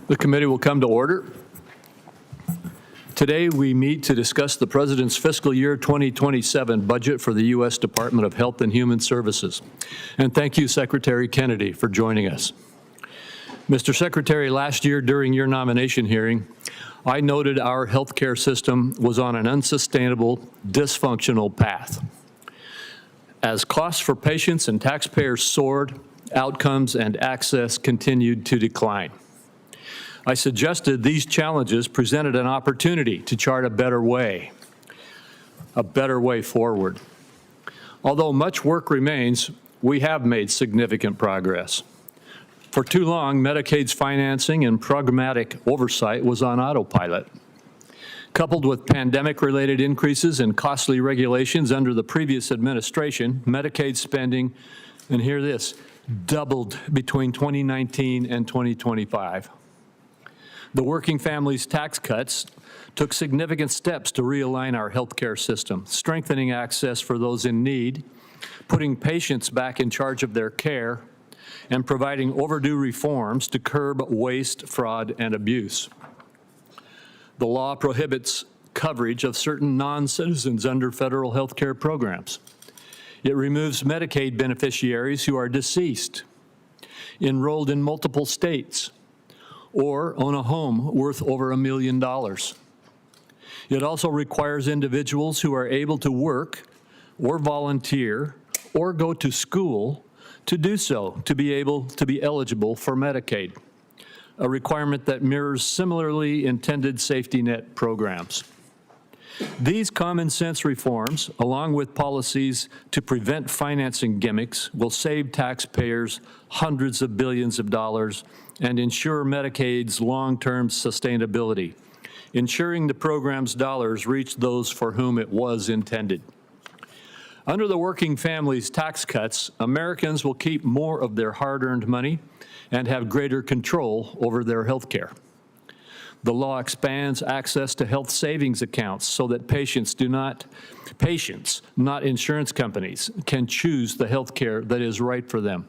The committee will come to order. Today, we meet to discuss the President's fiscal year 2027 budget for the U.S. Department of Health and Human Services. And thank you, Secretary Kennedy, for joining us. Mr. Secretary, last year during your nomination hearing, I noted our healthcare system was on an unsustainable, dysfunctional path. As costs for patients and taxpayers soared, outcomes and access continued to decline. I suggested these challenges presented an opportunity to chart a better way forward. Although much work remains, we have made significant progress. For too long, Medicaid's financing and programmatic oversight was on autopilot. Coupled with pandemic-related increases and costly regulations under the previous administration, Medicaid spending, and hear this, doubled between 2019 and 2025. The Working Families Tax Cuts took significant steps to realign our healthcare system, strengthening access for those in need, putting patients back in charge of their care, and providing overdue reforms to curb waste, fraud, and abuse. The law prohibits coverage of certain non-citizens under federal health care programs. It removes Medicaid beneficiaries who are deceased, enrolled in multiple states, or own a home worth over $1 million. It also requires individuals who are able to work or volunteer or go to school to do so to be able to be eligible for Medicaid, a requirement that mirrors similarly intended safety net programs. These common sense reforms, along with policies to prevent financing gimmicks, will save taxpayers hundreds of billions of dollars and ensure Medicaid's long-term sustainability, ensuring the program's dollars reach those for whom it was intended. Under the Working Families Tax Cuts, Americans will keep more of their hard-earned money and have greater control over their health care. The law expands access to health savings accounts so that patients, not insurance companies, can choose the health care that is right for them.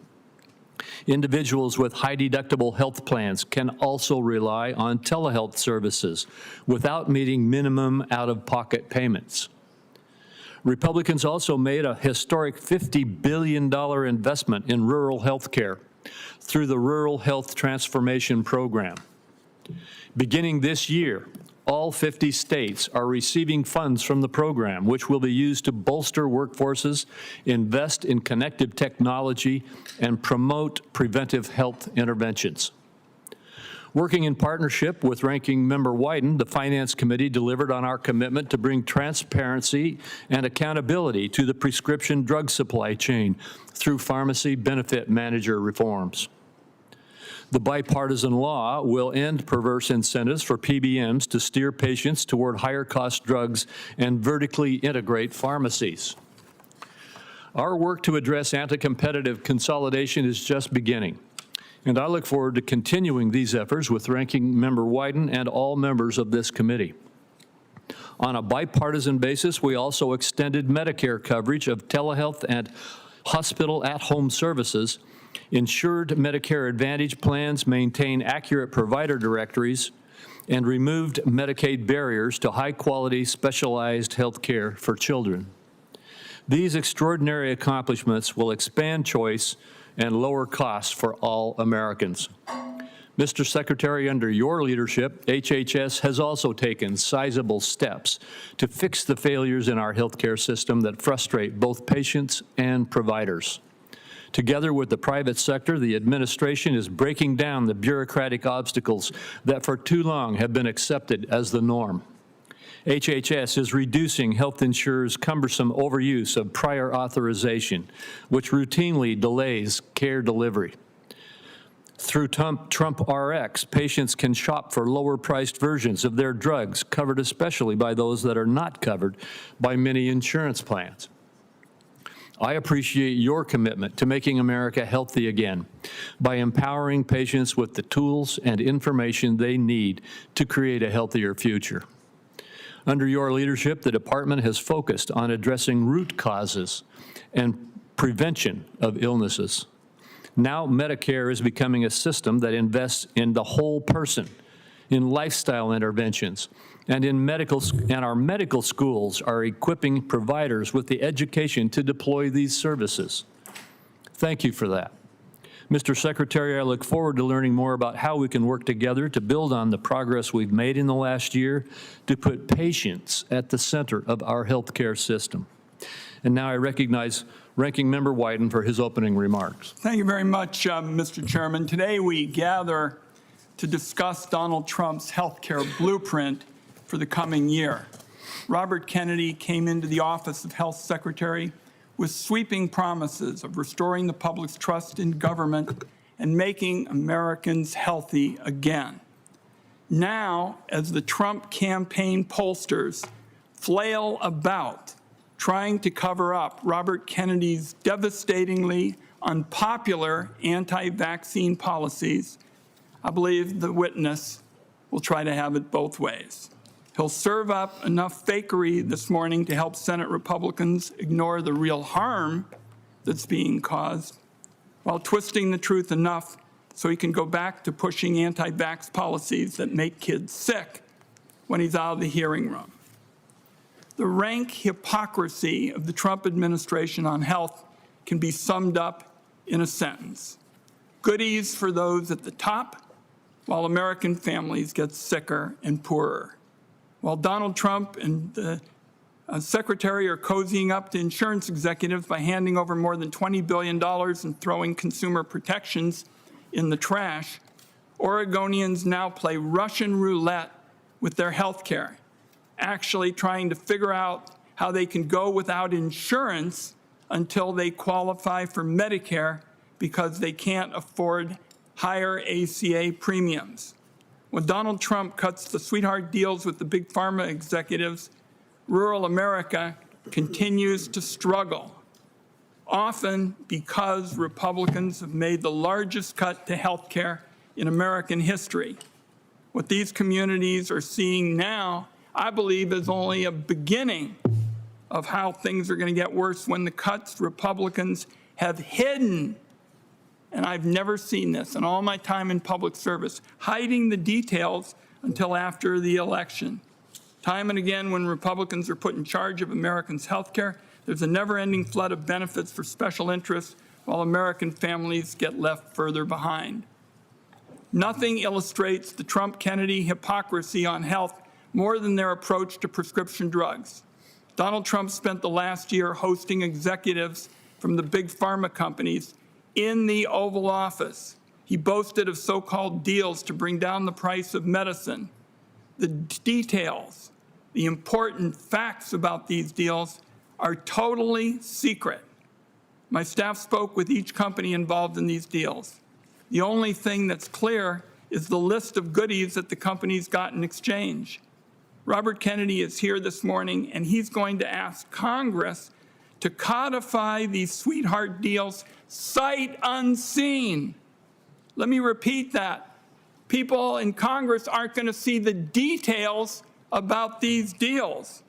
Individuals with high-deductible health plans can also rely on telehealth services without meeting minimum out-of-pocket payments. Republicans also made a historic $50 billion investment in rural health care through the Rural Health Transformation Program. Beginning this year, all 50 states are receiving funds from the program, which will be used to bolster workforces, invest in connected technology, and promote preventive health interventions. Working in partnership with Ranking Member Wyden, the Finance Committee delivered on our commitment to bring transparency and accountability to the prescription drug supply chain through pharmacy benefit manager reforms. The bipartisan law will end perverse incentives for PBMs to steer patients toward higher-cost drugs and vertically integrate pharmacies. Our work to address anti-competitive consolidation is just beginning, and I look forward to continuing these efforts with Ranking Member Wyden and all members of this committee. On a bipartisan basis, we also extended Medicare coverage of telehealth and hospital at-home services. Insured Medicare Advantage plans maintain accurate provider directories and removed Medicaid barriers to high-quality, specialized health care for children. These extraordinary accomplishments will expand choice and lower costs for all Americans. Mr. Secretary, under your leadership, HHS has also taken sizable steps to fix the failures in our healthcare system that frustrate both patients and providers. Together with the private sector, the administration is breaking down the bureaucratic obstacles that for too long have been accepted as the norm. HHS is reducing health insurers' cumbersome overuse of prior authorization, which routinely delays care delivery. Through Trump RX, patients can shop for lower-priced versions of their drugs, covered especially by those that are not covered by many insurance plans. I appreciate your commitment to making America healthy again by empowering patients with the tools and information they need to create a healthier future. Under your leadership, the department has focused on addressing root causes and prevention of illnesses. Now Medicare is becoming a system that invests in the whole person, in lifestyle interventions, and our medical schools are equipping providers with the education to deploy these services. Thank you for that. Mr. Secretary, I look forward to learning more about how we can work together to build on the progress we've made in the last year to put patients at the center of our healthcare system. And now I recognize Ranking Member Wyden for his opening remarks. Thank you very much, Mr. Chairman. Today we gather to discuss Donald Trump's healthcare blueprint for the coming year. Robert Kennedy came into the office of Health Secretary with sweeping promises of restoring the public's trust in government and making Americans healthy again. Now, as the Trump campaign pollsters flail about trying to cover up Robert Kennedy's devastatingly unpopular anti-vaccine policies, I believe the witness will try to have it both ways. He'll serve up enough fakery this morning to help Senate Republicans ignore the real harm that's being caused, while twisting the truth enough so he can go back to pushing anti-vax policies that make kids sick when he's out of the hearing room. The rank hypocrisy of the Trump administration on health can be summed up in a sentence: goodies for those at the top, while American families get sicker and poorer. While Donald Trump and the Secretary are cozying up to insurance executives by handing over more than $20 billion and throwing consumer protections in the trash, Oregonians now play Russian roulette with their health care, actually trying to figure out how they can go without insurance until they qualify for Medicare because they can't afford higher ACA premiums. When Donald Trump cuts the sweetheart deals with the big pharma executives, rural America continues to struggle, often because Republicans have made the largest cut to health care in American history. What these communities are seeing now, I believe, is only a beginning of how things are going to get worse when the cuts Republicans have hidden. And I've never seen this in all my time in public service, hiding the details until after the election. Time and again, when Republicans are put in charge of Americans' health care, there's a never-ending flood of benefits for special interests while American families get left further behind. Nothing illustrates the Trump-Kennedy hypocrisy on health more than their approach to prescription drugs. Donald Trump spent the last year hosting executives from the big pharma companies in the Oval Office. He boasted of so-called deals to bring down the price of medicine. The details, the important facts about these deals are totally secret. My staff spoke with each company involved in these deals. The only thing that's clear is the list of goodies that the companies got in exchange. Robert Kennedy is here this morning, and he's going to ask Congress to codify these sweetheart deals sight unseen. Let me repeat that. People in Congress aren't going to see the details about these deals.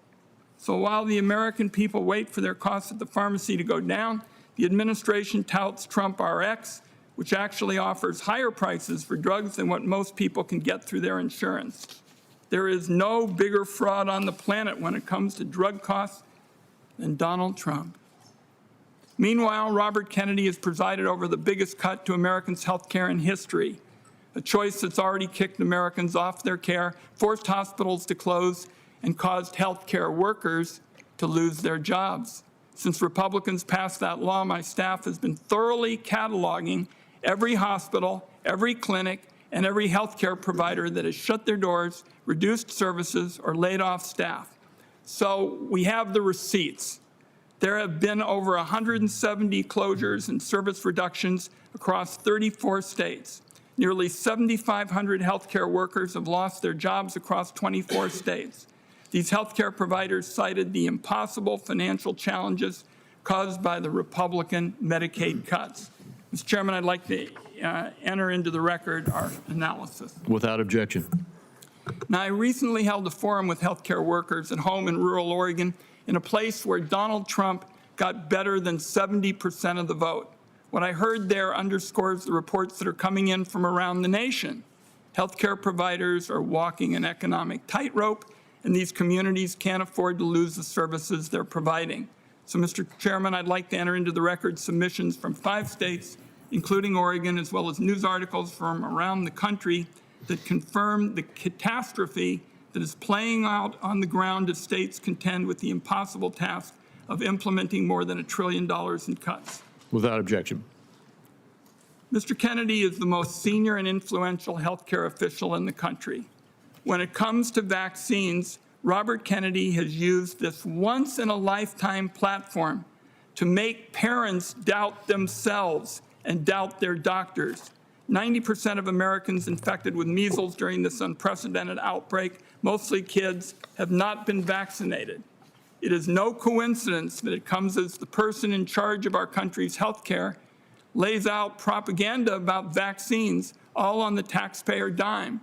So while the American people wait for their costs at the pharmacy to go down, the administration touts Trump RX, which actually offers higher prices for drugs than what most people can get through their insurance. There is no bigger fraud on the planet when it comes to drug costs than Donald Trump. Meanwhile, Robert Kennedy has presided over the biggest cut to Americans' health care in history, a choice that's already kicked Americans off their care, forced hospitals to close, and caused health care workers to lose their jobs. Since Republicans passed that law, my staff has been thoroughly cataloging every hospital, every clinic, and every health care provider that has shut their doors, reduced services, or laid off staff. So we have the receipts. There have been over 170 closures and service reductions across 34 states. Nearly 7,500 healthcare workers have lost their jobs across 24 states. These healthcare providers cited the impossible financial challenges caused by the Republican Medicaid cuts. Mr. Chairman, I'd like to enter into the record our analysis. Without objection. Now, I recently held a forum with healthcare workers at home in rural Oregon in a place where Donald Trump got better than 70% of the vote. What I heard there underscores the reports that are coming in from around the nation. Healthcare providers are walking an economic tightrope, and these communities can't afford to lose the services they're providing. So, Mr. Chairman, I'd like to enter into the record submissions from 5 states, including Oregon, as well as news articles from around the country that confirm the catastrophe that is playing out on the ground as states contend with the impossible task of implementing more than $1 trillion in cuts. Without objection. Mr. Kennedy is the most senior and influential healthcare official in the country. When it comes to vaccines, Robert Kennedy has used this once-in-a-lifetime platform to make parents doubt themselves and doubt their doctors. 90% of Americans infected with measles during this unprecedented outbreak, mostly kids, have not been vaccinated. It is no coincidence that it comes as the person in charge of our country's health care lays out propaganda about vaccines, all on the taxpayer dime.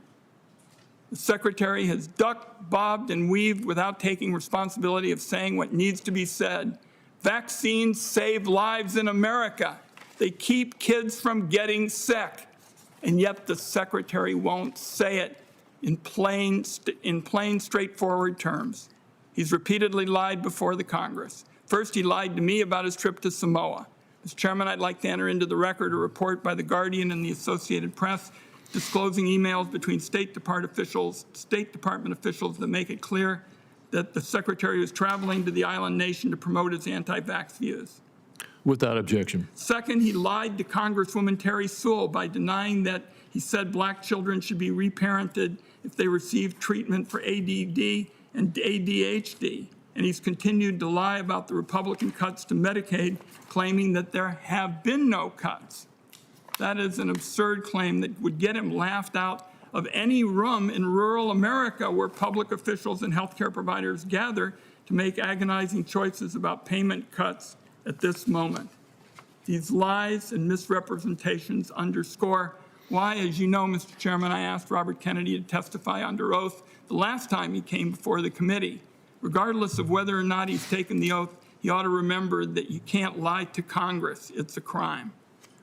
The Secretary has ducked, bobbed, and weaved without taking responsibility of saying what needs to be said. Vaccines save lives in America. They keep kids from getting sick. And yet the Secretary won't say it in plain, straightforward terms. He's repeatedly lied before the Congress. First, he lied to me about his trip to Samoa. Mr. Chairman, I'd like to enter into the record a report by The Guardian and the Associated Press disclosing emails between State Department officials that make it clear that the Secretary was traveling to the island nation to promote his anti-vax views. Without objection. Second, he lied to Congresswoman Terry Sewell by denying that he said black children should be reparented if they receive treatment for ADD and ADHD. And he's continued to lie about the Republican cuts to Medicaid, claiming that there have been no cuts. That is an absurd claim that would get him laughed out of any room in rural America where public officials and healthcare providers gather to make agonizing choices about payment cuts at this moment. These lies and misrepresentations underscore why, as you know, Mr. Chairman, I asked Robert Kennedy to testify under oath the last time he came before the committee. Regardless of whether or not he's taken the oath, he ought to remember that you can't lie to Congress. It's a crime.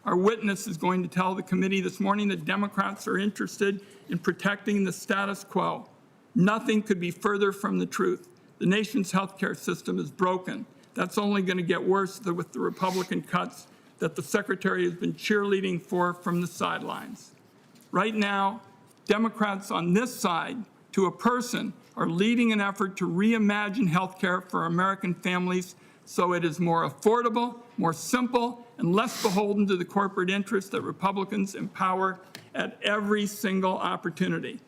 Our witness is going to tell the committee this morning that Democrats are interested in protecting the status quo. Nothing could be further from the truth. The nation's healthcare system is broken. That's only going to get worse with the Republican cuts that the Secretary has been cheerleading for from the sidelines. Right now, Democrats on this side, to a person, are leading an effort to reimagine healthcare for American families so it is more affordable, more simple, and less beholden to the corporate interests that Republicans empower at every single opportunity.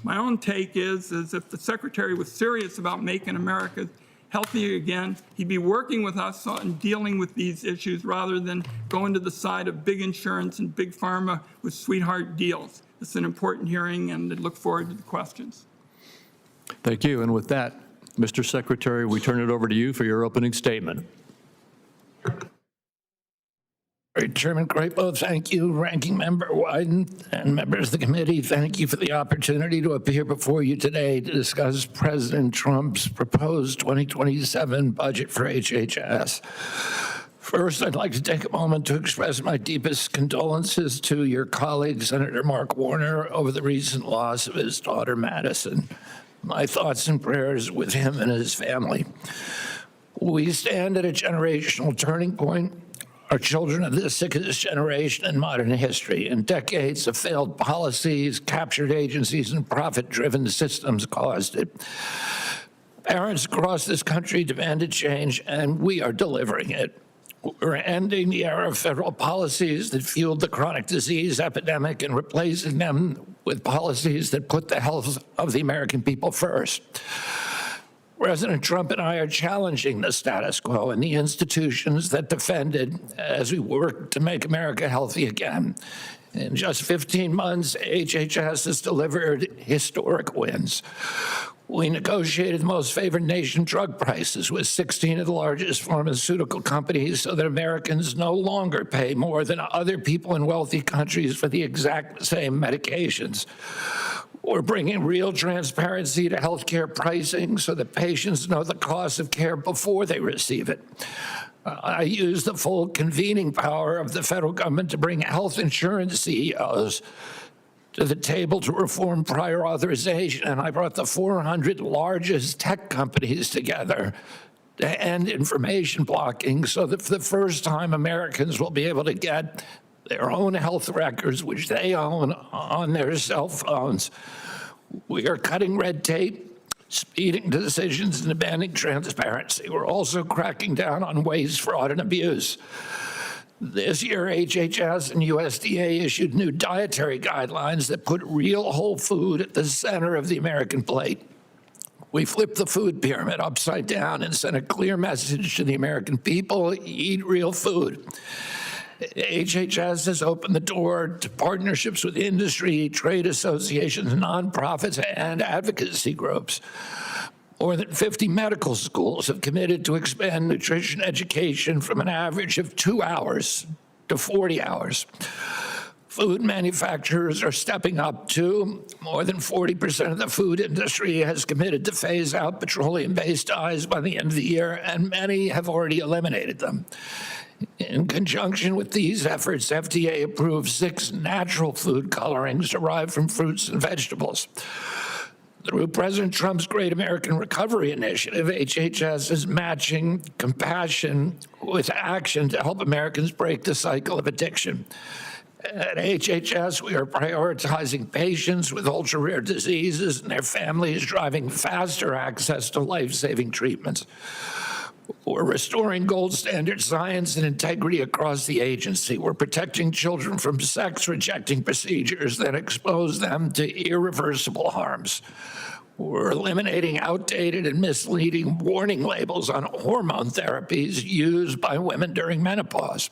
My own take is if the Secretary was serious about making America healthy again, he'd be working with us on dealing with these issues rather than going to the side of big insurance and big pharma with sweetheart deals. It's an important hearing, and I look forward to the questions. Thank you. And with that, Mr. Secretary, we turn it over to you for your opening statement. Chairman Crapo, thank you. Ranking Member Wyden and members of the committee, thank you for the opportunity to appear before you today to discuss President Trump's proposed 2027 budget for HHS. First, I'd like to take a moment to express my deepest condolences to your colleague, Senator Mark Warner, over the recent loss of his daughter, Madison. My thoughts and prayers with him and his family. We stand at a generational turning point. Our children are the sickest generation in modern history, and decades of failed policies, captured agencies, and profit-driven systems caused it. Parents across this country demanded change, and we are delivering it. We're ending the era of federal policies that fueled the chronic disease epidemic and replacing them with policies that put the health of the American people first. President Trump and I are challenging the status quo and the institutions that defended as we work to make America healthy again. In just 15 months, HHS has delivered historic wins. We negotiated the most favored nation drug prices with 16 of the largest pharmaceutical companies so that Americans no longer pay more than other people in wealthy countries for the exact same medications. We're bringing real transparency to healthcare pricing so that patients know the cost of care before they receive it. I use the full convening power of the federal government to bring health insurance CEOs to the table to reform prior authorization, and I brought the 400 largest tech companies together to end information blocking so that for the first time Americans will be able to get their own health records, which they own, on their cell phones. We are cutting red tape, speeding decisions, and demanding transparency. We're also cracking down on waste, fraud, and abuse. This year, HHS and USDA issued new dietary guidelines that put real whole food at the center of the American plate. We flipped the food pyramid upside down and sent a clear message to the American people: eat real food. HHS has opened the door to partnerships with industry, trade associations, nonprofits, and advocacy groups. More than 50 medical schools have committed to expand nutrition education from an average of 2 hours to 40 hours. Food manufacturers are stepping up too. More than 40% of the food industry has committed to phase out petroleum-based dyes by the end of the year, and many have already eliminated them. In conjunction with these efforts, FDA approved 6 natural food colorings derived from fruits and vegetables. Through President Trump's Great American Recovery Initiative, HHS is matching compassion with action to help Americans break the cycle of addiction. At HHS, we are prioritizing patients with ultra-rare diseases and their families, driving faster access to life-saving treatments. We're restoring gold standard science and integrity across the agency. We're protecting children from sex-rejecting procedures that expose them to irreversible harms. We're eliminating outdated and misleading warning labels on hormone therapies used by women during menopause.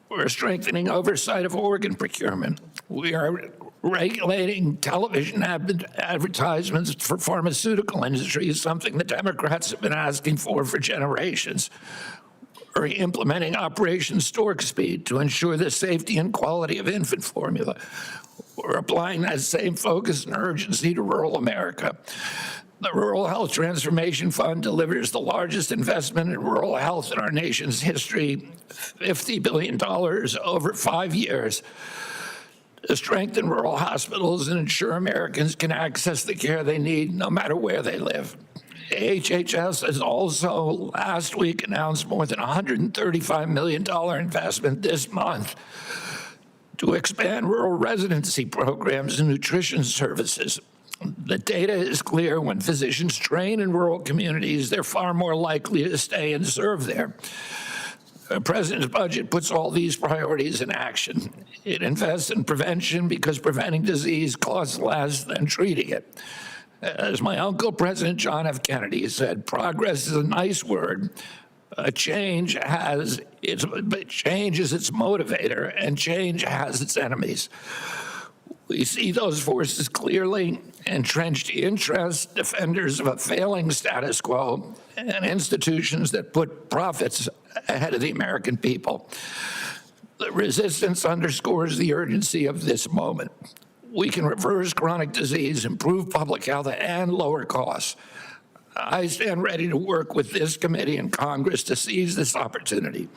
We're strengthening oversight of organ procurement. We are regulating television advertisements for pharmaceutical industry, something the Democrats have been asking for generations. We're implementing Operation Stork Speed to ensure the safety and quality of infant formula. We're applying that same focus and urgency to rural America. The Rural Health Transformation Fund delivers the largest investment in rural health in our nation's history, $50 billion over 5 years, to strengthen rural hospitals and ensure Americans can access the care they need no matter where they live. HHS has also last week announced more than $135 million investment this month to expand rural residency programs and nutrition services. The data is clear. When physicians train in rural communities, they're far more likely to stay and serve there. The president's budget puts all these priorities in action. It invests in prevention because preventing disease costs less than treating it. As my uncle, President John F. Kennedy, said, progress is a nice word. Change is its motivator, and change has its enemies. We see those forces clearly: entrenched interests, defenders of a failing status quo, and institutions that put profits ahead of the American people. The resistance underscores the urgency of this moment. We can reverse chronic disease, improve public health, and lower costs. I stand ready to work with this committee and Congress to seize this opportunity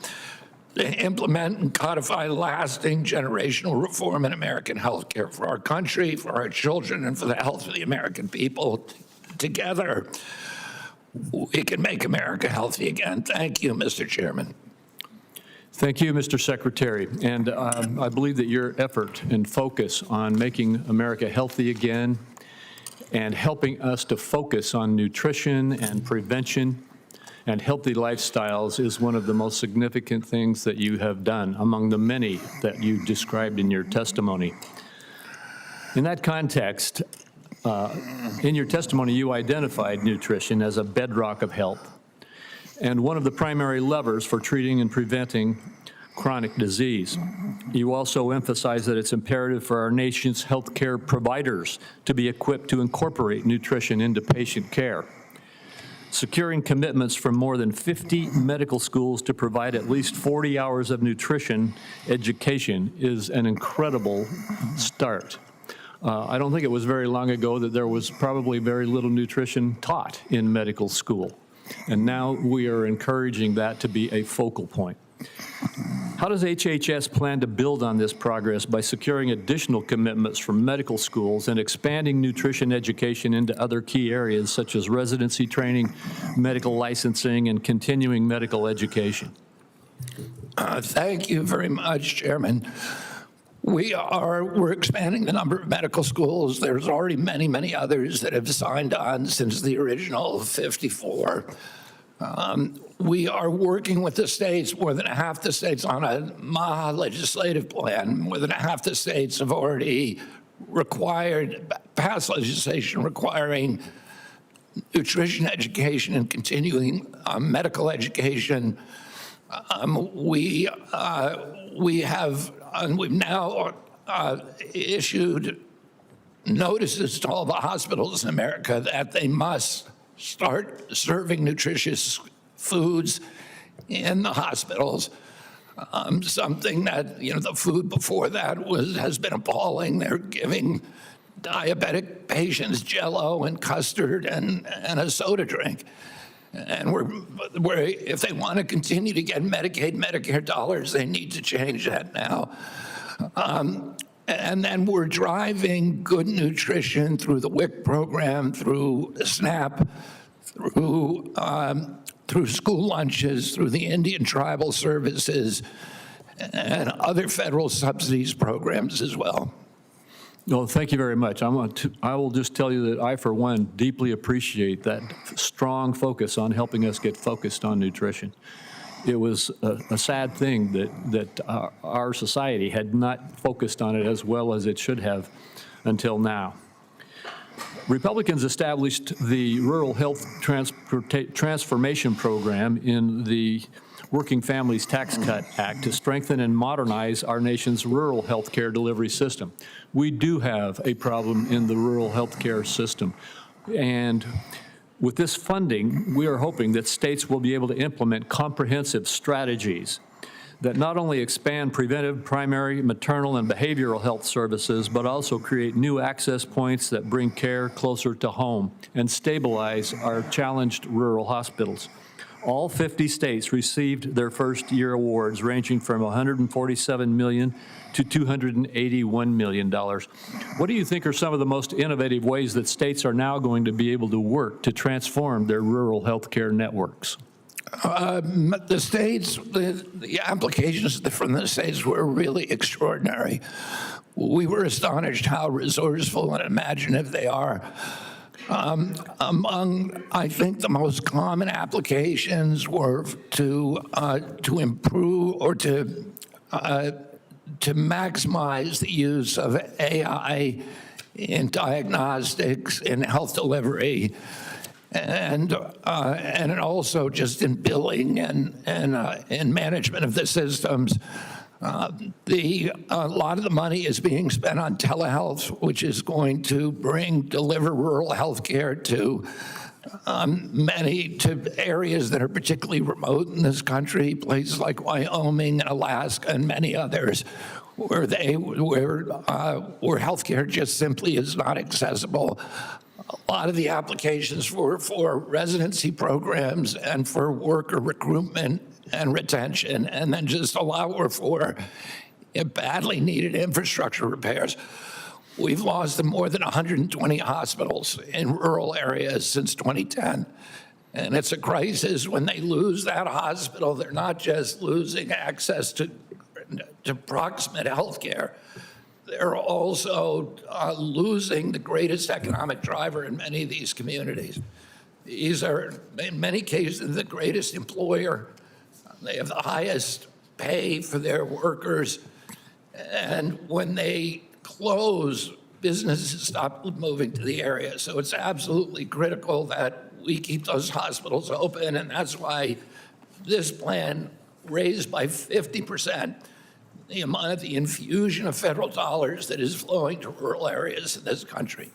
to implement and codify lasting generational reform in American healthcare for our country, for our children, and for the health of the American people. Together, we can make America healthy again. Thank you, Mr. Chairman. Thank you, Mr. Secretary. And I believe that your effort and focus on making America healthy again and helping us to focus on nutrition and prevention and healthy lifestyles is one of the most significant things that you have done among the many that you described in your testimony. In that context, in your testimony, you identified nutrition as a bedrock of health and one of the primary levers for treating and preventing chronic disease. You also emphasize that it's imperative for our nation's healthcare providers to be equipped to incorporate nutrition into patient care. Securing commitments from more than 50 medical schools to provide at least 40 hours of nutrition education is an incredible start. I don't think it was very long ago that there was probably very little nutrition taught in medical school. And now we are encouraging that to be a focal point. How does HHS plan to build on this progress by securing additional commitments from medical schools and expanding nutrition education into other key areas such as residency training, medical licensing, and continuing medical education? Thank you very much, Chairman. We're expanding the number of medical schools. There's already many, many others that have signed on since the original 54. We are working with the states, more than half the states, on a MAHA legislative plan. More than half the states have already passed legislation requiring nutrition education and continuing medical education. We've now issued notices to all the hospitals in America that they must start serving nutritious foods in the hospitals. Something that, the food before that has been appalling. They're giving diabetic patients Jell-O and custard and a soda drink. And if they want to continue to get Medicaid, Medicare dollars, they need to change that now. And then we're driving good nutrition through the WIC program, through SNAP, through school lunches, through the Indian tribal services, and other federal subsidies programs as well. Well, thank you very much. I will just tell you that I, for one, deeply appreciate that strong focus on helping us get focused on nutrition. It was a sad thing that our society had not focused on it as well as it should have until now. Republicans established the Rural Health Transformation Program in the Working Families Tax Cut Act to strengthen and modernize our nation's rural health care delivery system. We do have a problem in the rural health care system. And with this funding, we are hoping that states will be able to implement comprehensive strategies that not only expand preventive, primary, maternal, and behavioral health services, but also create new access points that bring care closer to home and stabilize our challenged rural hospitals. All 50 states received their first-year awards, ranging from $147 million to $281 million. What do you think are some of the most innovative ways that states are now going to be able to work to transform their rural health care networks? The states, the applications from the states were really extraordinary. We were astonished how resourceful and imaginative they are. Among, I think, the most common applications were to improve or to maximize the use of AI in diagnostics, in health delivery, and also just in billing and in management of the systems. A lot of the money is being spent on telehealth, which is going to deliver rural health care to areas that are particularly remote in this country, places like Wyoming and Alaska and many others, where health care just simply is not accessible. A lot of the applications for residency programs and for worker recruitment and retention, and then just allow for badly needed infrastructure repairs. We've lost more than 120 hospitals in rural areas since 2010. And it's a crisis. When they lose that hospital, they're not just losing access to proximate health care. They're also losing the greatest economic driver in many of these communities. These are, in many cases, the greatest employer. They have the highest pay for their workers. And when they close, businesses stop moving to the area. So it's absolutely critical that we keep those hospitals open. And that's why this plan raised by 50% the amount of the infusion of federal dollars that is flowing to rural areas in this country.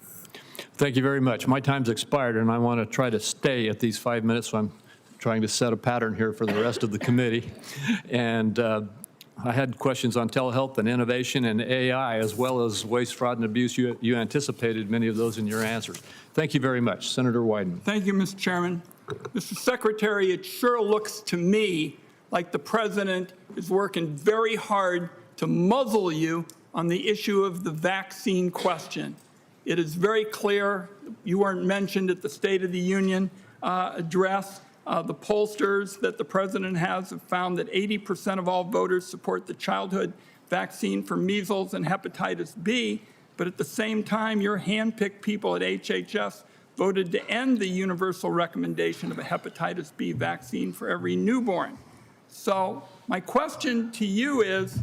Thank you very much. My time's expired, and I want to try to stay at these 5 minutes, so I'm trying to set a pattern here for the rest of the committee. And I had questions on telehealth and innovation and AI, as well as waste, fraud, and abuse. You anticipated many of those in your answers. Thank you very much. Senator Wyden. Thank you, Mr. Chairman. Mr. Secretary, it sure looks to me like the president is working very hard to muzzle you on the issue of the vaccine question. It is very clear, you weren't mentioned at the State of the Union address. The pollsters that the president has have found that 80% of all voters support the childhood vaccine for measles and hepatitis B, but at the same time, your handpicked people at HHS voted to end the universal recommendation of a hepatitis B vaccine for every newborn. So my question to you is,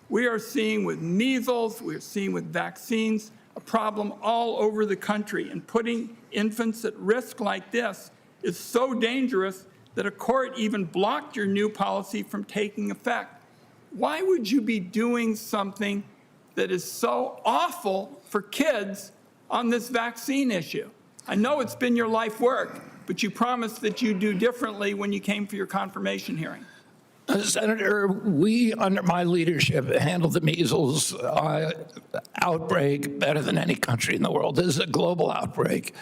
we are seeing with measles, we're seeing with vaccines, a problem all over the country, and putting infants at risk like this is so dangerous that a court even blocked your new policy from taking effect. Why would you be doing something that is so awful for kids on this vaccine issue? I know it's been your life work, but you promised that you'd do differently when you came for your confirmation hearing. Senator, we, under my leadership, handled the measles outbreak better than any country in the world. This is a global outbreak.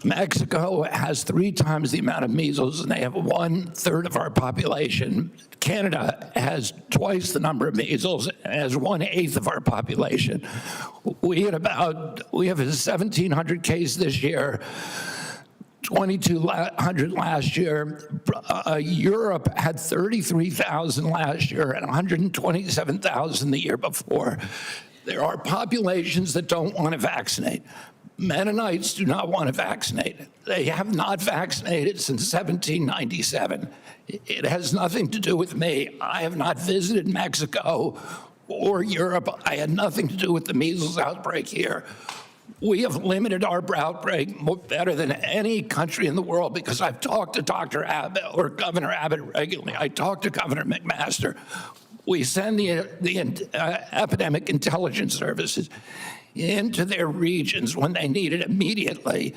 Mexico has 3 times the amount of measles, and they have 1/3 of our population. Canada has twice the number of measles and has 1/8 of our population. We have a 1,700 case this year, 2,200 last year. Europe had 33,000 last year and 127,000 the year before. There are populations that don't want to vaccinate. Mennonites do not want to vaccinate. They have not vaccinated since 1797. It has nothing to do with me. I have not visited Mexico or Europe. I had nothing to do with the measles outbreak here. We have limited our outbreak better than any country in the world because I've talked to Dr. Abbott or Governor Abbott regularly. I talked to Governor McMaster. We send the epidemic intelligence services into their regions when they need it immediately,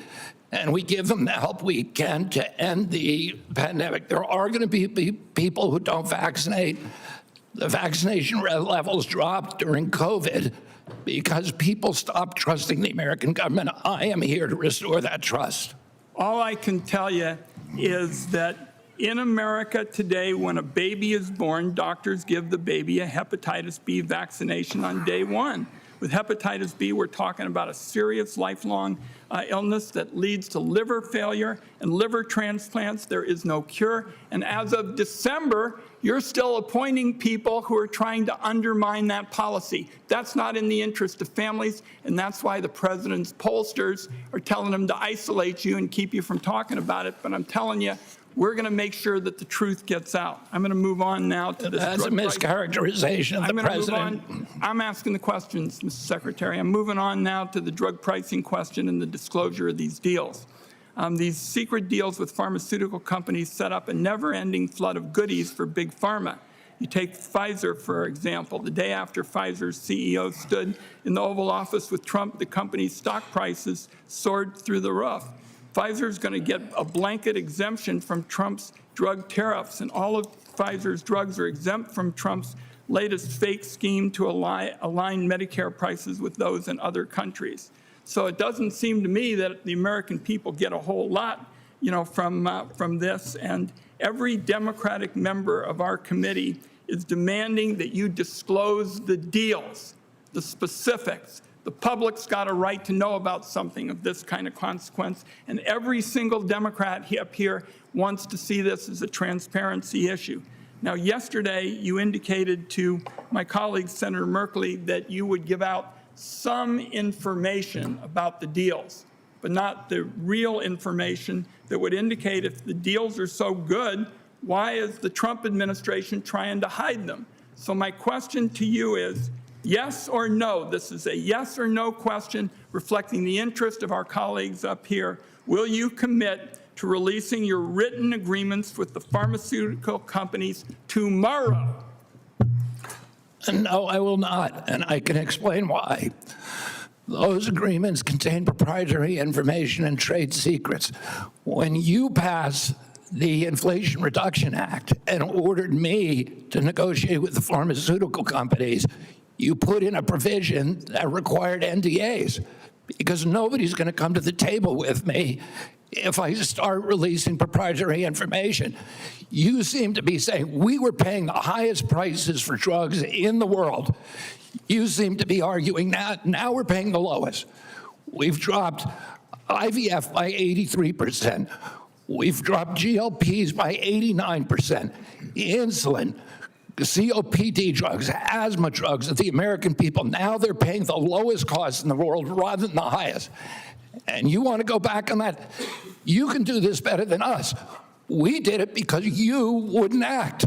and we give them the help we can to end the pandemic. There are going to be people who don't vaccinate. The vaccination levels dropped during COVID because people stopped trusting the American government. I am here to restore that trust. All I can tell you is that in America today, when a baby is born, doctors give the baby a hepatitis B vaccination on day 1. With hepatitis B, we're talking about a serious lifelong illness that leads to liver failure and liver transplants. There is no cure. And as of December, you're still appointing people who are trying to undermine that policy. That's not in the interest of families, and that's why the president's pollsters are telling him to isolate you and keep you from talking about it. But I'm telling you, we're going to make sure that the truth gets out. I'm going to move on now to this. That's a mischaracterization of the president. I'm asking the questions, Mr. Secretary. I'm moving on now to the drug pricing question and the disclosure of these deals. These secret deals with pharmaceutical companies set up a never-ending flood of goodies for big pharma. You take Pfizer, for example. The day after Pfizer's CEO stood in the Oval Office with Trump, the company's stock prices soared through the roof. Pfizer's going to get a blanket exemption from Trump's drug tariffs, and all of Pfizer's drugs are exempt from Trump's latest fake scheme to align Medicare prices with those in other countries. So it doesn't seem to me that the American people get a whole lot, from this. And every Democratic member of our committee is demanding that you disclose the deals, the specifics. The public's got a right to know about something of this kind of consequence, and every single Democrat up here wants to see this as a transparency issue. Now, yesterday, you indicated to my colleague, Senator Merkley, that you would give out some information about the deals, but not the real information that would indicate if the deals are so good, why is the Trump administration trying to hide them? So my question to you is, yes or no? This is a yes or no question reflecting the interest of our colleagues up here. Will you commit to releasing your written agreements with the pharmaceutical companies tomorrow. No, I will not, and I can explain why. Those agreements contain proprietary information and trade secrets. When you pass the Inflation Reduction Act and ordered me to negotiate with the pharmaceutical companies, you put in a provision that required NDAs, because nobody's going to come to the table with me if I start releasing proprietary information. You seem to be saying we were paying the highest prices for drugs in the world. You seem to be arguing that now we're paying the lowest. We've dropped IVF by 83%. We've dropped GLPs by 89%. Insulin, COPD drugs, asthma drugs that the American people, now they're paying the lowest cost in the world rather than the highest. And you want to go back on that? You can do this better than us. We did it because you wouldn't act.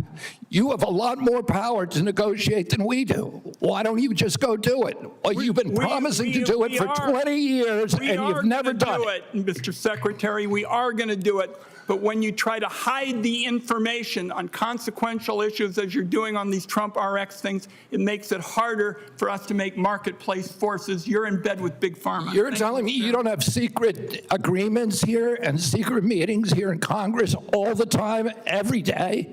You have a lot more power to negotiate than we do. Why don't you just go do it? Well, you've been promising to do it for 20 years, and you've never done it. Mr. Secretary, we are going to do it. But when you try to hide the information on consequential issues, as you're doing on these Trump RX things, it makes it harder for us to make marketplace forces. You're in bed with Big Pharma. You're telling me you don't have secret agreements here and secret meetings here in Congress all the time, every day?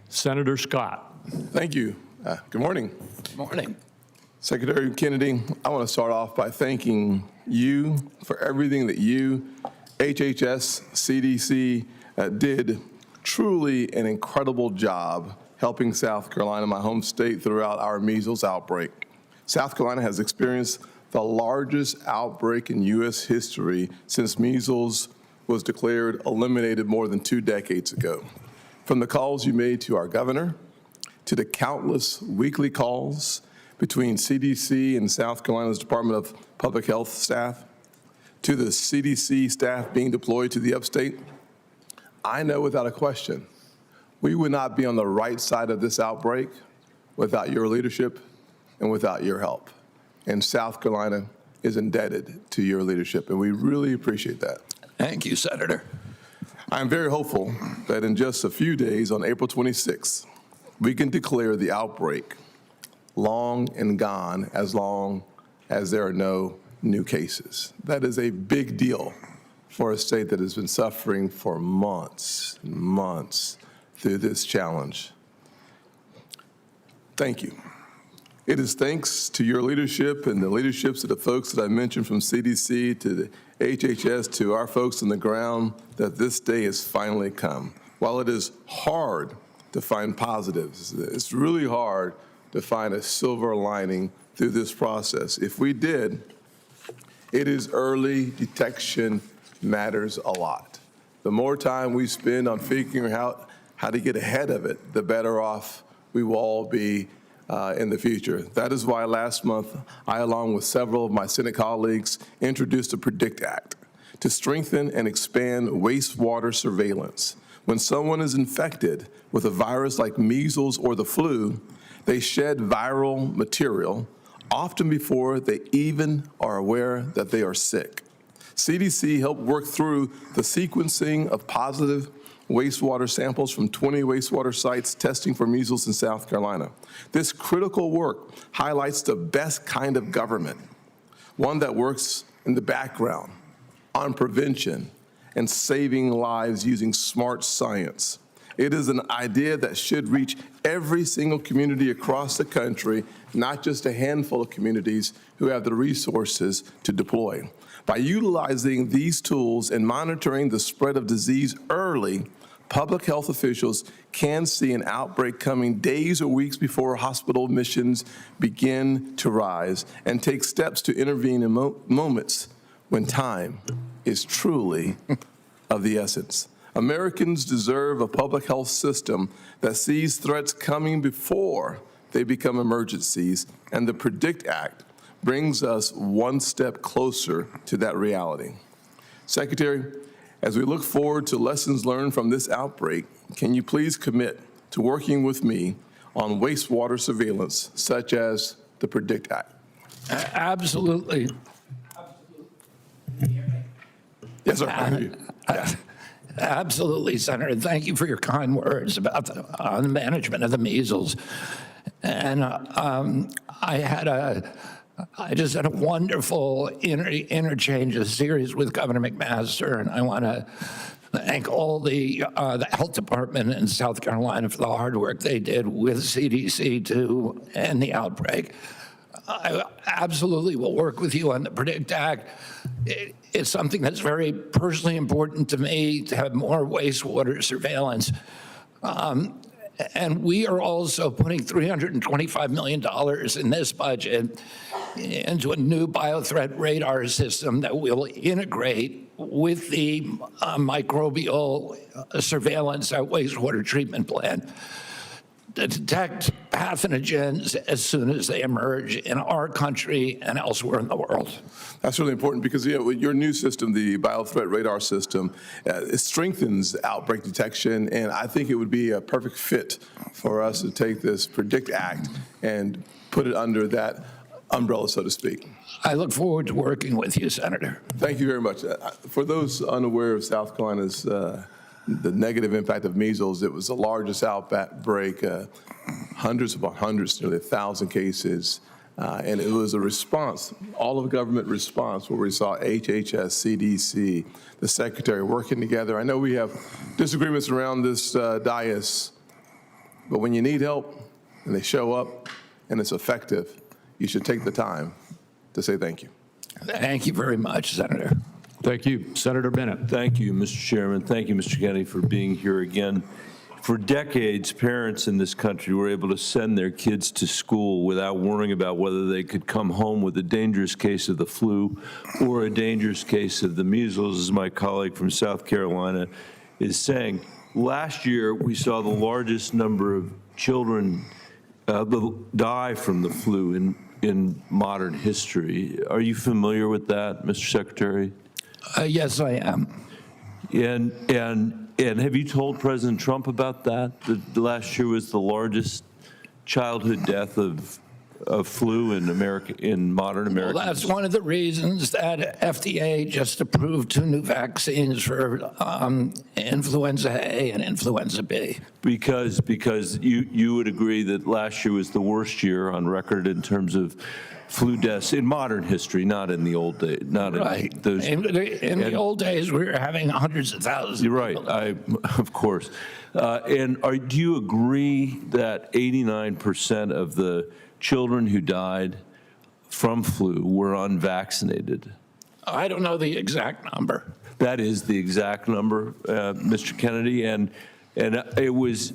Senator Scott. Thank you. Good morning. Good morning. Secretary Kennedy, I want to start off by thanking you for everything that you, HHS, CDC did. Truly an incredible job helping South Carolina, my home state, throughout our measles outbreak. South Carolina has experienced the largest outbreak in U.S. history since measles was declared eliminated more than 2 decades ago. From the calls you made to our governor, to the countless weekly calls between CDC and South Carolina's Department of Public Health staff, to the CDC staff being deployed to the upstate, I know without a question, we would not be on the right side of this outbreak without your leadership and without your help. And South Carolina is indebted to your leadership, and we really appreciate that. Thank you, Senator. I'm very hopeful that in just a few days, on April 26th, we can declare the outbreak long and gone as long as there are no new cases. That is a big deal for a state that has been suffering for months and months through this challenge. Thank you. It is thanks to your leadership and the leaderships of the folks that I mentioned, from CDC to the HHS to our folks on the ground, that this day has finally come. While it is hard to find positives, it's really hard to find a silver lining through this process. If we did, it is early detection matters a lot. The more time we spend on figuring out how to get ahead of it, the better off we will all be in the future. That is why last month, I, along with several of my Senate colleagues, introduced the PREDICT Act to strengthen and expand wastewater surveillance. When someone is infected with a virus like measles or the flu, they shed viral material often before they even are aware that they are sick. CDC helped work through the sequencing of positive wastewater samples from 20 wastewater sites testing for measles in South Carolina. This critical work highlights the best kind of government, one that works in the background on prevention and saving lives using smart science. It is an idea that should reach every single community across the country, not just a handful of communities who have the resources to deploy. By utilizing these tools and monitoring the spread of disease early, public health officials can see an outbreak coming days or weeks before hospital admissions begin to rise and take steps to intervene in moments when time is truly of the essence. Americans deserve a public health system that sees threats coming before they become emergencies, and the PREDICT Act brings us one step closer to that reality. Secretary, as we look forward to lessons learned from this outbreak, can you please commit to working with me on wastewater surveillance, such as the PREDICT Act? Absolutely. Yes, sir. I hear you. Yeah. Absolutely, Senator. Thank you for your kind words about the management of the measles. And I just had a wonderful interchange of series with Governor McMaster, and I want to thank all the health department in South Carolina for the hard work they did with CDC to end the outbreak. I absolutely will work with you on the PREDICT Act. It's something that's very personally important to me to have more wastewater surveillance. And we are also putting $325 million in this budget into a new biothreat radar system that will integrate with the microbial surveillance at wastewater treatment plant to detect pathogens as soon as they emerge in our country and elsewhere in the world. That's really important because with your new system, the biothreat radar system, it strengthens outbreak detection, and I think it would be a perfect fit for us to take this PREDICT Act and put it under that umbrella, so to speak. I look forward to working with you, Senator. Thank you very much. For those unaware of South Carolina's the negative impact of measles, it was the largest outbreak, hundreds upon hundreds, nearly 1,000 cases. And it was a response, all of government response, where we saw HHS, CDC, the Secretary working together. I know we have disagreements around this dais, but when you need help and they show up and it's effective, you should take the time to say thank you. Thank you very much, Senator. Thank you. Senator Bennett. Thank you, Mr. Chairman. Thank you, Mr. Kennedy, for being here again. For decades, parents in this country were able to send their kids to school without worrying about whether they could come home with a dangerous case of the flu or a dangerous case of the measles, as my colleague from South Carolina is saying. Last year, we saw the largest number of children die from the flu in modern history. Are you familiar with that, Mr. Secretary? Yes, I am. And have you told President Trump about that? The last year was the largest childhood death of flu in modern America. Well, that's one of the reasons that FDA just approved 2 new vaccines for influenza A and influenza B. Because you would agree that last year was the worst year on record in terms of flu deaths in modern history, not in the old days. Right. In the old days, we were having hundreds of thousands. You're right. Of course. Do you agree that 89% of the children who died from flu were unvaccinated? I don't know the exact number. That is the exact number, Mr. Kennedy, and it was,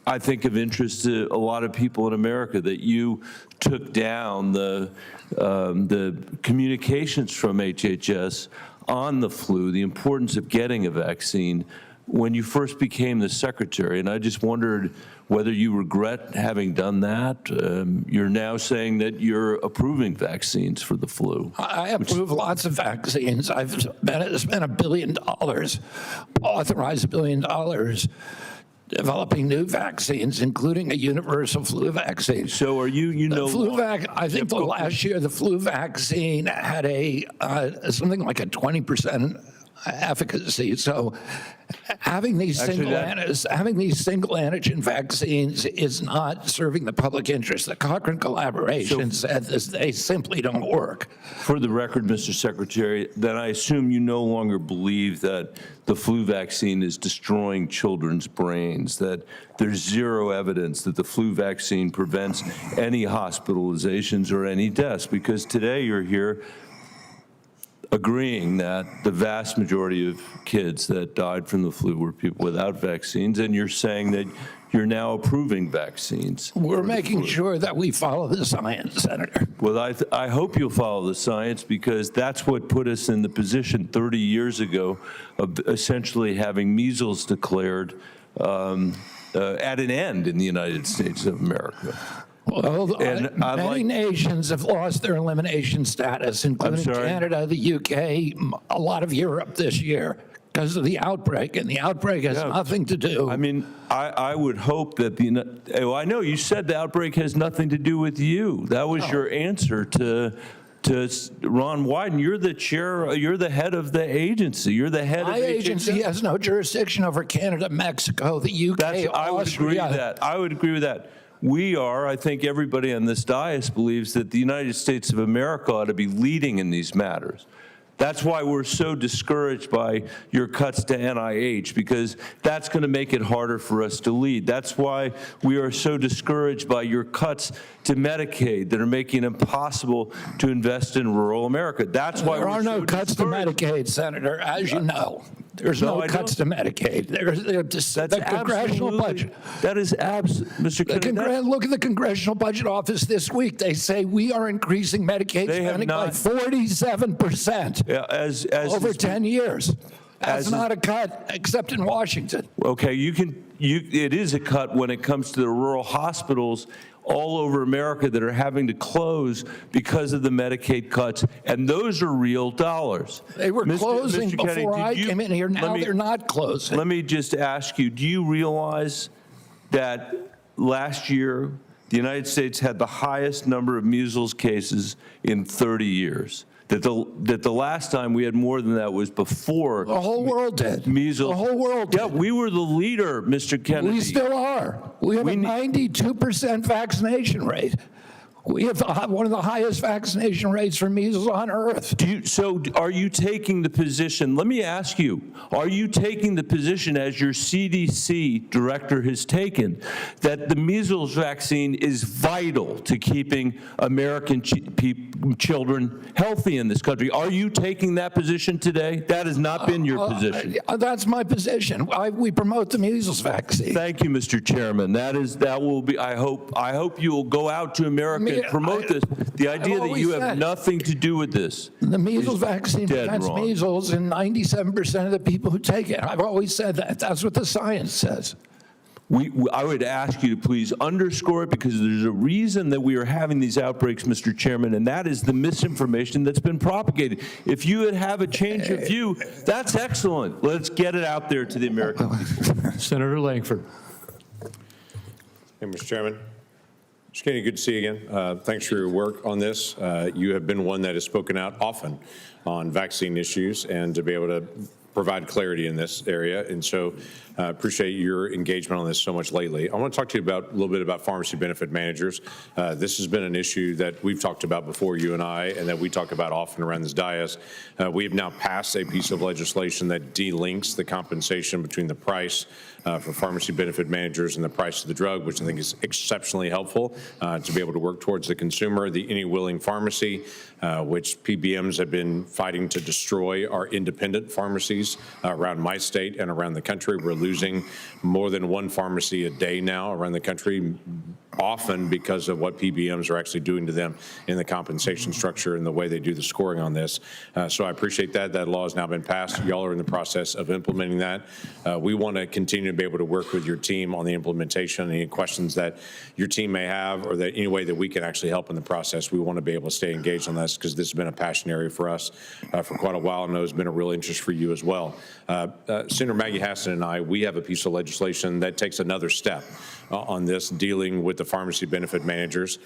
I think of interest to a lot of people in America that you took down the communications from HHS on the flu, the importance of getting a vaccine when you first became the secretary. And I just wondered whether you regret having done that. You're now saying that you're approving vaccines for the flu. I approve lots of vaccines. I've spent $1 billion, authorized $1 billion, developing new vaccines, including a universal flu vaccine. So are you know, I think the last year the flu vaccine had something like a 20% efficacy. So having these single antigen vaccines is not serving the public interest. The Cochrane collaboration said this, they simply don't work. For the record, Mr. Secretary, then I assume you no longer believe that the flu vaccine is destroying children's brains, that there's zero evidence that the flu vaccine prevents any hospitalizations or any deaths, because today you're here agreeing that the vast majority of kids that died from the flu were people without vaccines, and you're saying that you're now approving vaccines. We're making sure that we follow the science, Senator. Well, I hope you'll follow the science, because that's what put us in the position 30 years ago of essentially having measles declared at an end in the United States of America. Well, many nations have lost their elimination status, including Canada, the UK, a lot of Europe this year, because of the outbreak, and the outbreak has nothing to do. I mean, I would hope that I know you said the outbreak has nothing to do with you. That was your answer to to Ron Wyden. You're the chair, you're the head of the agency. You're the head My of agency has no jurisdiction over Canada, Mexico, the UK, I would agree with that. I would agree with that. We are, I think everybody on this dais believes that the United States of America ought to be leading in these matters. That's why we're so discouraged by your cuts to NIH, because that's going to make it harder for us to lead. That's why we are so discouraged by your cuts to Medicaid that are making it impossible to invest in rural America. That's why There we're are no so cuts to discouraged. Medicaid, Senator, as you know. There's No, no I cuts to Medicaid. There's That's the congressional absolutely- budget. That is Mr. Kennedy, that's- Look at the Congressional Budget Office this week. They say we are increasing Medicaid They have spending by not- 47% yeah, as over 10 years. That's as- not a cut, except in Washington. Okay, it is a cut when it comes to the rural hospitals all over America that are having to close because of the Medicaid cuts, and those are real dollars. They were closing Mr. Kennedy, before I did you- came in here. let Now me- they're not closing. Let me just ask you, do you realize that last year, the United States had the highest number of measles cases in 30 years? That the last time we had more than that was before The whole world did. measles. The whole world did. Yeah, we were the leader, Mr. Kennedy. We still are. We have a 92% vaccination rate. We have one of the highest vaccination rates for measles on earth. So are you taking the position, let me ask you, are you taking the position, as your CDC director has taken, that the measles vaccine is vital to keeping American children healthy in this country? Are you taking that position today? That has not been your position. That's my position. We promote the measles vaccine. Thank you, Mr. Chairman. That will be, I hope you will go out to America and promote this. The idea that you have nothing to do with this. The measles vaccine dead prevents wrong. measles in 97% of the people who take it. I've always said that. That's what the science says. I would ask you to please underscore it, because there's a reason that we are having these outbreaks, Mr. Chairman, and that is the misinformation that's been propagated. If you would have a change of view, that's excellent. Let's get it out there to the American people. Senator Langford. Hey, Mr. Chairman. Mr. Kennedy, good to see you again. Thanks for your work on this. You have been one that has spoken out often on vaccine issues and to be able to provide clarity in this area. And so appreciate your engagement on this so much lately. I want to talk to you a little bit about pharmacy benefit managers. This has been an issue that we've talked about before, you and I, and that we talk about often around this dais. We have now passed a piece of legislation that delinks the compensation between the price for pharmacy benefit managers and the price of the drug, which I think is exceptionally helpful to be able to work towards the consumer. The Any Willing Pharmacy, which PBMs have been fighting to destroy, our independent pharmacies around my state and around the country. We're losing more than one pharmacy a day now around the country, often because of what PBMs are actually doing to them in the compensation structure and the way they do the scoring on this. So I appreciate that. That law has now been passed. Y'all are in the process of implementing that. We want to continue to be able to work with your team on the implementation. Any questions that your team may have, or that any way that we can actually help in the process, we want to be able to stay engaged on this, because this has been a passion area for us for quite a while. I know it's been a real interest for you as well. Senator Maggie Hassan and I, we have a piece of legislation that takes another step on this, dealing with the pharmacy benefit managers,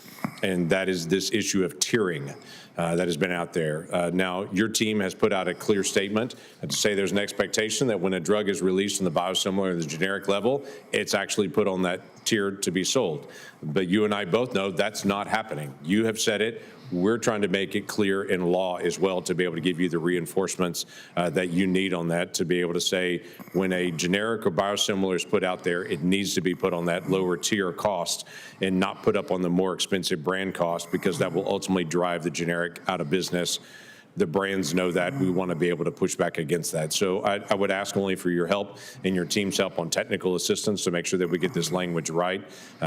and that is this issue of tiering that has been out there. Now, your team has put out a clear statement to say there's an expectation that when a drug is released in the biosimilar or the generic level, it's actually put on that tier to be sold. But you and I both know that's not happening. You have said it. We're trying to make it clear in law as well to be able to give you the reinforcements that you need on that, to be able to say when a generic or biosimilar is put out there, it needs to be put on that lower tier cost and not put up on the more expensive brand cost, because that will ultimately drive the generic out of business. The brands know that. We want to be able to push back against that. So I would ask only for your help and your team's help on technical assistance to make sure that we get this language right,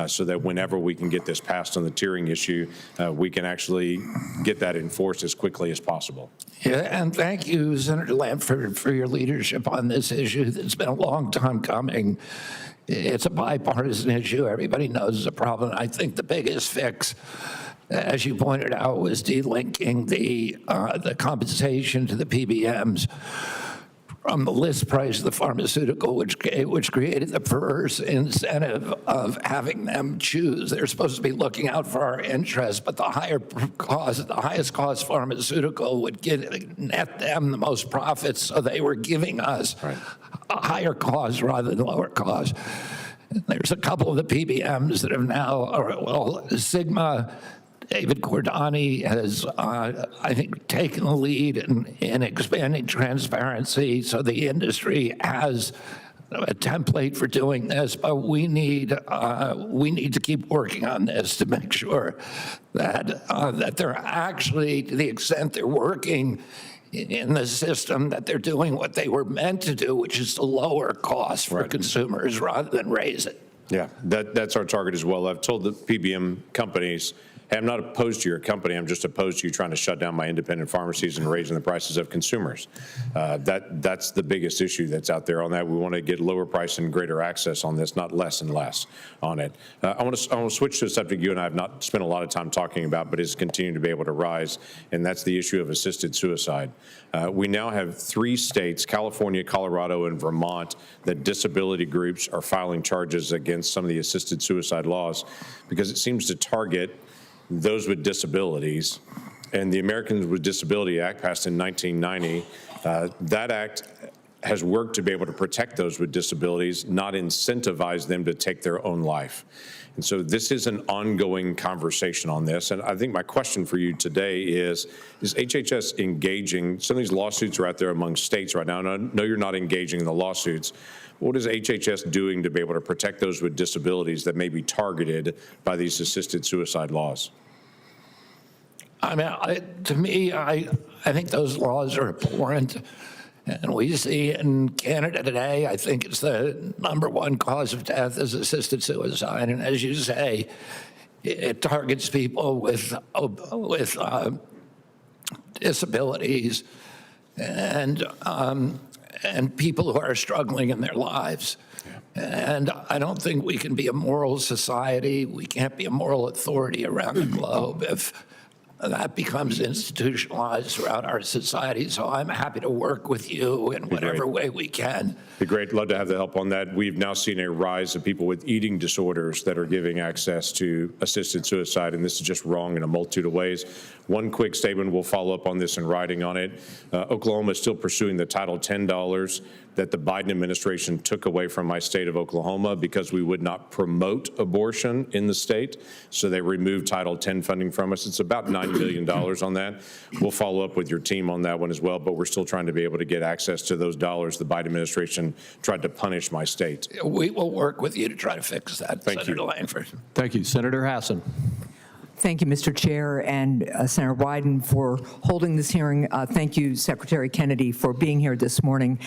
so that whenever we can get this passed on the tiering issue, we can actually get that enforced as quickly as possible. Yeah, and thank you, Senator Langford, for your leadership on this issue. It's been a long time coming. It's a bipartisan issue. Everybody knows it's a problem. I think the biggest fix, as you pointed out, was delinking the compensation to the PBMs. from the list price of the pharmaceutical, which created the perverse incentive of having them choose. They're supposed to be looking out for our interests, but the highest cost pharmaceutical would net them the most profits, so they were giving us a higher cost rather than lower cost. There's a couple of the PBMs that have now, Sigma, David Cordani has, I think, taken the lead in expanding transparency, so the industry has a template for doing this, but we need to keep working on this to make sure that they're actually, to the extent they're working in the system, that they're doing what they were meant to do, which is to lower costs for consumers rather than raise it. Yeah, that's our target as well. I've told the PBM companies, hey, I'm not opposed to your company. I'm just opposed to you trying to shut down my independent pharmacies and raising the prices of consumers. That's the biggest issue that's out there on that. We want to get lower price and greater access on this, not less and less on it. I want to switch to a subject you and I have not spent a lot of time talking about, but is continuing to be able to rise, and that's the issue of assisted suicide. We now have 3 states, California, Colorado, and Vermont, that disability groups are filing charges against some of the assisted suicide laws because it seems to target those with disabilities. And the Americans with Disability Act, passed in 1990, that act has worked to be able to protect those with disabilities, not incentivize them to take their own life. And so this is an ongoing conversation on this. And I think my question for you today is HHS engaging? Some of these lawsuits are out there among states right now, and I know you're not engaging in the lawsuits. What is HHS doing to be able to protect those with disabilities that may be targeted by these assisted suicide laws? I mean, to me, I think those laws are abhorrent. And we see in Canada today, I think it's the #1 cause of death is assisted suicide. And as you say, it targets people with disabilities and people who are struggling in their lives. And I don't think we can be a moral society. We can't be a moral authority around the globe if that becomes institutionalized throughout our society. So I'm happy to work with you in whatever way we can. Be great. Love to have the help on that. We've now seen a rise of people with eating disorders that are giving access to assisted suicide, and this is just wrong in a multitude of ways. One quick statement, we'll follow up on this in writing on it. Oklahoma is still pursuing the Title $10 that the Biden administration took away from my state of Oklahoma because we would not promote abortion in the state. So they removed Title X funding from us. It's about $9 million on that. We'll follow up with your team on that one as well, but we're still trying to be able to get access to those dollars the Biden administration tried to punish my state. We will work with you to try to fix that, Thank Senator you. Langford. Thank you. Senator Hassan. Thank you, Mr. Chair, and Senator Wyden for holding this hearing. Thank you, Secretary Kennedy, for being here this morning.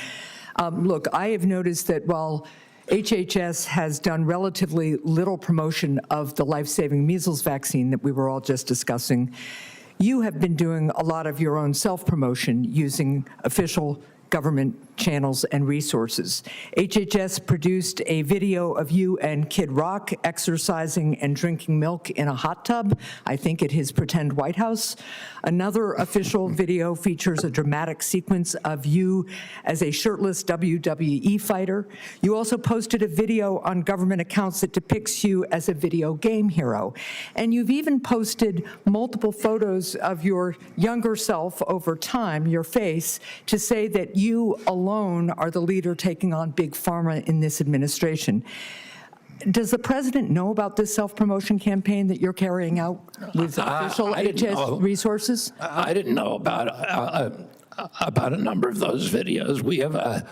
Look, I have noticed that while HHS has done relatively little promotion of the life-saving measles vaccine that we were all just discussing, you have been doing a lot of your own self-promotion using official government channels and resources. HHS produced a video of you and Kid Rock exercising and drinking milk in a hot tub, I think at his pretend White House. Another official video features a dramatic sequence of you as a shirtless WWE fighter. You also posted a video on government accounts that depicts you as a video game hero. And you've even posted multiple photos of your younger self over time, your face, to say that you alone are the leader taking on big pharma in this administration. Does the president know about this self-promotion campaign that you're carrying out with official HHS resources? I didn't know about a number of those videos. We have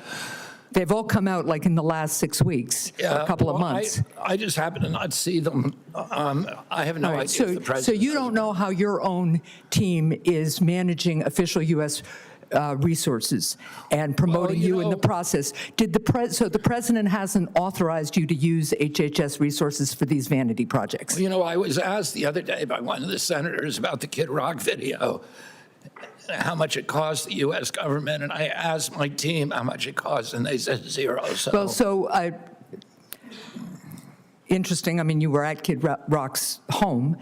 They've all come out like in the last 6 weeks, or a couple of months. I just happen to not see them. I have no All right, idea if the president. so you don't know how your own team is managing official U.S. Resources and promoting you in the process. So the president hasn't authorized you to use HHS resources for these vanity projects? You know, I was asked the other day by one of the senators about the Kid Rock video, how much it cost the U.S. government, and I asked my team how much it cost, and they said zero. Well, so interesting. I mean, you were at Kid Rock's home.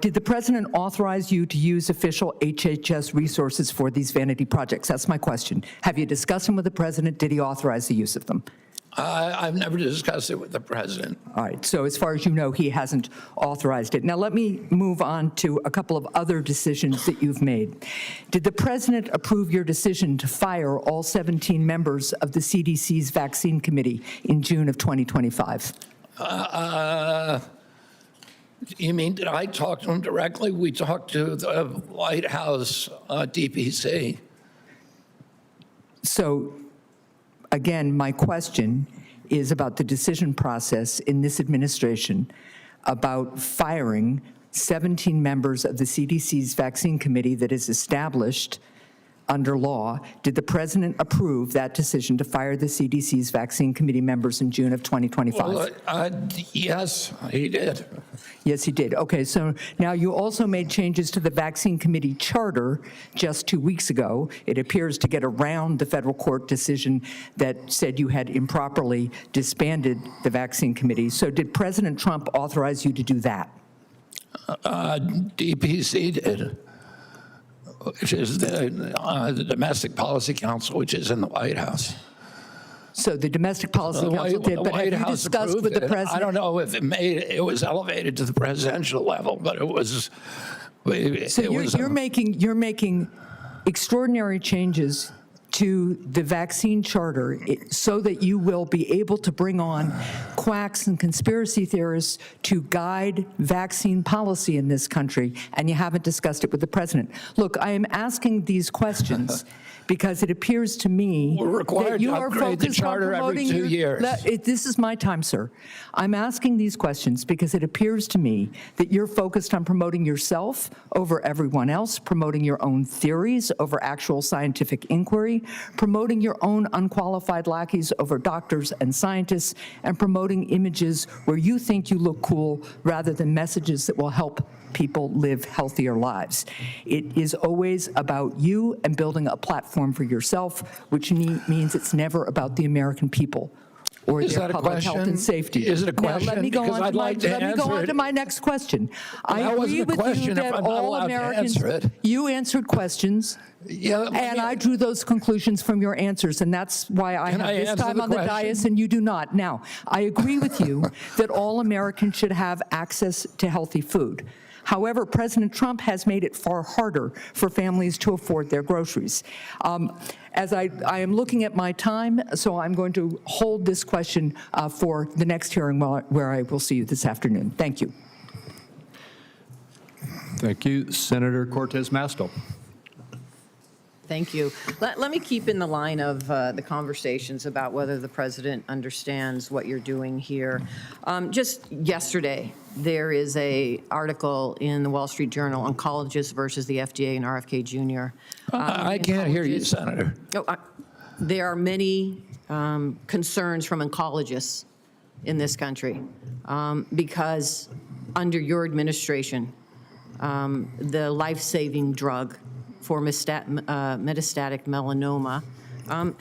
Did the president authorize you to use official HHS resources for these vanity projects? That's my question. Have you discussed them with the president? Did he authorize the use of them? I've never discussed it with the president. All right, so as far as you know, he hasn't authorized it. Now, let me move on to a couple of other decisions that you've made. Did the president approve your decision to fire all 17 members of the CDC's vaccine committee in June of 2025? You mean, did I talk to him directly? We talked to the White House DPC. So, again, my question is about the decision process in this administration about firing 17 members of the CDC's vaccine committee that is established under law. Did the president approve that decision to fire the CDC's vaccine committee members in June of 2025? Well, yes, he did. Yes, he did. Okay, so now you also made changes to the vaccine committee charter just 2 weeks ago. It appears to get around the federal court decision that said you had improperly disbanded the vaccine committee. So did President Trump authorize you to do that? DPC did, which is the Domestic Policy Council, which is in the White House. So the Domestic Policy Council did, but have you discussed with the president? I don't know if it was elevated to the presidential level, but it was. So you're making extraordinary changes to the vaccine charter so that you will be able to bring on quacks and conspiracy theorists to guide vaccine policy in this country, and you haven't discussed it with the president. Look, I am asking these questions because it appears to me We're required that you to are upgrade the focused on charter every promoting 2 years. This is my time, sir. I'm asking these questions because it appears to me that you're focused on promoting yourself over everyone else, promoting your own theories over actual scientific inquiry, promoting your own unqualified lackeys over doctors and scientists, and promoting images where you think you look cool rather than messages that will help people live healthier lives. It is always about you and building a platform for yourself, which means it's never about the American people or Is their that a public health question? and safety. Is it a question? Now, let me go Because on I'd to my, like to let me go answer on it. to my next question. I That agree wasn't a with you question if that I'm not all allowed to Americans, answer it. you answered questions, Yeah, and I drew those conclusions from your answers, and that's why I Can have I this answer time the on the question? dais and you do not. Now, I agree with you that all Americans should have access to healthy food. However, President Trump has made it far harder for families to afford their groceries. As I am looking at my time, so I'm going to hold this question for the next hearing where I will see you this afternoon. Thank you. Thank you. Senator Cortez Masto. Thank you. Let me keep in the line of the conversations about whether the president understands what you're doing here. Just yesterday, there is an article in the Wall Street Journal, Oncologists versus the FDA and RFK Jr. I can't hear you, Senator. There are many concerns from oncologists in this country because under your administration, the life-saving drug for metastatic melanoma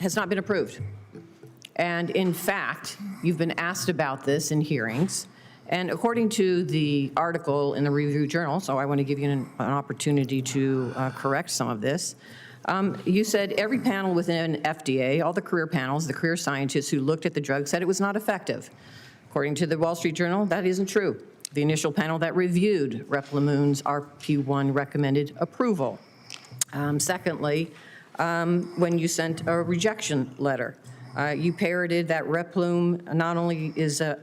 has not been approved. And in fact, you've been asked about this in hearings. And according to the article in the Review Journal, so I want to give you an opportunity to correct some of this, you said every panel within FDA, all the career panels, the career scientists who looked at the drug said it was not effective. According to the Wall Street Journal, that isn't true. The initial panel that reviewed Replimune RP1 recommended approval. Secondly, when you sent a rejection letter, you parroted that Replimune not only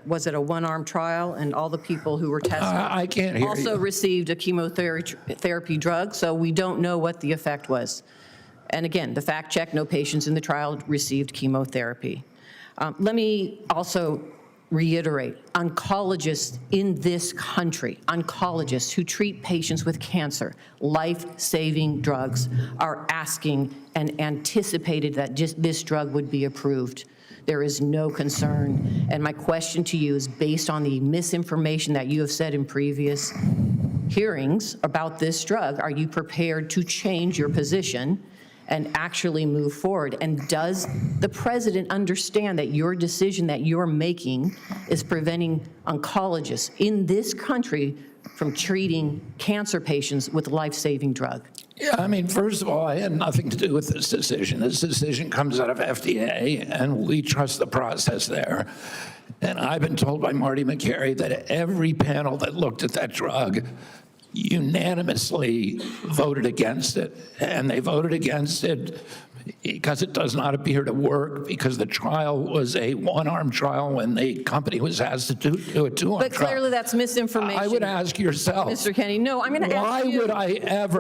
was it a one-arm trial, and all the people who were tested I can't hear also you. received a chemotherapy drug, so we don't know what the effect was. And again, the fact check, no patients in the trial received chemotherapy. Let me also reiterate, oncologists in this country, oncologists who treat patients with cancer, life-saving drugs, are asking and anticipated that this drug would be approved. There is no concern. And my question to you is based on the misinformation that you have said in previous hearings about this drug, are you prepared to change your position and actually move forward? And does the president understand that your decision that you're making is preventing oncologists in this country from treating cancer patients with life-saving drug? Yeah, I mean, first of all, I had nothing to do with this decision. This decision comes out of FDA, and we trust the process there. And I've been told by Marty McCary that every panel that looked at that drug unanimously voted against it. And they voted against it because it does not appear to work, because the trial was a one-arm trial when the company was asked to do a two-arm trial. But clearly that's misinformation. I would ask yourself, Mr. Kennedy, no, I'm going to ask you. why would I ever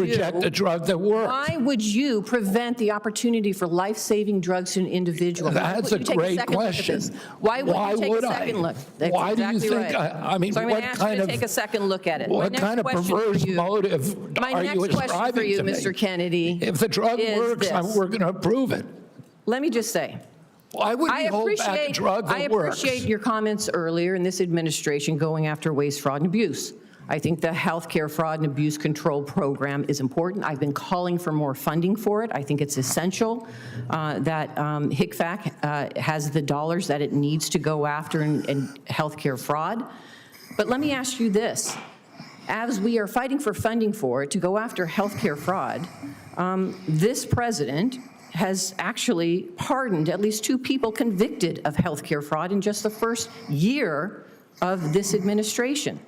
reject a drug that works? Why would you prevent the opportunity for life-saving drugs to an individual? That's a great question. Why would you take a second look? That's Why do you exactly think, right. I mean, So I'm going to what ask you kind to of, take a second look at it. what kind of perverse motive My are you next question for ascribing you, to me? Mr. Kennedy, If the drug is works, this. we're going to approve it. Let me just say, Why would we hold back a drug I that works? appreciate your comments earlier in this administration going after waste, fraud, and abuse. I think the healthcare fraud and abuse control program is important. I've been calling for more funding for it. I think it's essential that HCFAC has the dollars that it needs to go after in healthcare fraud. But let me ask you this. As we are fighting for funding for it to go after healthcare fraud, this president has actually pardoned at least 2 people convicted of healthcare fraud in just the first year of this administration.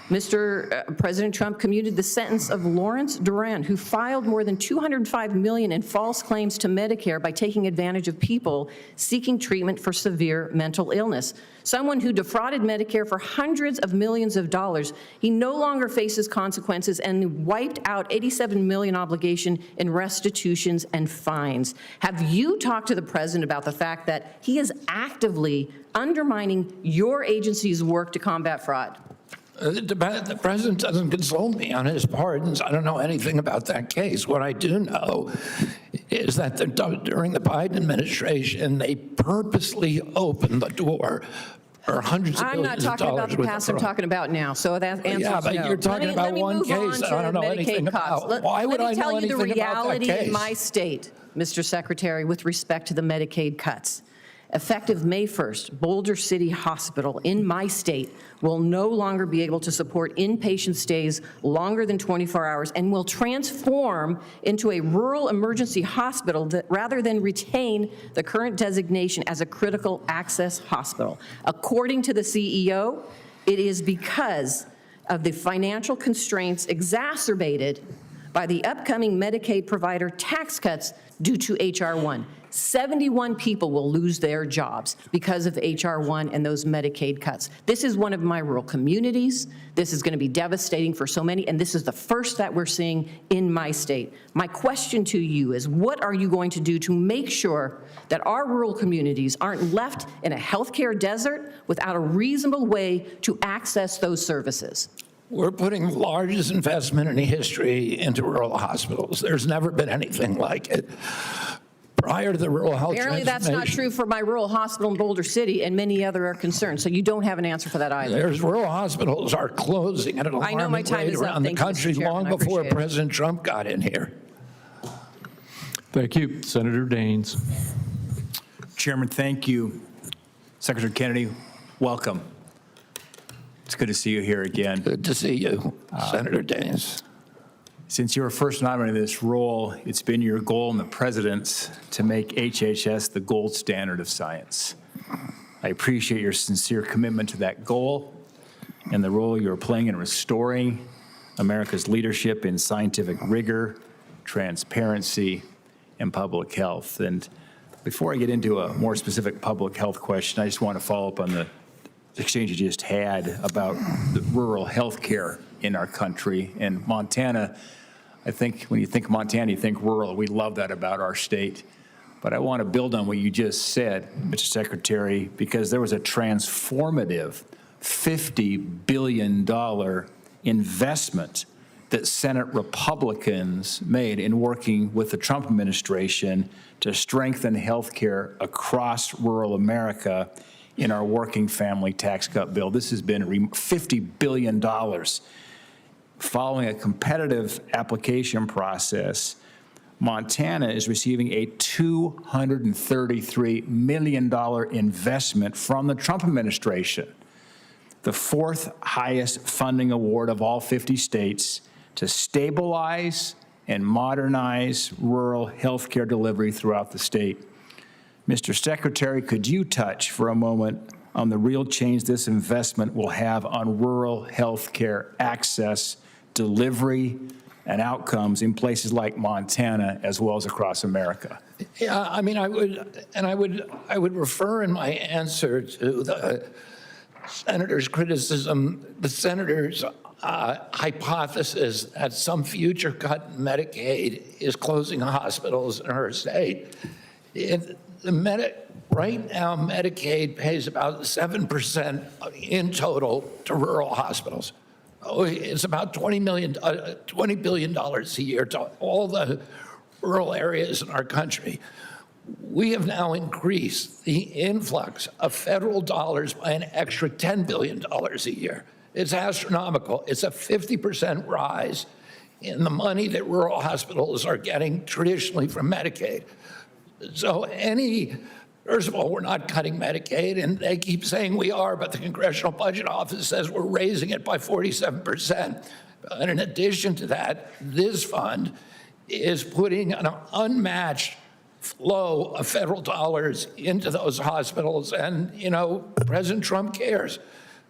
President Trump commuted the sentence of Lawrence Duran, who filed more than $205 million in false claims to Medicare by taking advantage of people seeking treatment for severe mental illness. Someone who defrauded Medicare for hundreds of millions of dollars. He no longer faces consequences and wiped out $87 million obligation in restitutions and fines. Have you talked to the president about the fact that he is actively undermining your agency's work to combat fraud? The president doesn't consult me on his pardons. I don't know anything about that case. What I do know is that during the Biden administration, they purposely opened the door for hundreds of I'm billions not of talking dollars about the past, I'm talking about now. So that answers Yeah, but no. you're talking about one case that I don't know anything about. Why would I know anything about that Let me tell you the reality case? in my state, Mr. Secretary, with respect to the Medicaid cuts. Effective May 1st, Boulder City Hospital in my state will no longer be able to support inpatient stays longer than 24 hours and will transform into a rural emergency hospital that, rather than retain the current designation as a critical access hospital. According to the CEO, it is because of the financial constraints exacerbated by the upcoming Medicaid provider tax cuts due to H.R. 1. 71 people will lose their jobs because of H.R. 1 and those Medicaid cuts. This is one of my rural communities. This is going to be devastating for so many, and this is the first that we're seeing in my state. My question to you is, what are you going to do to make sure that our rural communities aren't left in a healthcare desert without a reasonable way to access those services? We're putting the largest investment in history into rural hospitals. There's never been anything like it. Prior to the rural health Apparently that's not true for my rural hospital in Boulder City, and many other are concerned, so you don't have an answer for that either. There's rural hospitals are closing at an I know my alarming time rate is up. around the Thank you, Mr. country Chairman. long I before appreciate it. President Trump got in here. Thank you. Senator Daines. Chairman, thank you. Secretary Kennedy, welcome. It's good to see you here again. Good to see you, Senator Daines. Since you were first nominated in this role, it's been your goal and the president's to make HHS the gold standard of science. I appreciate your sincere commitment to that goal and the role you're playing in restoring America's leadership in scientific rigor, transparency, and public health. And before I get into a more specific public health question, I just want to follow up on the exchange you just had about the rural health care in our country. And Montana, I think when you think Montana, you think rural. We love that about our state. But I want to build on what you just said, Mr. Secretary, because there was a transformative $50 billion investment that Senate Republicans made in working with the Trump administration to strengthen health care across rural America in our working family tax cut bill. This has been $50 billion following a competitive application process Montana is receiving a $233 million investment from the Trump administration, the fourth highest funding award of all 50 states to stabilize and modernize rural health care delivery throughout the state. Mr. Secretary, could you touch for a moment on the real change this investment will have on rural health care access, delivery, and outcomes in places like Montana as well as across America? Yeah, I mean, I would refer in my answer to the senator's criticism, the senator's hypothesis that some future cut in Medicaid is closing hospitals in her state. Right now, Medicaid pays about 7% in total to rural hospitals. It's about $20 billion a year to all the rural areas in our country. We have now increased the influx of federal dollars by an extra $10 billion a year. It's astronomical. It's a 50% rise in the money that rural hospitals are getting traditionally from Medicaid. So first of all, we're not cutting Medicaid, and they keep saying we are, but the Congressional Budget Office says we're raising it by 47%. And in addition to that, this fund is putting an unmatched flow of federal dollars into those hospitals, and, President Trump cares.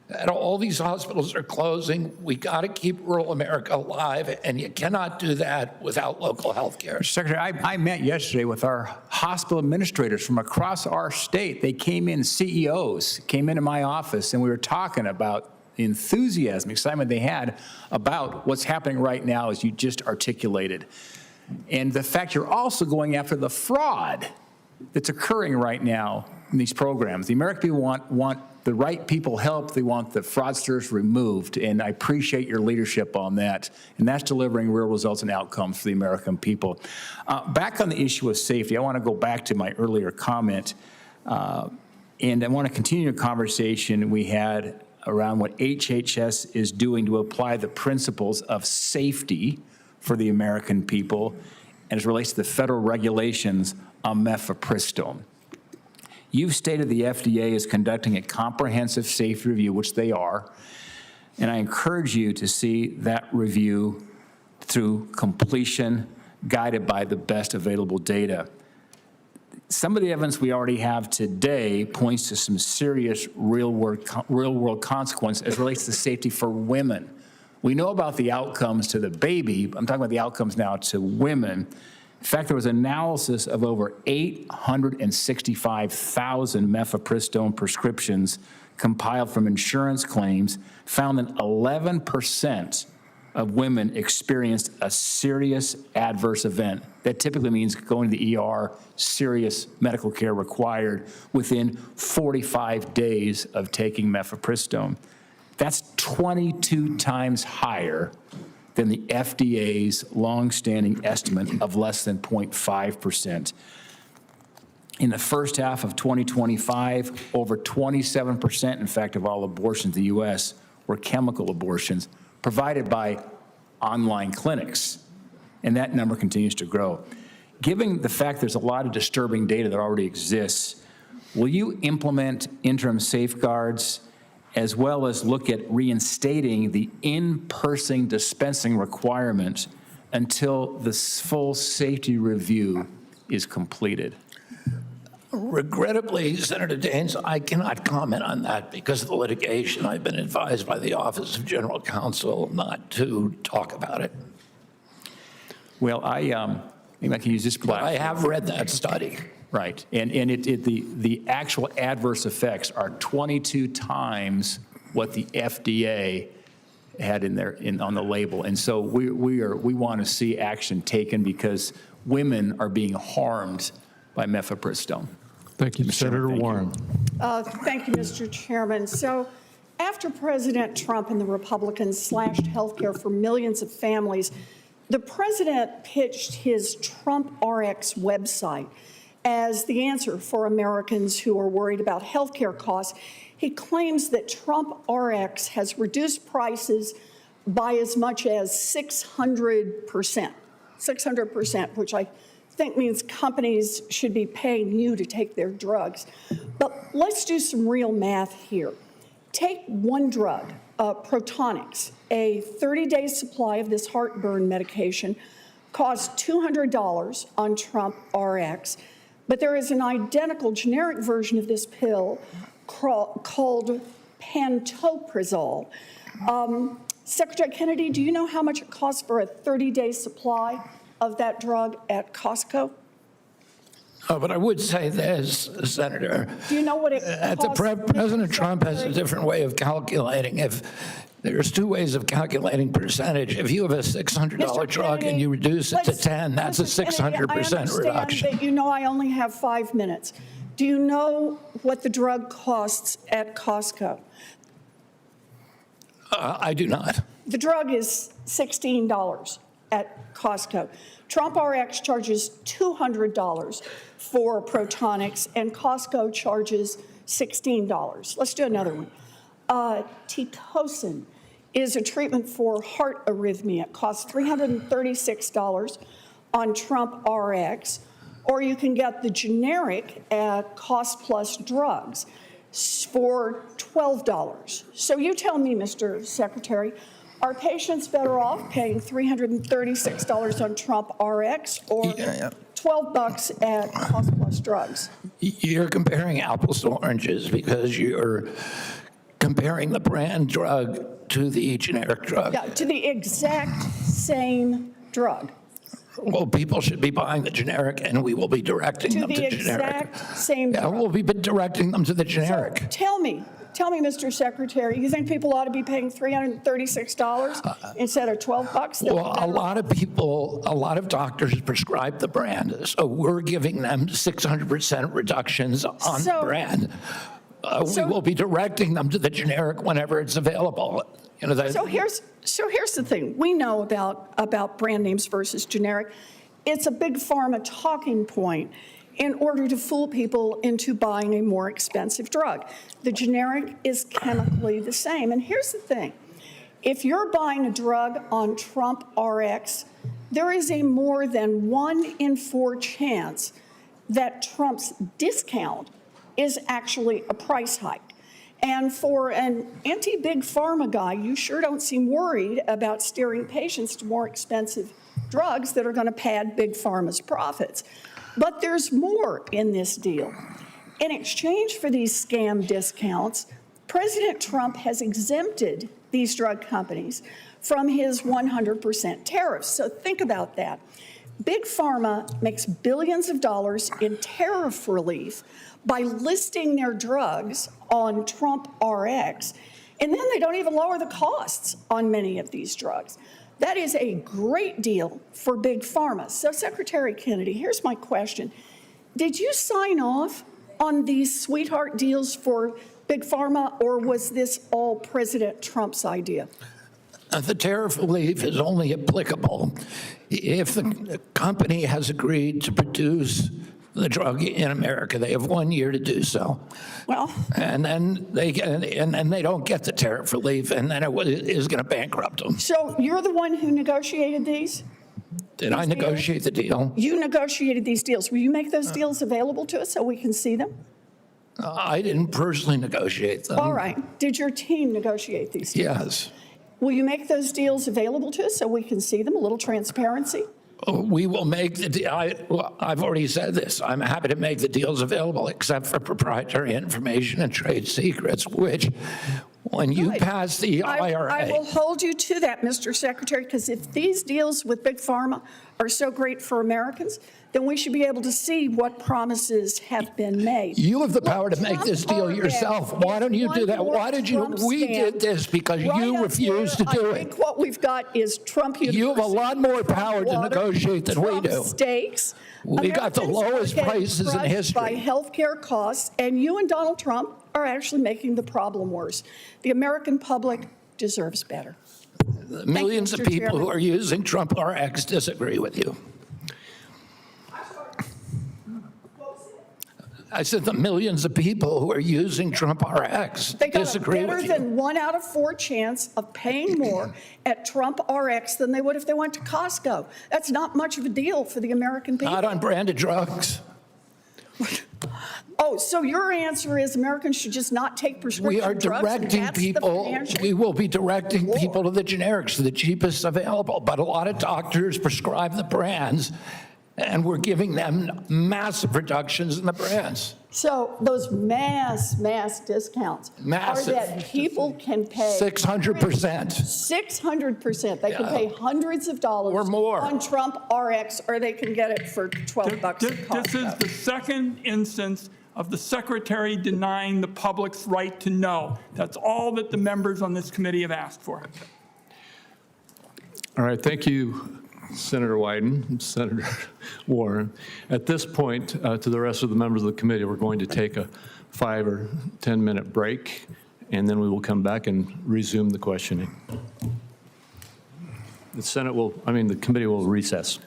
And all these hospitals are closing. We got to keep rural America alive, and you cannot do that without local health care. Secretary, I met yesterday with our hospital administrators from across our state. They came in, CEOs came into my office, and we were talking about the enthusiasm, excitement they had about what's happening right now, as you just articulated. And the fact you're also going after the fraud that's occurring right now in these programs. The American people want the right people helped. They want the fraudsters removed. And I appreciate your leadership on that. And that's delivering real results and outcomes for the American people. Back on the issue of safety, I want to go back to my earlier comment. And I want to continue a conversation we had around what HHS is doing to apply the principles of safety for the American people as it relates to the federal regulations on mifepristone. You've stated the FDA is conducting a comprehensive safety review, which they are, and I encourage you to see that review through completion, guided by the best available data. Some of the evidence we already have today points to some serious real-world consequence as it relates to safety for women. We know about the outcomes to the baby. I'm talking about the outcomes now to women. In fact, there was analysis of over 865,000 mifepristone prescriptions compiled from insurance claims, found that 11% of women experienced a serious adverse event. That typically means going to the ER, serious medical care required within 45 days of taking mifepristone. That's 22 times higher than the FDA's longstanding estimate of less than 0.5%. In the first half of 2025, over 27%, in fact, of all abortions in the U.S. were chemical abortions provided by online clinics, and that number continues to grow. Given the fact there's a lot of disturbing data that already exists, will you implement interim safeguards as well as look at reinstating the in-person dispensing requirement until the full safety review is completed? Regrettably, Senator Daines, I cannot comment on that because of the litigation. I've been advised by the Office of General Counsel not to talk about it. Well, maybe I can use this platform. I have read that study. Right, and the actual adverse effects are 22 times what the FDA had on the label, and so we want to see action taken because women are being harmed by mifepristone. Thank you, Senator Warren. Thank you, Mr. Chairman. So after President Trump and the Republicans slashed health care for millions of families, the president pitched his Trump RX website as the answer for Americans who are worried about health care costs. He claims that Trump RX has reduced prices by as much as 600%. 600%, which I think means companies should be paying you to take their drugs. But let's do some real math here. Take one drug, Protonix, a 30-day supply of this heartburn medication costs $200 on Trump RX, but there is an identical generic version of this pill called pantoprazole. Secretary Kennedy, do you know how much it costs for a 30-day supply of that drug at Costco? Oh, but I would say this, Senator. Do you know what it costs? President Trump has a different way of calculating. If there's two ways of calculating percentage. If you have a $600 drug and you reduce it to 10, that's a 600% I reduction. understand that you know I only have 5 minutes. Do you know what the drug costs at Costco? I do not. The drug is $16 at Costco. Trump RX charges $200 for Protonix, and Costco charges $16. Let's do another one. Pitocin is a treatment for heart arrhythmia. It costs $336 on Trump RX, or you can get the generic at Cost Plus Drugs for $12. So you tell me, Mr. Secretary, are patients better off paying $336 on Trump RX or $12 at Cost Plus Drugs? You're comparing apples to oranges because you're comparing the brand drug to the generic drug. Yeah, to the exact same drug. Well, people should be buying the generic, and we will be directing them to generic. To the exact same Yeah, drug. we'll be directing them to the generic. So tell me, Mr. Secretary, you think people ought to be paying $336 instead of $12? Well, a lot of people, a lot of doctors prescribe the brand, so we're giving them 600% reductions on the brand. We will be directing them to the generic whenever it's available. You know, So here's the thing. We know about brand names versus generic. It's a big pharma talking point in order to fool people into buying a more expensive drug. The generic is chemically the same. And here's the thing. If you're buying a drug on Trump RX, there is a more than 1 in 4 chance that Trump's discount is actually a price hike. And for an anti-big pharma guy, you sure don't seem worried about steering patients to more expensive drugs that are going to pad big pharma's profits. But there's more in this deal. In exchange for these scam discounts, President Trump has exempted these drug companies from his 100% tariffs. So think about that. Big pharma makes billions of dollars in tariff relief by listing their drugs on Trump RX, and then they don't even lower the costs on many of these drugs. That is a great deal for big pharma. So, Secretary Kennedy, here's my question. Did you sign off on these sweetheart deals for big pharma, or was this all President Trump's idea? The tariff relief is only applicable if the company has agreed to produce the drug in America. They have 1 year to do so. Well, And then they don't get the tariff relief, and then it is going to bankrupt them. so you're the one who negotiated these? Did I negotiate the deal? You negotiated these deals. Will you make those deals available to us so we can see them? I didn't personally negotiate them. All right. Did your team negotiate these deals? Yes. Will you make those deals available to us so we can see them? A little transparency? We will make I've already said this. I'm happy to make the deals available, except for proprietary information and trade secrets, which, when you Good. pass the IRA. I will hold you to that, Mr. Secretary, because if these deals with Big Pharma are so great for Americans, then we should be able to see what promises have been made. You have the power to make Trump this deal RX yourself. Why don't you is do that? one Why did you? more Trump We scam. did this because Right you up refused to here, do I it. think what we've got is Trump University. You have a lot more power to water, negotiate than we Trump do. Steaks. We got the Americans are lowest getting prices in crushed history. by healthcare costs, and you and Donald Trump are actually making the problem worse. The American public deserves better. Millions of Mr. people who Chairman. are using Trump RX disagree with you. I said the millions of people who are using Trump RX They got a disagree better with you. than 1 out of 4 chance of paying more at Trump RX than they would if they went to Costco. That's not much of a deal for the American people. Not on branded drugs. Oh, so your answer is Americans should just not take We are prescription drugs? And directing that's the people, financial- we will be directing people to the generics, the cheapest available. But a lot of doctors prescribe the brands, and we're giving them massive reductions in the brands. So those mass discounts are Massive. that people can pay 600%. 600%. They can pay hundreds of dollars Or more. on Trump RX, or they can get it for $12 at This is Costco. the second instance of the secretary denying the public's right to know. That's all that the members on this committee have asked for. All right, thank you, Senator Wyden, Senator Warren. At this point, to the rest of the members of the committee, we're going to take a 5 or 10-minute break, and then we will come back and resume the questioning. The committee will recess.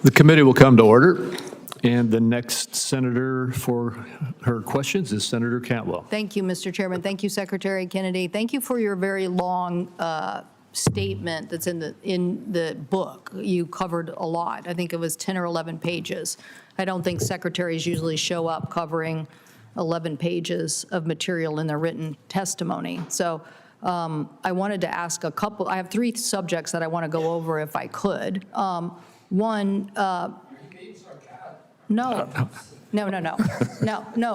The committee will come to order, and the next senator for her questions is Senator Cantwell. Thank you, Mr. Chairman. Thank you, Secretary Kennedy. Thank you for your very long statement that's in the book. You covered a lot. I think it was 10 or 11 pages. I don't think secretaries usually show up covering 11 pages of material in their written testimony. So I wanted to ask a couple, I have 3 subjects that I want to go over if I could. One, no.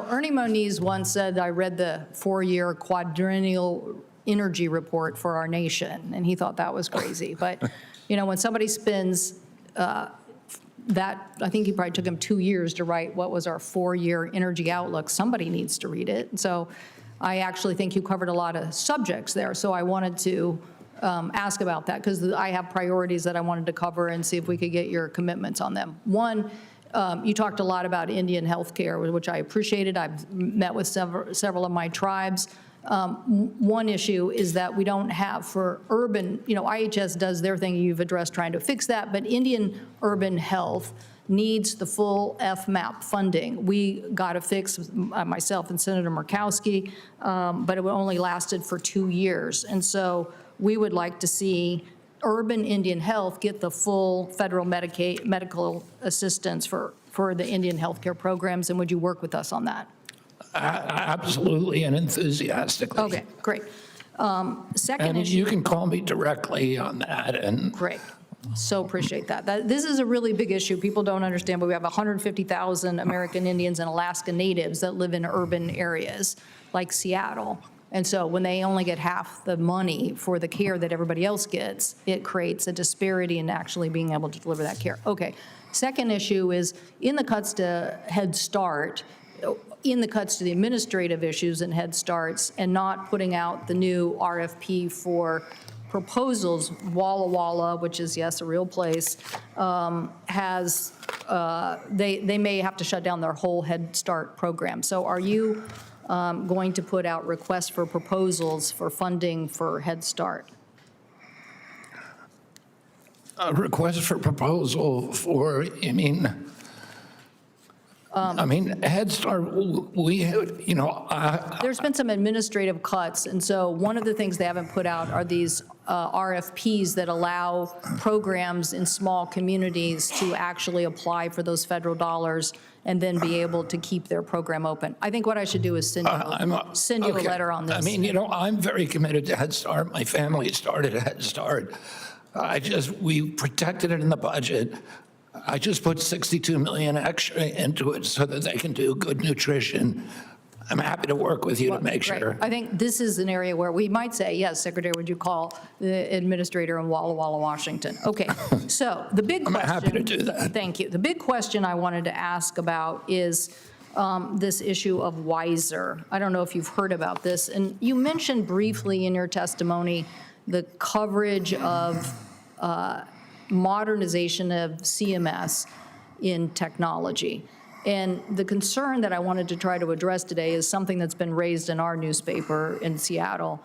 Ernie Moniz once said, I read the 4-year quadrennial energy report for our nation, and he thought that was crazy. But, you know, when somebody spends that, I think he probably took him 2 years to write what was our 4-year energy outlook, somebody needs to read it. So I actually think you covered a lot of subjects there. So I wanted to ask about that because I have priorities that I wanted to cover and see if we could get your commitments on them. One, you talked a lot about Indian healthcare, which I appreciated. I've met with several of my tribes. One issue is that we don't have for urban, you know, IHS does their thing, you've addressed trying to fix that, but Indian urban health needs the full FMAP funding. We got a fix, myself and Senator Murkowski, but it only lasted for 2 years. And so we would like to see urban Indian health get the full federal medical assistance for the Indian healthcare programs, and would you work with us on that? Absolutely and enthusiastically. Okay, great. Second And issue. you can call me directly on that. And Great. So appreciate that. This is a really big issue. People don't understand, but we have 150,000 American Indians and Alaska Natives that live in urban areas like Seattle. And so when they only get half the money for the care that everybody else gets, it creates a disparity in actually being able to deliver that care. Okay. Second issue is in the cuts to Head Start, in the cuts to the administrative issues in Head Starts and not putting out the new RFP for proposals, Walla Walla, which is, yes, a real place, has, they may have to shut down their whole Head Start program. So are you going to put out requests for proposals for funding for Head Start? a request for proposal for, Head Start, There's been some administrative cuts, and so one of the things they haven't put out are these RFPs that allow programs in small communities to actually apply for those federal dollars and then be able to keep their program open. I think what I should do is send you a okay. letter on this. I'm very committed to Head Start. My family started Head Start. We protected it in the budget. I just put $62 million extra into it so that they can do good nutrition. I'm happy to work with you to make Right. sure. I think this is an area where we might say, yes, Secretary, would you call the administrator in Walla Walla, Washington? Okay, so the big question. I'm happy to do that. Thank you. The big question I wanted to ask about is this issue of WISER. I don't know if you've heard about this, and you mentioned briefly in your testimony the coverage of modernization of CMS in technology. And the concern that I wanted to try to address today is something that's been raised in our newspaper in Seattle.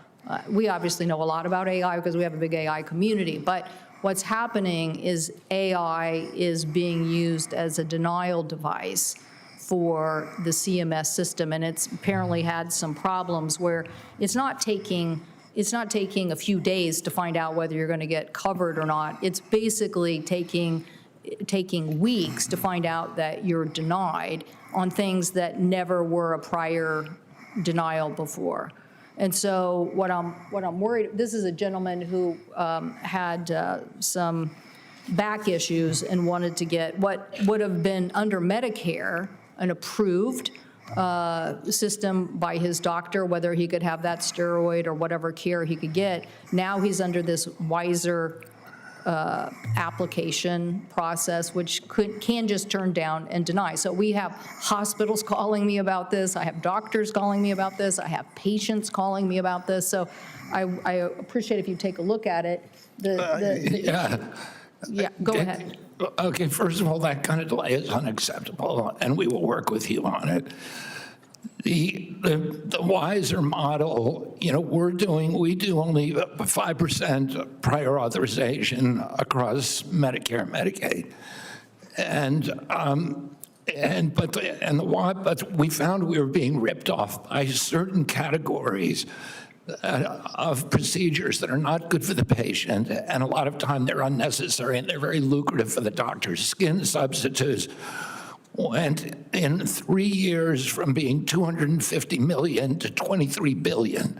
We obviously know a lot about AI because we have a big AI community, but what's happening is AI is being used as a denial device for the CMS system, and it's apparently had some problems where it's not taking a few days to find out whether you're going to get covered or not. It's basically taking weeks to find out that you're denied on things that never were a prior denial before. And so what I'm worried, this is a gentleman who had some back issues and wanted to get what would have been under Medicare, an approved system by his doctor, whether he could have that steroid or whatever care he could get. Now he's under this WISER application process, which can just turn down and deny. So we have hospitals calling me about this. I have doctors calling me about this. I have patients calling me about this. So I appreciate if you take a look at it. Yeah, go ahead. Okay, first of all, that kind of delay is unacceptable, and we will work with you on it. The WISER model, we do only 5% prior authorization across Medicare and Medicaid. But we found we were being ripped off by certain categories of procedures that are not good for the patient, and a lot of time they're unnecessary and they're very lucrative for the doctors. Skin substitutes went in 3 years from being 250 million to 23 billion.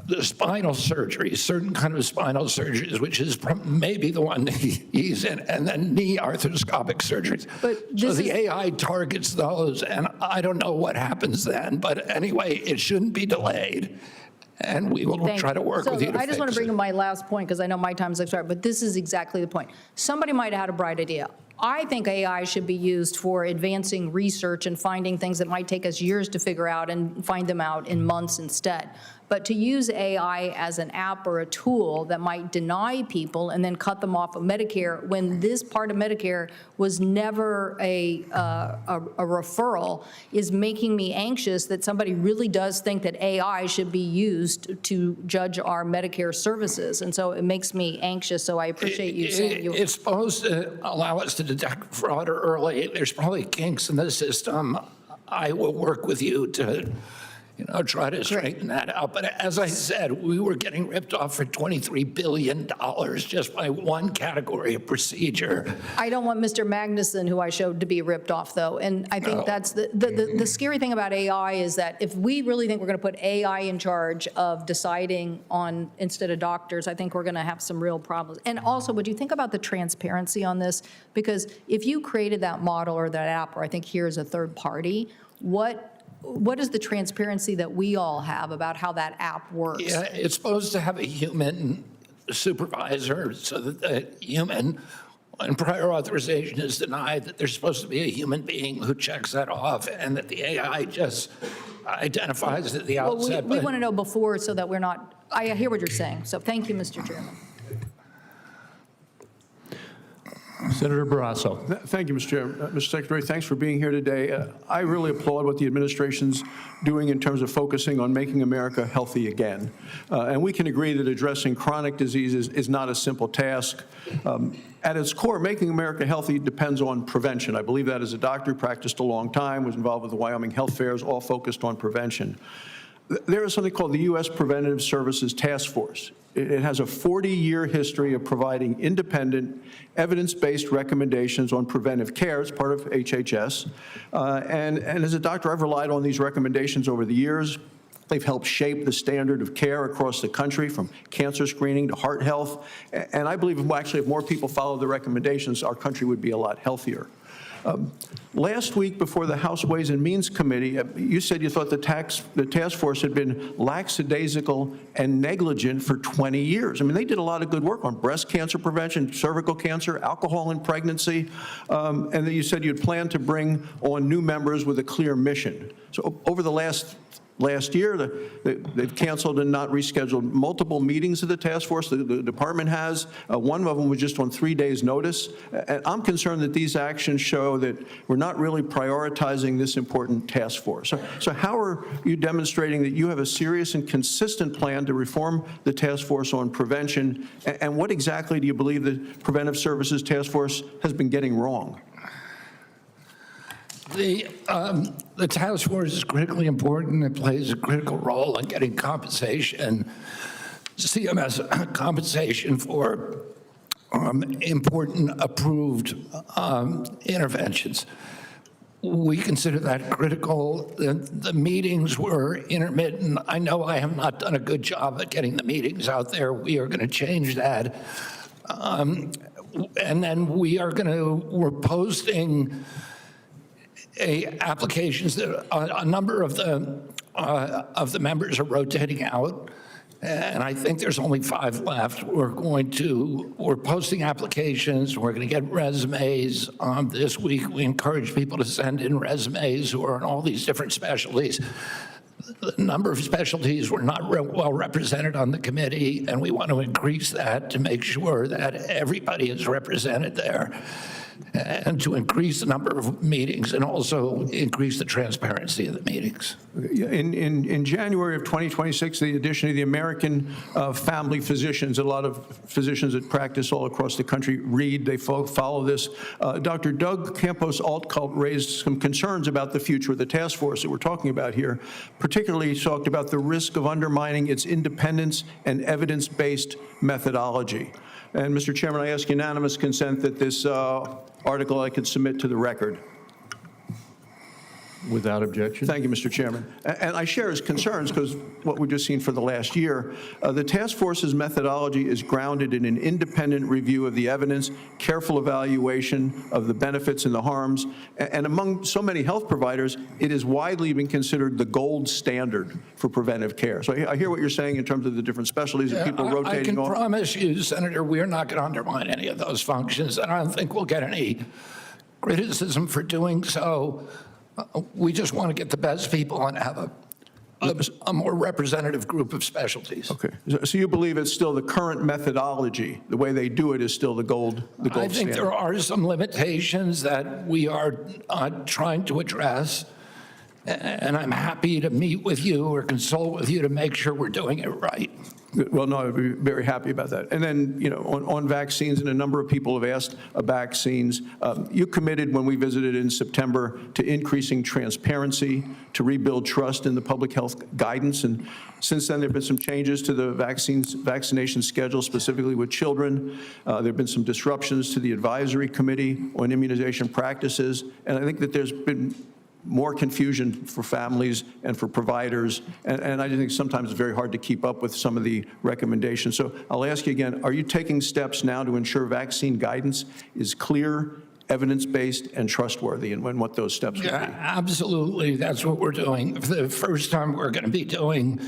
The spinal surgery, certain kind of spinal surgeries, which is maybe the one he's in, and then knee arthroscopic surgeries. So the AI targets those, and I don't know what happens then. But anyway, it shouldn't be delayed, and we will try to work with you to fix it. I just want to bring up my last point, because I know my time's expired, but this is exactly the point. Somebody might have had a bright idea. I think AI should be used for advancing research and finding things that might take us years to figure out and find them out in months instead. But to use AI as an app or a tool that might deny people and then cut them off of Medicare, when this part of Medicare was never a referral, is making me anxious that somebody really does think that AI should be used to judge our Medicare services. And so it makes me anxious, so I appreciate you saying you. It's supposed to allow us to detect fraud early. There's probably kinks in the system. I will work with you to try to straighten that out. But as I said, we were getting ripped off for $23 billion just by one category of procedure. I don't want Mr. Magnuson, who I showed, to be ripped off, though. And I think that's the scary thing about AI is that if we really think we're going to put AI in charge of deciding on instead of doctors, I think we're going to have some real problems. And also, would you think about the transparency on this? Because if you created that model or that app, or I think here is a third party, what is the transparency that we all have about how that app works? Yeah, it's supposed to have a human supervisor so that the human, when prior authorization is denied, that there's supposed to be a human being who checks that off, and that the AI just identifies at the outset. We want to know before so that we're not, I hear what you're saying. So thank you, Mr. Chairman. Senator Barrasso. Thank you, Mr. Chair. Mr. Secretary, thanks for being here today. I really applaud what the administration's doing in terms of focusing on making America healthy again. And we can agree that addressing chronic diseases is not a simple task. At its core, making America healthy depends on prevention. I believe that as a doctor, practiced a long time, was involved with the Wyoming Health Fairs, all focused on prevention. There is something called the U.S. Preventative Services Task Force. It has a 40-year history of providing independent, evidence-based recommendations on preventive care. It's part of HHS. And as a doctor, I've relied on these recommendations over the years. They've helped shape the standard of care across the country, from cancer screening to heart health. And I believe if more people followed the recommendations, our country would be a lot healthier. Last week, before the House Ways and Means Committee, you said you thought the task force had been lackadaisical and negligent for 20 years. I mean, they did a lot of good work on breast cancer prevention, cervical cancer, alcohol in pregnancy, and then you said you'd plan to bring on new members with a clear mission. So over the last year, they've canceled and not rescheduled multiple meetings of the task force. The department has. One of them was just on 3 days' notice. And I'm concerned that these actions show that we're not really prioritizing this important task force. So how are you demonstrating that you have a serious and consistent plan to reform the task force on prevention? And what exactly do you believe the Preventive Services Task Force has been getting wrong? The task force is critically important. It plays a critical role in getting compensation, CMS compensation for important approved interventions. We consider that critical. The meetings were intermittent. I know I have not done a good job at getting the meetings out there. We are going to change that. And then we're posting applications that a number of the members are rotating out, and I think there's only 5 left. We're posting applications. We're going to get resumes. This week, we encourage people to send in resumes who are in all these different specialties. the number of specialties were not well represented on the committee, and we want to increase that to make sure that everybody is represented there, and to increase the number of meetings and also increase the transparency of the meetings. In January of 2026, the addition of the American family physicians, a lot of physicians that practice all across the country read, they follow this. Dr. Doug Campos-Altkult raised some concerns about the future of the task force that we're talking about here. Particularly, he talked about the risk of undermining its independence and evidence-based methodology. And Mr. Chairman, I ask unanimous consent that this article I could submit to the record. Without objection. Thank you, Mr. Chairman. And I share his concerns because what we've just seen for the last year, the task force's methodology is grounded in an independent review of the evidence, careful evaluation of the benefits and the harms, and among so many health providers, it is widely been considered the gold standard for preventive care. So I hear what you're saying in terms of the different specialties and people rotating off. I can promise you, Senator, we're not going to undermine any of those functions, and I don't think we'll get any criticism for doing so. We just want to get the best people and have a more representative group of specialties. Okay, so you believe it's still the current methodology, the way they do it is still the gold I think standard? there are some limitations that we are trying to address, and I'm happy to meet with you or consult with you to make sure we're doing it right. Well, no, I'd be very happy about that. And then, you know, on vaccines, and a number of people have asked about vaccines. You committed when we visited in September to increasing transparency, to rebuild trust in the public health guidance. And since then, there have been some changes to the vaccination schedule, specifically with children. There have been some disruptions to the advisory committee on immunization practices. And I think that there's been more confusion for families and for providers, and I think sometimes it's very hard to keep up with some of the recommendations. So I'll ask you again, are you taking steps now to ensure vaccine guidance is clear, evidence-based, and trustworthy, and what those steps would be? Absolutely, that's what we're doing. For the first time, we're going to be doing,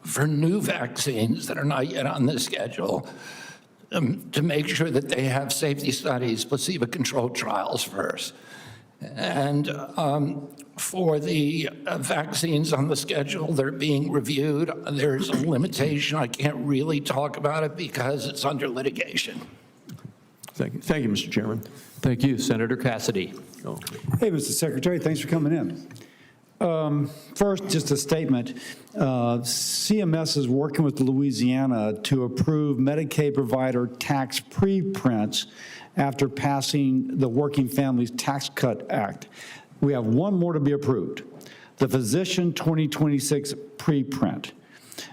for new vaccines that are not yet on the schedule, to make sure that they have safety studies, placebo-controlled trials first. And for the vaccines on the schedule, they're being reviewed. There's a limitation. I can't really talk about it because it's under litigation. Thank you, Mr. Chairman. Thank you, Senator Cassidy. Hey, Mr. Secretary, thanks for coming in. First, just a statement. CMS is working with Louisiana to approve Medicaid provider tax preprints after passing the Working Families Tax Cut Act. We have one more to be approved, the Physician 2026 preprint.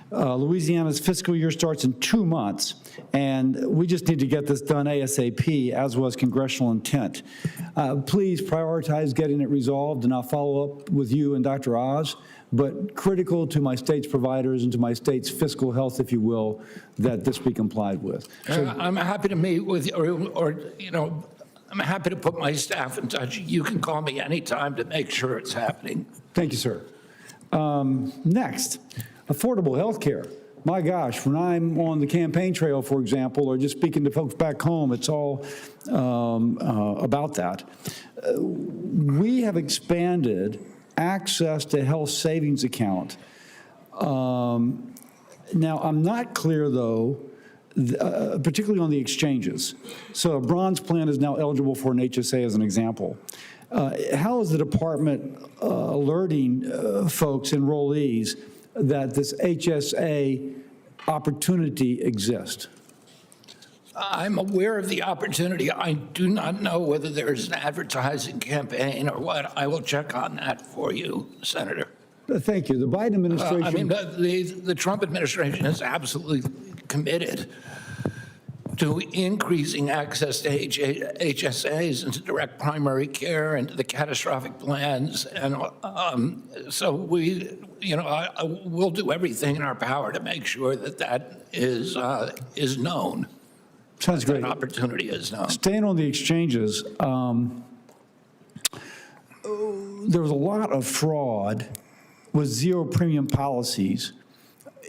Louisiana's fiscal year starts in 2 months, and we just need to get this done ASAP, as was congressional intent. Please prioritize getting it resolved, and I'll follow up with you and Dr. Oz, but critical to my state's providers and to my state's fiscal health, if you will, that this be complied with. So, I'm happy to meet with you, or, you know, I'm happy to put my staff in touch. You can call me anytime to make sure it's happening. thank you, sir. Next, affordable health care. My gosh, when I'm on the campaign trail, for example, or just speaking to folks back home, it's all about that. We have expanded access to health savings account. Now, I'm not clear, though, particularly on the exchanges. So a bronze plan is now eligible for an HSA, as an example. How is the department alerting folks, enrollees, that this HSA opportunity exists? I'm aware of the opportunity. I do not know whether there's an advertising campaign or what. I will check on that for you, Senator. Thank you. The Biden administration. I mean, the Trump administration is absolutely committed to increasing access to HSAs and to direct primary care and to the catastrophic plans. And so we, you know, we'll do everything in our power to make sure that that is known. Sounds great. That opportunity is known. Staying on the exchanges, there was a lot of fraud with zero premium policies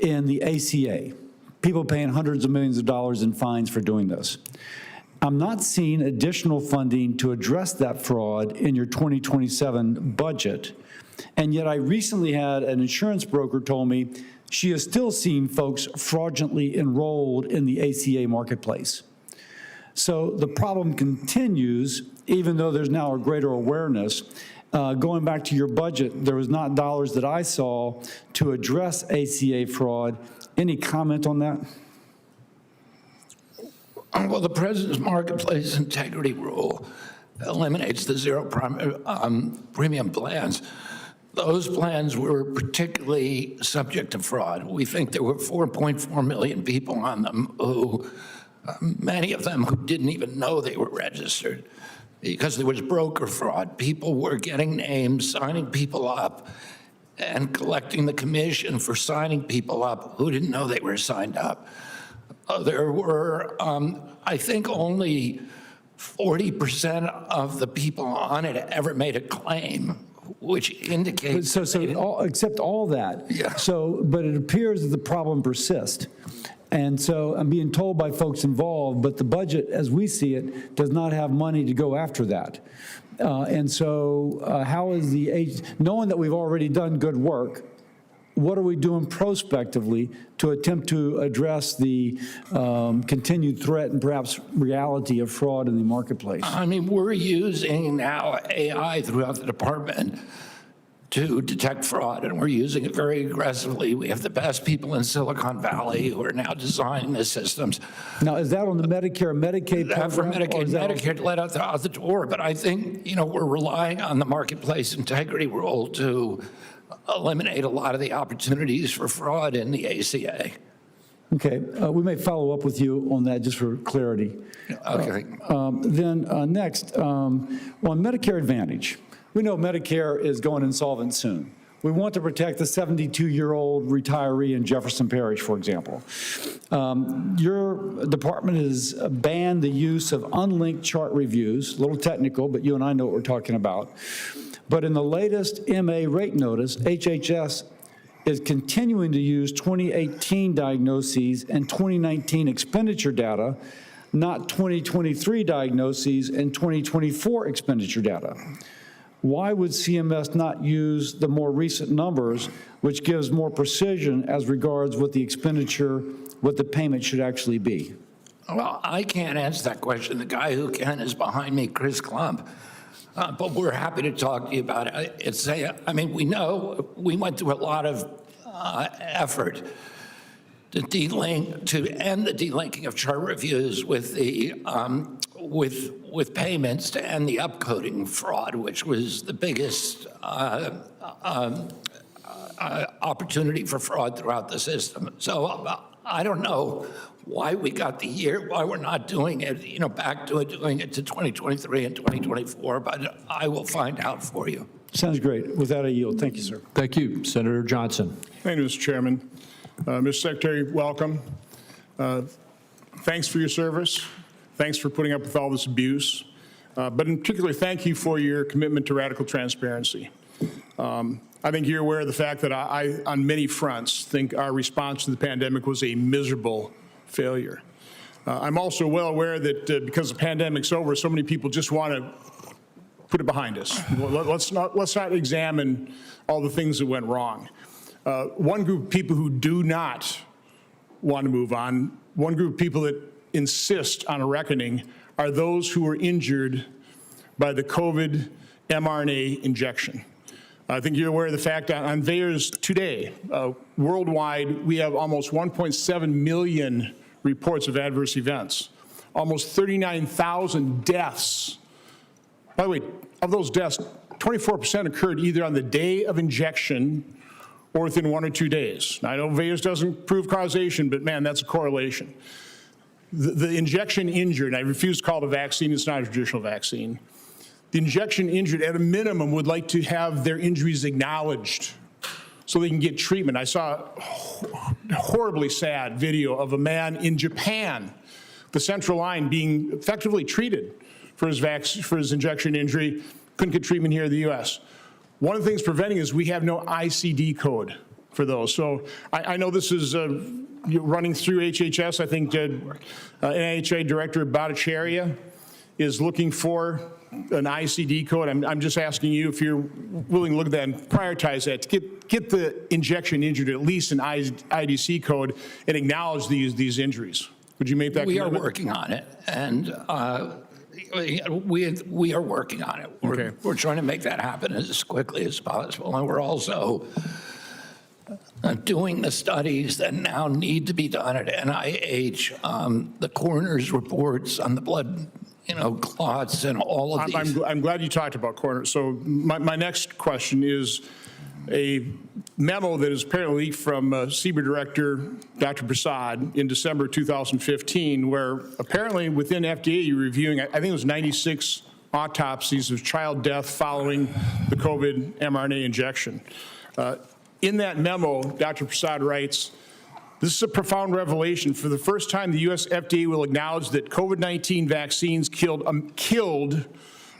in the ACA. People paying hundreds of millions of dollars in fines for doing this. I'm not seeing additional funding to address that fraud in your 2027 budget. And yet I recently had an insurance broker told me she is still seeing folks fraudulently enrolled in the ACA marketplace. So the problem continues, even though there's now a greater awareness. Going back to your budget, there was not dollars that I saw to address ACA fraud. Any comment on that? Well, the president's marketplace integrity rule eliminates the zero premium plans. Those plans were particularly subject to fraud. We think there were 4.4 million people on them who, many of them who didn't even know they were registered because there was broker fraud. People were getting names, signing people up, and collecting the commission for signing people up who didn't know they were signed up. There were, I think, only 40% of the people on it ever made a claim, which indicates. Except all that. Yeah. But it appears that the problem persists. And so I'm being told by folks involved, but the budget, as we see it, does not have money to go after that. And so how is knowing that we've already done good work, what are we doing prospectively to attempt to address the continued threat and perhaps reality of fraud in the marketplace? I mean, we're using now AI throughout the department to detect fraud, and we're using it very aggressively. We have the best people in Silicon Valley who are now designing the systems. Now, is that on the Medicare, Medicaid program? For Medicaid, Medicare let out the door, but I think, we're relying on the marketplace integrity rule to eliminate a lot of the opportunities for fraud in the ACA. Okay, we may follow up with you on that just for clarity. Okay. Next, on Medicare Advantage, we know Medicare is going insolvent soon. We want to protect the 72-year-old retiree in Jefferson Parish, for example. Your department has banned the use of unlinked chart reviews, a little technical, but you and I know what we're talking about. But in the latest MA rate notice, HHS is continuing to use 2018 diagnoses and 2019 expenditure data, not 2023 diagnoses and 2024 expenditure data. Why would CMS not use the more recent numbers, which gives more precision as regards what the expenditure, what the payment should actually be? Well, I can't answer that question. The guy who can is behind me, Chris Klump. But we're happy to talk to you about it. We know we went through a lot of effort to end the delinking of chart reviews with the with payments to end the upcoding fraud, which was the biggest opportunity for fraud throughout the system. So I don't know why we got the year, why we're not doing it, back to it, doing it to 2023 and 2024, but I will find out for you. Sounds great. With that, I yield. Thank you, sir. Thank you. Senator Johnson. Thank you, Mr. Chairman. Mr. Secretary, welcome. Thanks for your service. Thanks for putting up with all this abuse. But in particular, thank you for your commitment to radical transparency. I think you're aware of the fact that I, on many fronts, think our response to the pandemic was a miserable failure. I'm also well aware that because the pandemic's over, so many people just want to put it behind us. Let's not examine all the things that went wrong. One group of people who do not want to move on, one group of people that insist on a reckoning are those who were injured by the COVID mRNA injection. I think you're aware of the fact that on VAERS today, worldwide, we have almost 1.7 million reports of adverse events, almost 39,000 deaths. By the way, of those deaths, 24% occurred either on the day of injection or within 1 or 2 days. Now, I know VAERS doesn't prove causation, but man, that's a correlation. The injection injured, I refuse to call it a vaccine, it's not a traditional vaccine. The injection injured, at a minimum, would like to have their injuries acknowledged so they can get treatment. I saw a horribly sad video of a man in Japan, the central line, being effectively treated for his injection injury, couldn't get treatment here in the U.S. One of the things preventing is we have no ICD code for those. So I know this is running through HHS. I think NIH Director Bhattacharya is looking for an ICD code. I'm just asking you if you're willing to look at that and prioritize that to get the injection injured at least an IDC code and acknowledge these injuries. Would you make that We are commitment? working on it, and we are working on it. We're trying to make that happen as quickly as possible, and we're also doing the studies that now need to be done at NIH, the coroner's reports on the blood, clots and all of these. I'm glad you talked about coroner. So my next question is a memo that is apparently leaked from CBER Director Dr. Prasad in December 2015, where apparently within FDA you're reviewing, I think it was 96 autopsies of child death following the COVID mRNA injection. In that memo, Dr. Prasad writes, "This is a profound revelation. For the first time, the U.S. FDA will acknowledge that COVID-19 vaccines killed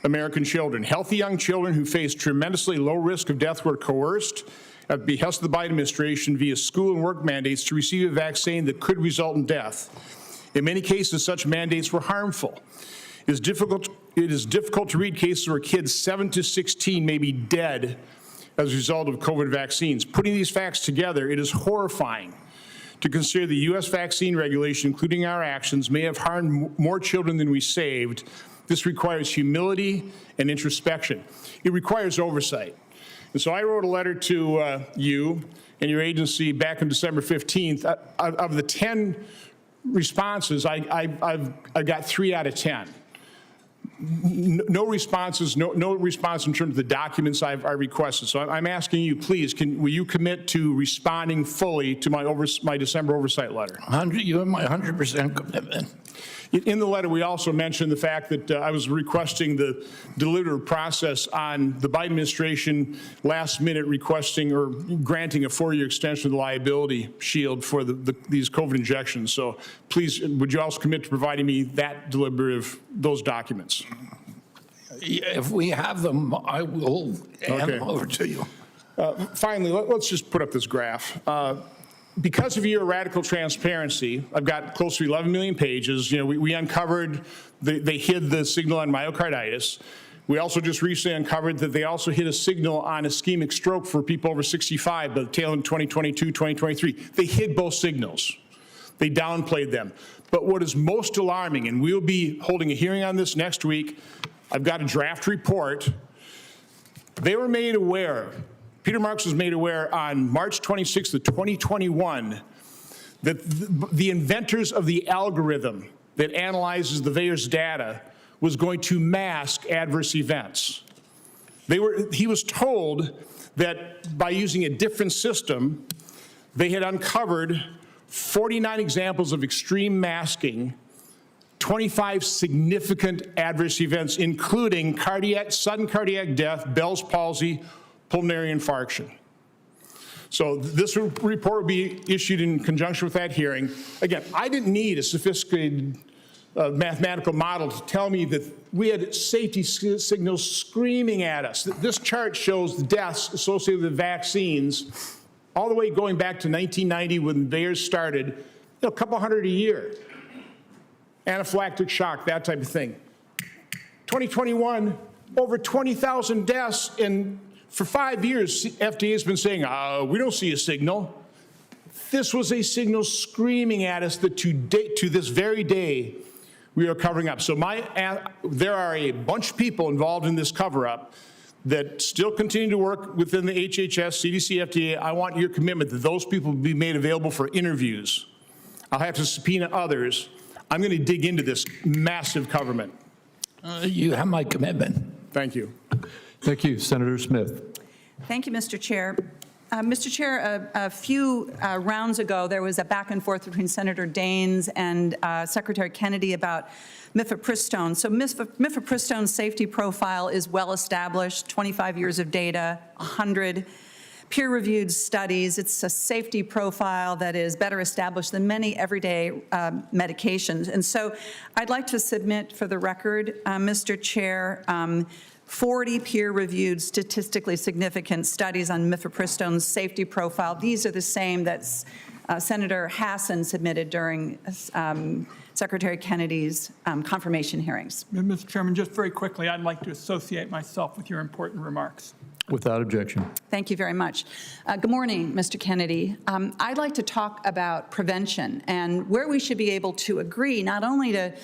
American children. Healthy young children who faced tremendously low risk of death were coerced at the behest of the Biden administration via school and work mandates to receive a vaccine that could result in death. In many cases, such mandates were harmful. It is difficult to read cases where kids 7 to 16 may be dead as a result of COVID vaccines. Putting these facts together, it is horrifying to consider the U.S. vaccine regulation, including our actions, may have harmed more children than we saved. This requires humility and introspection. It requires oversight." And so I wrote a letter to you and your agency back on December 15th. Of the 10 responses, I've got 3 out of 10. No responses, no response in terms of the documents I requested. So I'm asking you, please, will you commit to responding fully to my December oversight letter? You have my 100% commitment. In the letter, we also mentioned the fact that I was requesting the deliberative process on the Biden administration last minute requesting or granting a 4-year extension of the liability shield for these COVID injections. So please, would you also commit to providing me that those documents? If we have them, I will hand them over to you. Finally, let's just put up this graph. Because of your radical transparency, I've got close to 11 million pages. We uncovered they hid the signal on myocarditis. We also just recently uncovered that they also hid a signal on ischemic stroke for people over 65 by the tail end 2022, 2023. They hid both signals. They downplayed them. But what is most alarming, and we'll be holding a hearing on this next week, I've got a draft report. They were made aware, Peter Marks was made aware on March 26th of 2021 that the inventors of the algorithm that analyzes the VAERS data was going to mask adverse events. He was told that by using a different system, they had uncovered 49 examples of extreme masking, 25 significant adverse events, including sudden cardiac death, Bell's palsy, pulmonary infarction. So this report will be issued in conjunction with that hearing. Again, I didn't need a sophisticated mathematical model to tell me that we had safety signals screaming at us. This chart shows the deaths associated with the vaccines all the way going back to 1990 when VAERS started, a couple hundred a year. Anaphylactic shock, that type of thing. 2021, over 20,000 deaths, and for 5 years, FDA has been saying, we don't see a signal. This was a signal screaming at us that to this very day, we are covering up. So there are a bunch of people involved in this cover-up that still continue to work within the HHS, CDC, FDA. I want your commitment that those people will be made available for interviews. I'll have to subpoena others. I'm going to dig into this massive government. You have my commitment. Thank you. Thank you. Senator Smith. Thank you, Mr. Chair. Mr. Chair, a few rounds ago, there was a back and forth between Senator Daines and Secretary Kennedy about mifepristone. So mifepristone's safety profile is well established, 25 years of data, 100 peer-reviewed studies. It's a safety profile that is better established than many everyday medications. And so I'd like to submit for the record, Mr. Chair, 40 peer-reviewed statistically significant studies on mifepristone's safety profile. These are the same that's Senator Hassan submitted during Secretary Kennedy's confirmation hearings. Mr. Chairman, just very quickly, I'd like to associate myself with your important remarks. Without objection. Thank you very much. Good morning, Mr. Kennedy. I'd like to talk about prevention and where we should be able to agree not only to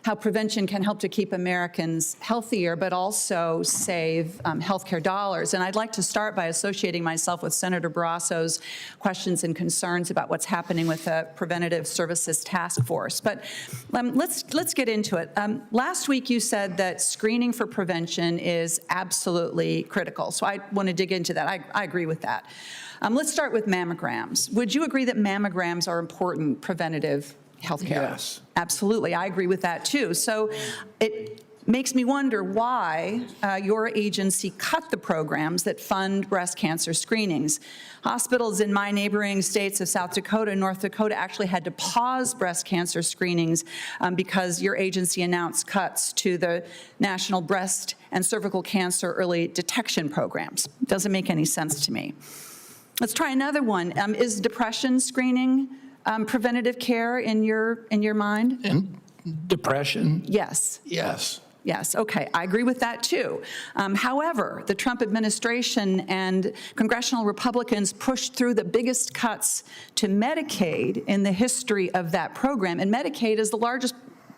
how prevention can help to keep Americans healthier, but also save healthcare dollars. And I'd like to start by associating myself with Senator Barrasso's questions and concerns about what's happening with the Preventative Services Task Force. But let's get into it. Last week you said that screening for prevention is absolutely critical. So I want to dig into that. I agree with that. Let's start with mammograms. Would you agree that mammograms are important preventative healthcare? Yes. Absolutely. I agree with that too. So it makes me wonder why your agency cut the programs that fund breast cancer screenings. Hospitals in my neighboring states of South Dakota and North Dakota actually had to pause breast cancer screenings because your agency announced cuts to the National Breast and Cervical Cancer Early Detection programs. Doesn't make any sense to me. Let's try another one. Is depression screening preventative care in your mind? And depression? Yes. Yes. Yes, okay, I agree with that too. However, the Trump administration and congressional Republicans pushed through the biggest cuts to Medicaid in the history of that program, and Medicaid is the largest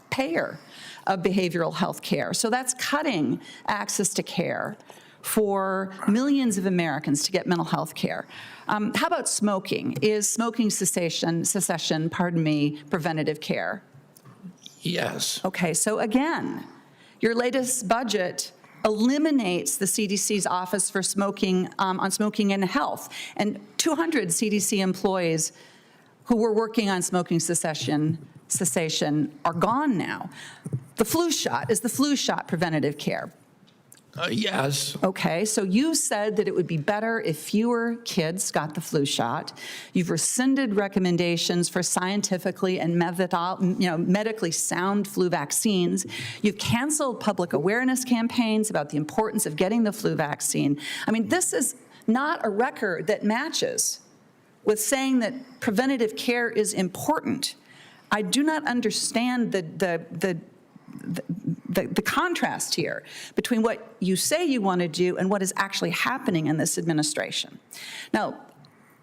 payer of behavioral health care. So that's cutting access to care for millions of Americans to get mental health care. How about smoking? Is smoking cessation, preventative care? Yes. Okay, so again, your latest budget eliminates the CDC's Office for Smoking on Smoking and Health, and 200 CDC employees who were working on smoking cessation are gone now. The flu shot, is the flu shot preventative care? Yes. Okay, so you said that it would be better if fewer kids got the flu shot. You've rescinded recommendations for scientifically and medically sound flu vaccines. You've canceled public awareness campaigns about the importance of getting the flu vaccine. I mean, this is not a record that matches with saying that preventative care is important. I do not understand the contrast here between what you say you want to do and what is actually happening in this administration. Now,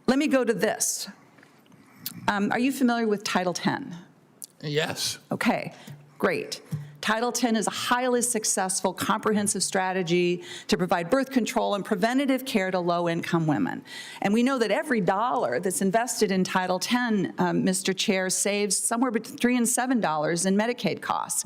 let me go to this. Are you familiar with Title X? Yes. Okay, great. Title X is a highly successful, comprehensive strategy to provide birth control and preventative care to low-income women. And we know that every dollar that's invested in Title X, Mr. Chair, saves somewhere between $3 and $7 in Medicaid costs,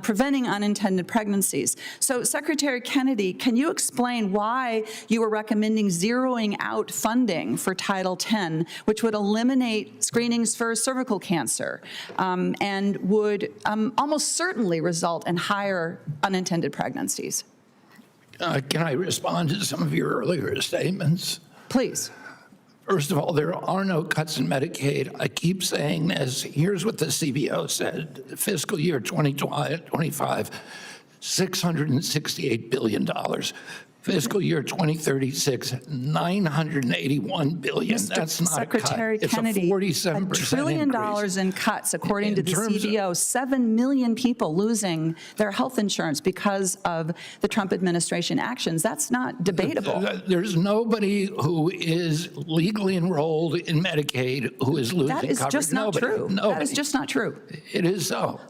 preventing unintended pregnancies. So, Secretary Kennedy, can you explain why you were recommending zeroing out funding for Title X, which would eliminate screenings for cervical cancer and would almost certainly result in higher unintended pregnancies? Can I respond to some of your earlier statements? Please. First of all, there are no cuts in Medicaid. I keep saying this. Here's what the CBO said. Fiscal year 2025, $668 billion. Fiscal year 2036, $981 billion. That's not Secretary a cut. Kennedy, It's a 47% $1 trillion increase. in cuts, according to the terms of- CBO. 7 million people losing their health insurance because of the Trump administration actions. That's not debatable. There's nobody who is legally enrolled in Medicaid who is losing That is coverage. just not Nobody. true. Nobody. That is just not true. It is so.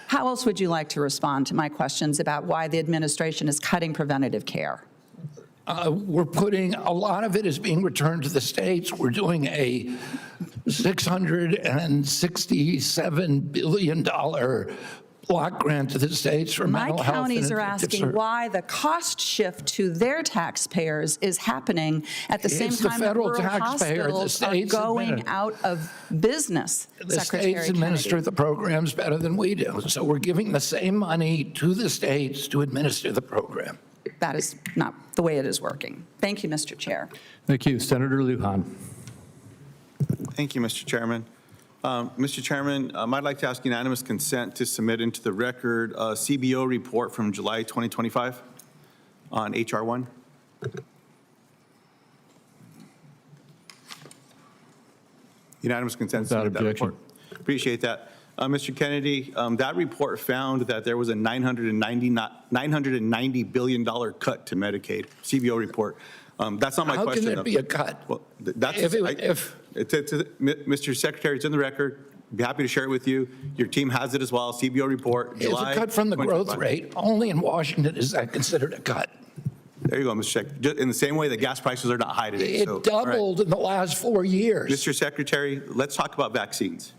How else would you like to respond to my questions about why the administration is cutting preventative care? We're putting, a lot of it is being returned to the states. We're doing a $667 billion block grant to the states for My mental health. counties are asking why the cost shift to their taxpayers is happening at the same It's the time that federal rural taxpayer. The hospitals are states going out of business, The Secretary states administer Kennedy. the programs better than we do. So we're giving the same money to the states to administer the program. That is not the way it is working. Thank you, Mr. Chair. Thank you. Senator Lujan. Thank you, Mr. Chairman. Mr. Chairman, I'd like to ask unanimous consent to submit into the record a CBO report from July 2025 on HR 1. Unanimous consent to Without submit that objection. report. Appreciate that. Mr. Kennedy, that report found that there was a $990 billion cut to Medicaid, CBO report. That's not my How question. can it be a cut? Well, that's, Mr. Secretary, it's in the record. Be happy to share it with you. Your team has it as well, CBO report, It's July. a cut from the growth 2025. rate. Only in Washington is that considered a cut. There you go, Mr. Secretary. In the same way that gas prices are not high today. It So, all right. doubled in the last 4 years. Mr. Secretary, let's talk about vaccines.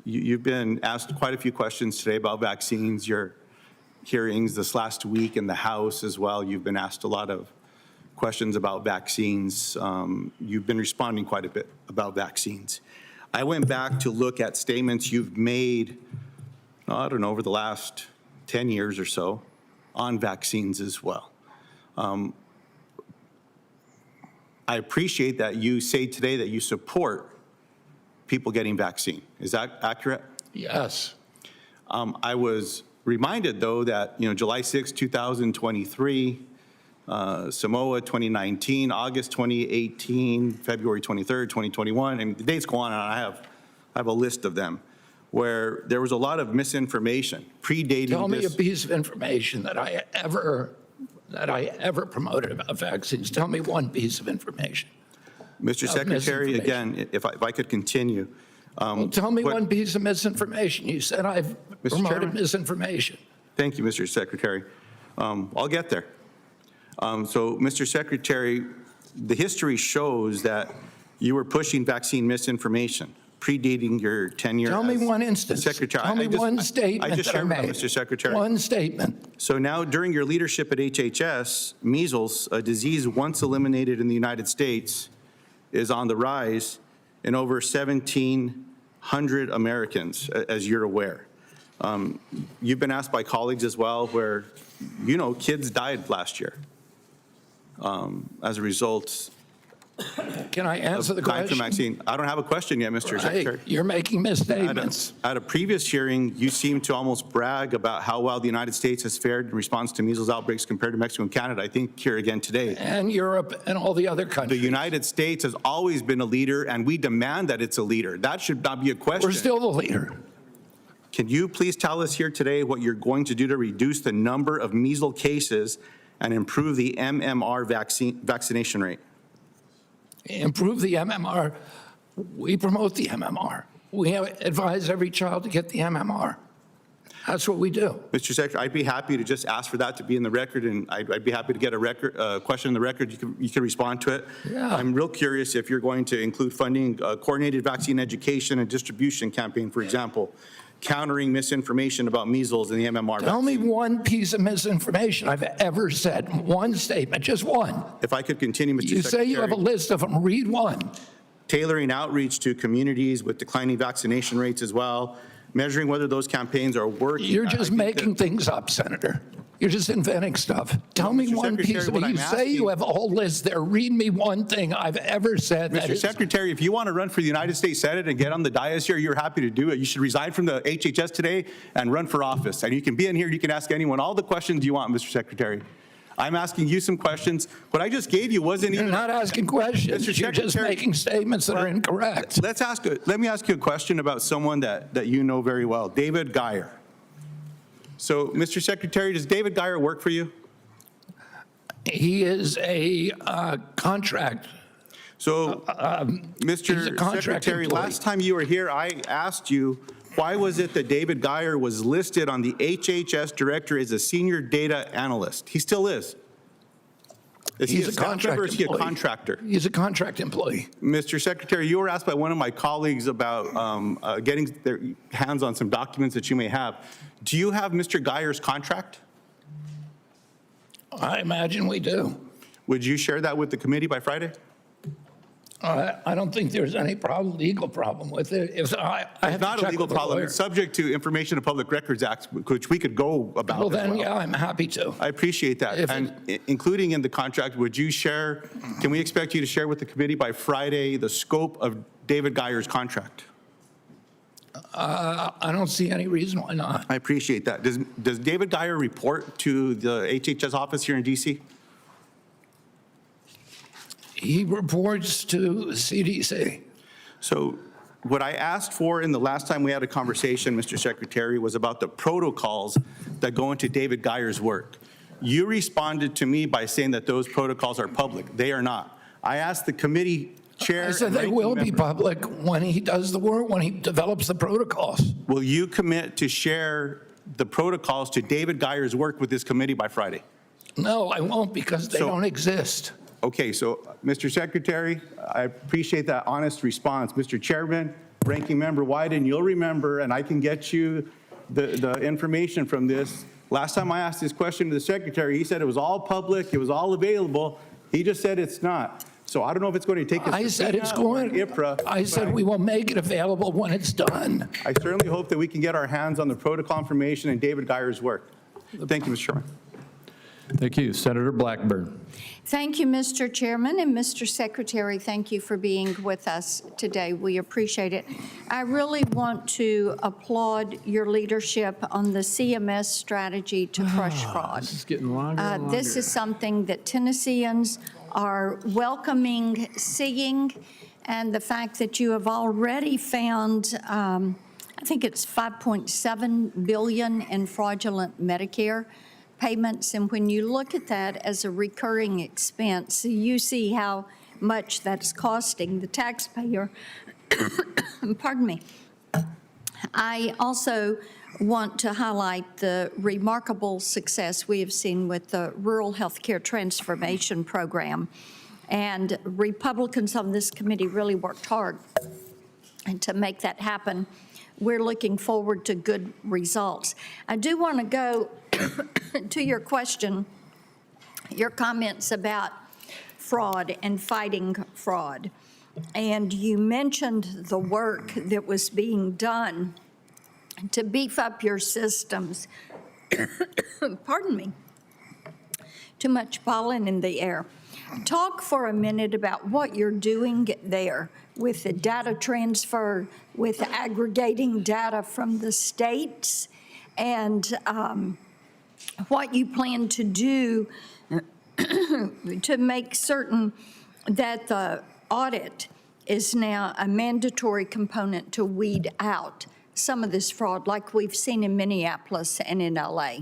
You've been asked quite a few questions today about vaccines. Your hearings this last week in the House as well, you've been asked a lot of questions about vaccines. You've been responding quite a bit about vaccines. I went back to look at statements you've made, I don't know, over the last 10 years or so on vaccines as well. I appreciate that you say today that you support people getting vaccine. Is that accurate? Yes. I was reminded, though, that, July 6, 2023, Samoa 2019, August 2018, February 23rd, 2021, and the dates go on, and I have a list of them, where there was a lot of misinformation predating Tell me a this. piece of information that I ever promoted about vaccines. Tell me one piece of information. Mr. of Secretary, misinformation. again, if I could continue. Well, tell me what- one piece of misinformation. You said I've Mr. promoted Chairman? misinformation. Thank you, Mr. Secretary. I'll get there. So, Mr. Secretary, the history shows that you were pushing vaccine misinformation predating your tenure. Tell me as one instance. Secretary. Tell me one statement I just that I shared with made. Mr. Secretary. One statement. So now, during your leadership at HHS, measles, a disease once eliminated in the United States, is on the rise in over 1,700 Americans, as you're aware. You've been asked by colleagues as well where, kids died last year as a result Can I answer the of dying from question? vaccine. I don't have a question yet, Mr. Secretary. Hey, you're making misstatements. At a previous hearing, you seemed to almost brag about how well the United States has fared in response to measles outbreaks compared to Mexico and Canada. I think here again today. And Europe and all the other The countries. United States has always been a leader, and we demand that it's a leader. That should not be a question. We're still the leader. Can you please tell us here today what you're going to do to reduce the number of measles cases and improve the MMR vaccination rate? Improve the MMR. We promote the MMR. We advise every child to get the MMR. That's what we do. Mr. Secretary, I'd be happy to just ask for that to be in the record, and I'd be happy to get a question in the record. You can respond to it. Yeah. I'm real curious if you're going to include funding a coordinated vaccine education and distribution campaign, for example, countering misinformation about measles and the MMR Tell me vaccine. one piece of misinformation I've ever said. One statement, just one. If I could continue, Mr. You Secretary. say you have a list of them. Read one. Tailoring outreach to communities with declining vaccination rates as well, measuring whether those campaigns are working. You're I just think making that- things up, Senator. You're just inventing stuff. Tell me Mr. one Secretary, piece of what it. You I'm say you asking- have a whole list there. Read me one thing I've ever said. that Mr. is- Secretary, if you want to run for the United States Senate and get on the dais here, you're happy to do it. You should resign from the HHS today and run for office. And you can be in here, you can ask anyone all the questions you want, Mr. Secretary. I'm asking you some questions. What I just gave you wasn't You're even. not asking questions. Mr. You're just Secretary- making statements that are incorrect. Let me ask you a question about someone that you know very well, David Geyer. So, Mr. Secretary, does David Geyer work for you? He is a contract. So, he's a Mr. contract Secretary, employee. last time you were here, I asked you, why was it that David Geyer was listed on the HHS director as a senior data analyst? He still is. Is he He's a a staff contract member or is he a employee. contractor? He's a contract employee. Mr. Secretary, you were asked by one of my colleagues about getting their hands on some documents that you may have. Do you have Mr. Geyer's contract? I imagine we do. Would you share that with the committee by Friday? I don't think there's any legal problem with it. If I have It's to not a check legal with the problem. lawyer. It's subject to Information and Public Records Act, which we could go about Well, as then, well. yeah, I'm happy to. I appreciate that. If And including in the contract, would you share, can we expect you to share with the committee by Friday the scope of David Geyer's contract? I don't see any reason why not. I appreciate that. Does David Geyer report to the HHS office here in DC? He reports to CDC. So what I asked for in the last time we had a conversation, Mr. Secretary, was about the protocols that go into David Geyer's work. You responded to me by saying that those protocols are public. They are not. I asked the committee chair. I said and they ranking will be member, public when he does the work, when he develops the protocols. will you commit to share the protocols to David Geyer's work with this committee by Friday? No, I won't, because they So- don't exist. Okay, so, Mr. Secretary, I appreciate that honest response. Mr. Chairman, Ranking Member Wyden, you'll remember, and I can get you the information from this. Last time I asked this question to the Secretary, he said it was all public, it was all available. He just said it's not. So I don't know if it's going to take a I said it's subpoena or an going, IPRA. I said but we will make it available when it's done. I certainly hope that we can get our hands on the protocol information and David Geyer's work. Thank you, Mr. Chairman. Thank you. Senator Blackburn. Thank you, Mr. Chairman, and Mr. Secretary, thank you for being with us today. We appreciate it. I really want to applaud your leadership on the CMS strategy to crush fraud. This is getting longer and longer. This is something that Tennesseans are welcoming, seeing, and the fact that you have already found, I think it's $5.7 billion in fraudulent Medicare payments, and when you look at that as a recurring expense, you see how much that's costing the taxpayer. Pardon me. I also want to highlight the remarkable success we have seen with the Rural Healthcare Transformation Program, and Republicans on this committee really worked hard to make that happen. We're looking forward to good results. I do want to go to your question, your comments about fraud and fighting fraud. And you mentioned the work that was being done to beef up your systems. Pardon me. Too much pollen in the air. Talk for a minute about what you're doing there with the data transfer, with aggregating data from the states, and what you plan to do to make certain that the audit is now a mandatory component to weed out some of this fraud like we've seen in Minneapolis and in LA.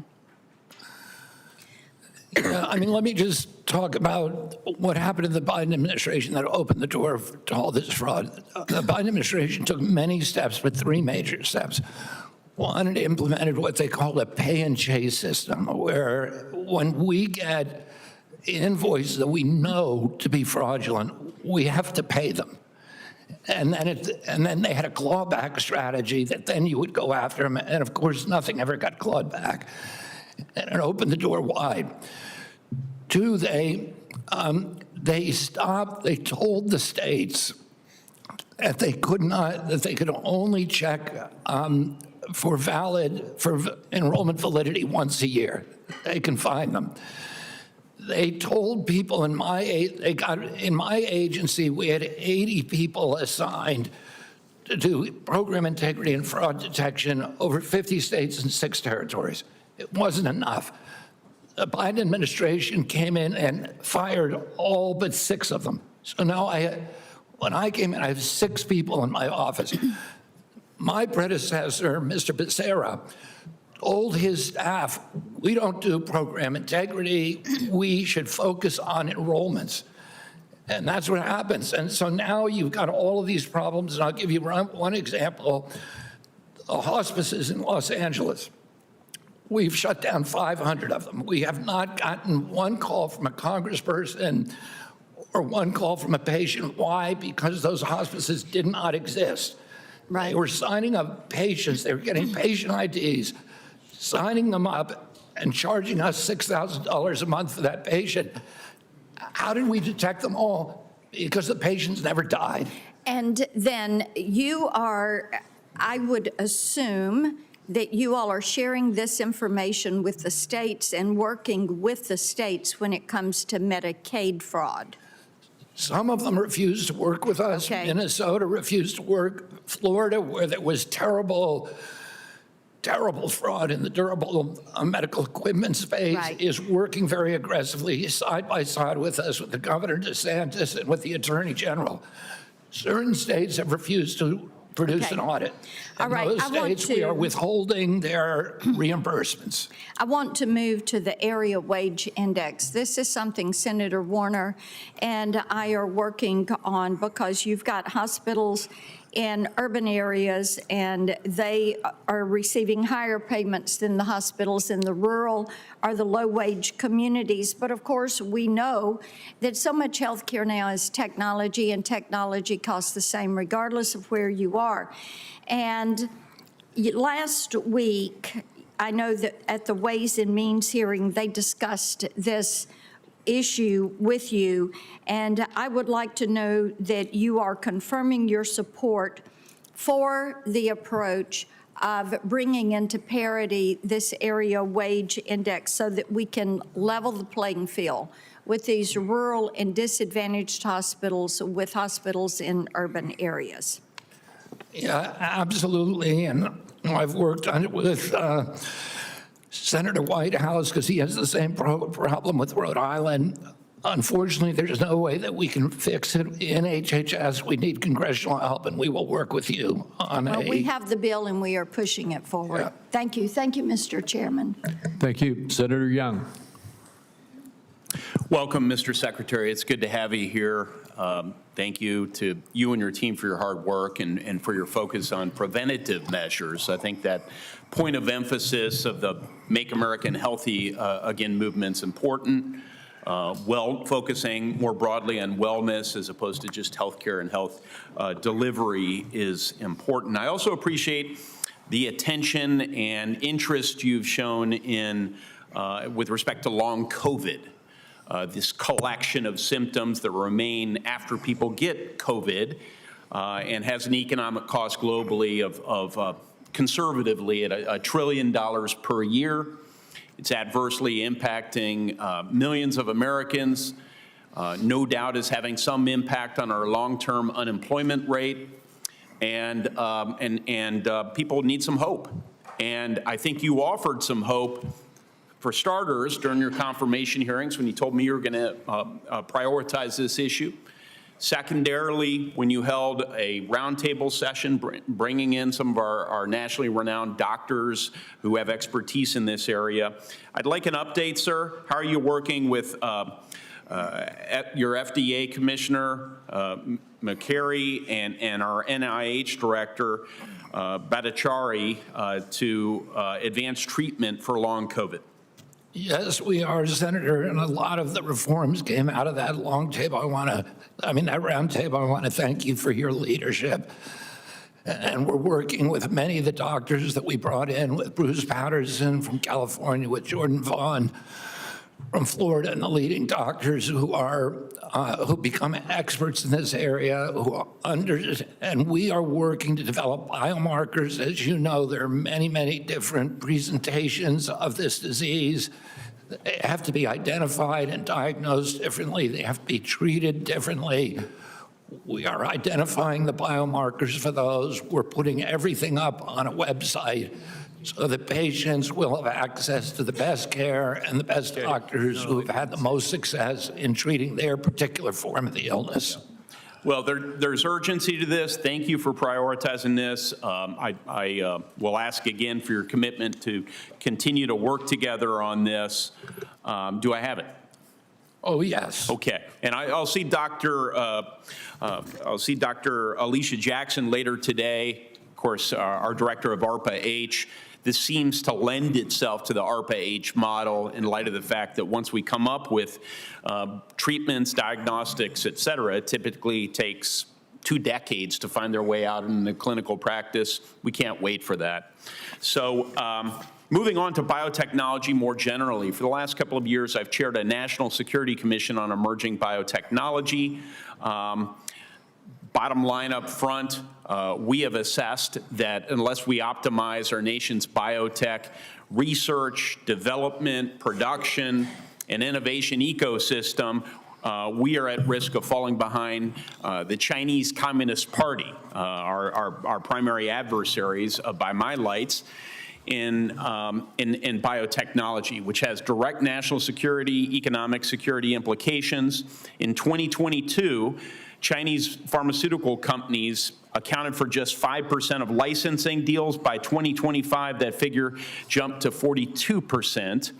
Yeah, I mean, let me just talk about what happened in the Biden administration that opened the door to all this fraud. The Biden administration took many steps, but three major steps. One, it implemented what they call a pay-and-chase system, where when we get invoices that we know to be fraudulent, we have to pay them. And then they had a clawback strategy that then you would go after them, and of course, nothing ever got clawed back. And it opened the door wide. Two, they told the states that they could only check for enrollment validity once a year. They can find them. They told people in my agency, we had 80 people assigned to do program integrity and fraud detection over 50 states and 6 territories. It wasn't enough. The Biden administration came in and fired all but 6 of them. So now when I came in, I have 6 people in my office. My predecessor, Mr. Becerra, told his staff, we don't do program integrity, we should focus on enrollments. And that's what happens. And so now you've got all of these problems, and I'll give you one example. The hospices in Los Angeles. We've shut down 500 of them. We have not gotten one call from a congressperson or one call from a patient. Why? Because those hospices did not exist. Right. They were signing up patients. They were getting patient IDs, signing them up, and charging us $6,000 a month for that patient. How did we detect them all? Because the patients never died. And then you are, I would assume that you all are sharing this information with the states and working with the states when it comes to Medicaid fraud. Some of them refused to work with us. Okay. Minnesota refused to work. Florida, where there was terrible fraud in the durable medical equipment space, Right. is working very aggressively side by side with us, with the Governor DeSantis and with the Attorney General, Certain states have refused to produce an audit. All right, In those I want states, we to- are withholding their reimbursements. I want to move to the area wage index. This is something Senator Warner and I are working on because you've got hospitals in urban areas and they are receiving higher payments than the hospitals in the rural or the low-wage communities. But of course, we know that so much healthcare now is technology, and technology costs the same regardless of where you are. And last week, I know that at the Ways and Means hearing, they discussed this issue with you, and I would like to know that you are confirming your support for the approach of bringing into parity this area wage index so that we can level the playing field with these rural and disadvantaged hospitals with hospitals in urban areas. Yeah, absolutely. And I've worked on it with Senator Whitehouse because he has the same problem with Rhode Island. Unfortunately, there's no way that we can fix it in HHS. We need congressional help, and we will work with you on Well, we have the bill and we are pushing it forward. Yeah. Thank you. Thank you, Mr. Chairman. Thank you. Senator Young. Welcome, Mr. Secretary. It's good to have you here. Thank you to you and your team for your hard work and for your focus on preventative measures. I think that point of emphasis of the Make America Healthy Again movement's important. Focusing more broadly on wellness as opposed to just healthcare and health delivery is important. I also appreciate the attention and interest you've shown in with respect to long COVID. This collection of symptoms that remain after people get COVID and has an economic cost globally of conservatively at $1 trillion per year. It's adversely impacting millions of Americans. No doubt is having some impact on our long-term unemployment rate, and people need some hope. And I think you offered some hope. For starters, during your confirmation hearings, when you told me you were going to prioritize this issue. Secondarily, when you held a roundtable session, bringing in some of our nationally renowned doctors who have expertise in this area. I'd like an update, sir. How are you working with your FDA Commissioner, McCary, and our NIH Director, Bhattacharya, to advance treatment for long COVID? Yes, we are, Senator, and a lot of the reforms came out of that long table. That round table. I want to thank you for your leadership. And we're working with many of the doctors that we brought in, with Bruce Patterson from California, with Jordan Vaughn from Florida, and the leading doctors who become experts in this area, and we are working to develop biomarkers. As you know, there are many, many different presentations of this disease. They have to be identified and diagnosed differently. They have to be treated differently. We are identifying the biomarkers for those. We're putting everything up on a website so that patients will have access to the best care and the best doctors who have had the most success in treating their particular form of the illness. Well, there's urgency to this. Thank you for prioritizing this. I will ask again for your commitment to continue to work together on this. Do I have it? Oh, yes. Okay. And I'll see Dr. Alicia Jackson later today. Of course, our director of ARPA-H. This seems to lend itself to the ARPA-H model in light of the fact that once we come up with treatments, diagnostics, et cetera, it typically takes 2 decades to find their way out in the clinical practice. We can't wait for that. So moving on to biotechnology more generally, for the last couple of years, I've chaired a National Security Commission on Emerging Biotechnology. Bottom line up front, we have assessed that unless we optimize our nation's biotech research, development, production, and innovation ecosystem, we are at risk of falling behind the Chinese Communist Party, our primary adversaries by my lights. in biotechnology, which has direct national security, economic security implications. In 2022, Chinese pharmaceutical companies accounted for just 5% of licensing deals. By 2025, that figure jumped to 42%.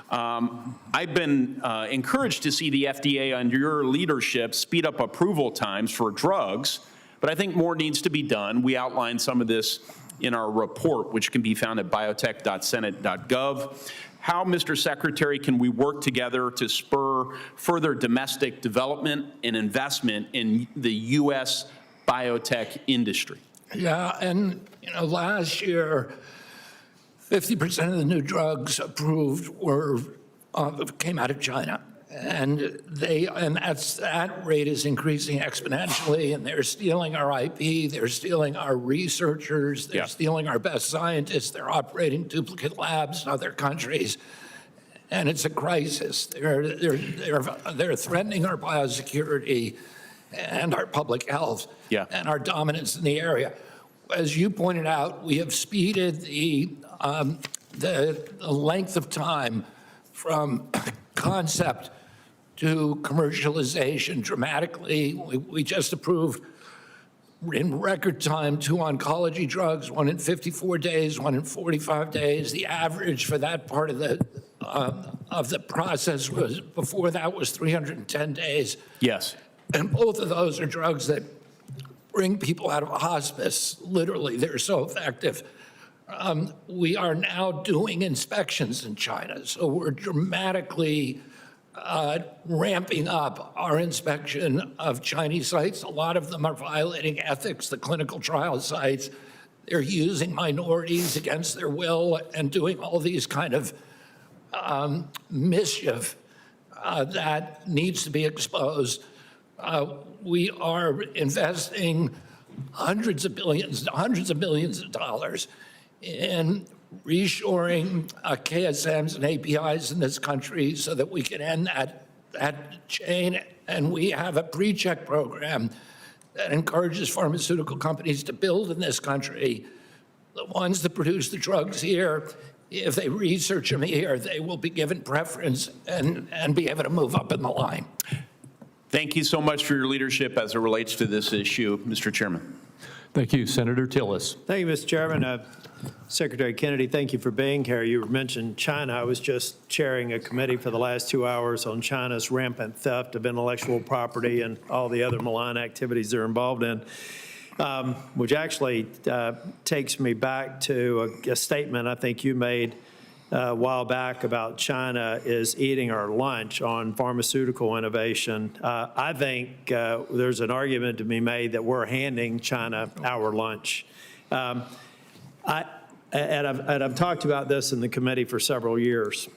I've been encouraged to see the FDA under your leadership speed up approval times for drugs, but I think more needs to be done. We outlined some of this in our report, which can be found at biotech.senate.gov. How, Mr. Secretary, can we work together to spur further domestic development and investment in the U.S. biotech industry? Yeah, and last year, 50% of the new drugs approved came out of China, and that rate is increasing exponentially. And they're stealing our IP, they're stealing our researchers, they're stealing our best scientists. They're operating duplicate labs in other countries, and it's a crisis. They're threatening our biosecurity and our public health and our dominance in the area. As you pointed out, we have speeded the length of time from concept to commercialization dramatically. We just approved in record time 2 oncology drugs, one in 54 days, one in 45 days. The average for that part of the process was, before that, was 310 days. Yes. And both of those are drugs that bring people out of a hospice. Literally, they're so effective. We are now doing inspections in China, so we're dramatically ramping up our inspection of Chinese sites. A lot of them are violating ethics, the clinical trial sites. They're using minorities against their will and doing all these kind of mischief that needs to be exposed. We are investing hundreds of millions of dollars in reshoring KSMs and APIs in this country so that we can end that chain. And we have a pre-check program that encourages pharmaceutical companies to build in this country. The ones that produce the drugs here, if they research them here, they will be given preference and be able to move up in the line. Thank you so much for your leadership as it relates to this issue, Mr. Chairman. Thank you, Senator Tillis. Thank you, Mr. Chairman. Secretary Kennedy, thank you for being here. You mentioned China. I was just chairing a committee for the last 2 hours on China's rampant theft of intellectual property and all the other malign activities they're involved in, which actually takes me back to a statement I think you made a while back about China is eating our lunch on pharmaceutical innovation. I think there's an argument to be made that we're handing China our lunch. I've talked about this in the committee for several years.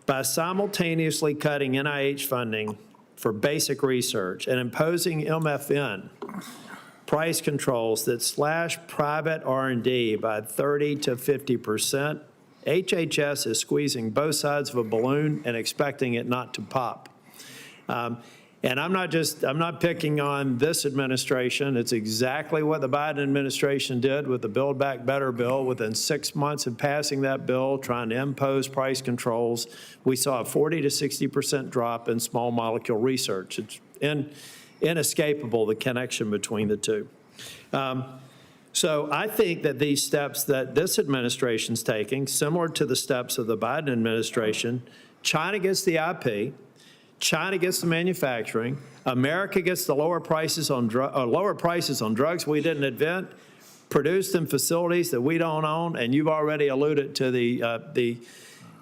By simultaneously cutting NIH funding for basic research and imposing MFN price controls that slash private R&D by 30 to 50%, HHS is squeezing both sides of a balloon and expecting it not to pop. And I'm not picking on this administration. It's exactly what the Biden administration did with the Build Back Better bill. Within 6 months of passing that bill, trying to impose price controls, we saw a 40 to 60% drop in small molecule research. It's inescapable, the connection between the two. So I think that these steps that this administration's taking, similar to the steps of the Biden administration, China gets the IP, China gets the manufacturing, America gets the lower prices on drugs we didn't invent, produced in facilities that we don't own, and you've already alluded to the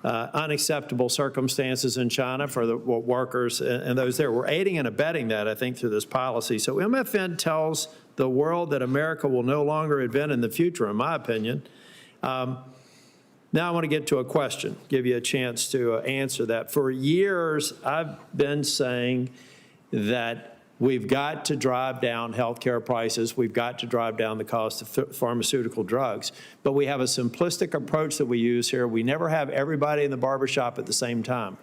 unacceptable circumstances in China for the workers and those there. We're aiding and abetting that, I think, through this policy. So MFN tells the world that America will no longer invent in the future, in my opinion. Now I want to get to a question, give you a chance to answer that. For years, I've been saying that we've got to drive down healthcare prices. We've got to drive down the cost of pharmaceutical drugs. But we have a simplistic approach that we use here. We never have everybody in the barbershop at the same time.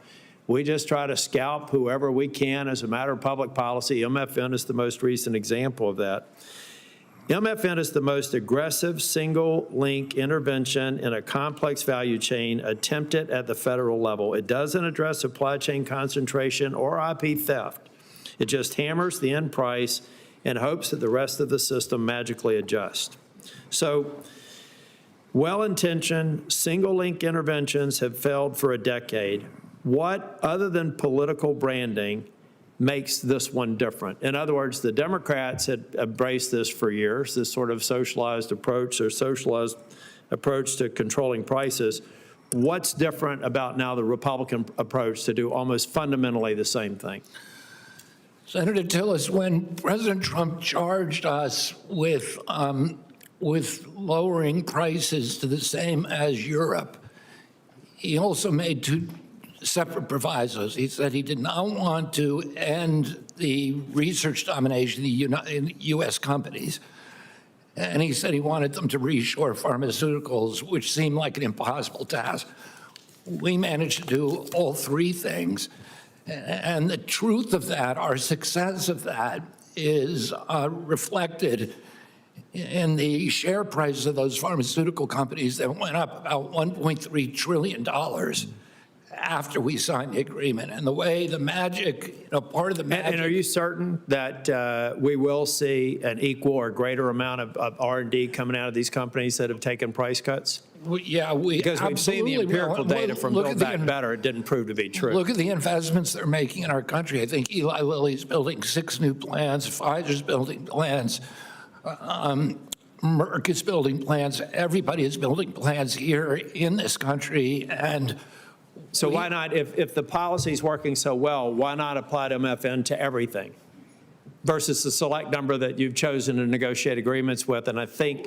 We just try to scalp whoever we can as a matter of public policy. MFN is the most recent example of that. MFN is the most aggressive single-link intervention in a complex value chain attempted at the federal level. It doesn't address supply chain concentration or IP theft. It just hammers the end price in hopes that the rest of the system magically adjusts. So, well-intentioned, single-link interventions have failed for a decade. What, other than political branding, makes this one different? In other words, the Democrats had embraced this for years, this sort of socialized approach or socialized approach to controlling prices. What's different about now the Republican approach to do almost fundamentally the same thing? Senator Tillis, when President Trump charged us with lowering prices to the same as Europe, he also made two separate provisos. He said he did not want to end the research domination in U.S. companies, and he said he wanted them to reshore pharmaceuticals, which seemed like an impossible task. We managed to do all three things, and the truth of that, our success of that, is reflected in the share prices of those pharmaceutical companies that went up about $1.3 trillion after we signed the agreement. And the way the magic, part of the magic. And are you certain that we will see an equal or greater amount of R&D coming out of these companies that have taken price cuts? Yeah, because we've seen the empirical data from Build Back Better, it didn't prove to be true. Look at the investments they're making in our country. I think Eli Lilly's building 6 new plants, Pfizer's building plants, Merck is building plants, everybody is building plants here in this country, and so why not, if the policy's working so well, why not apply to MFN to everything versus the select number that you've chosen to negotiate agreements with, and I think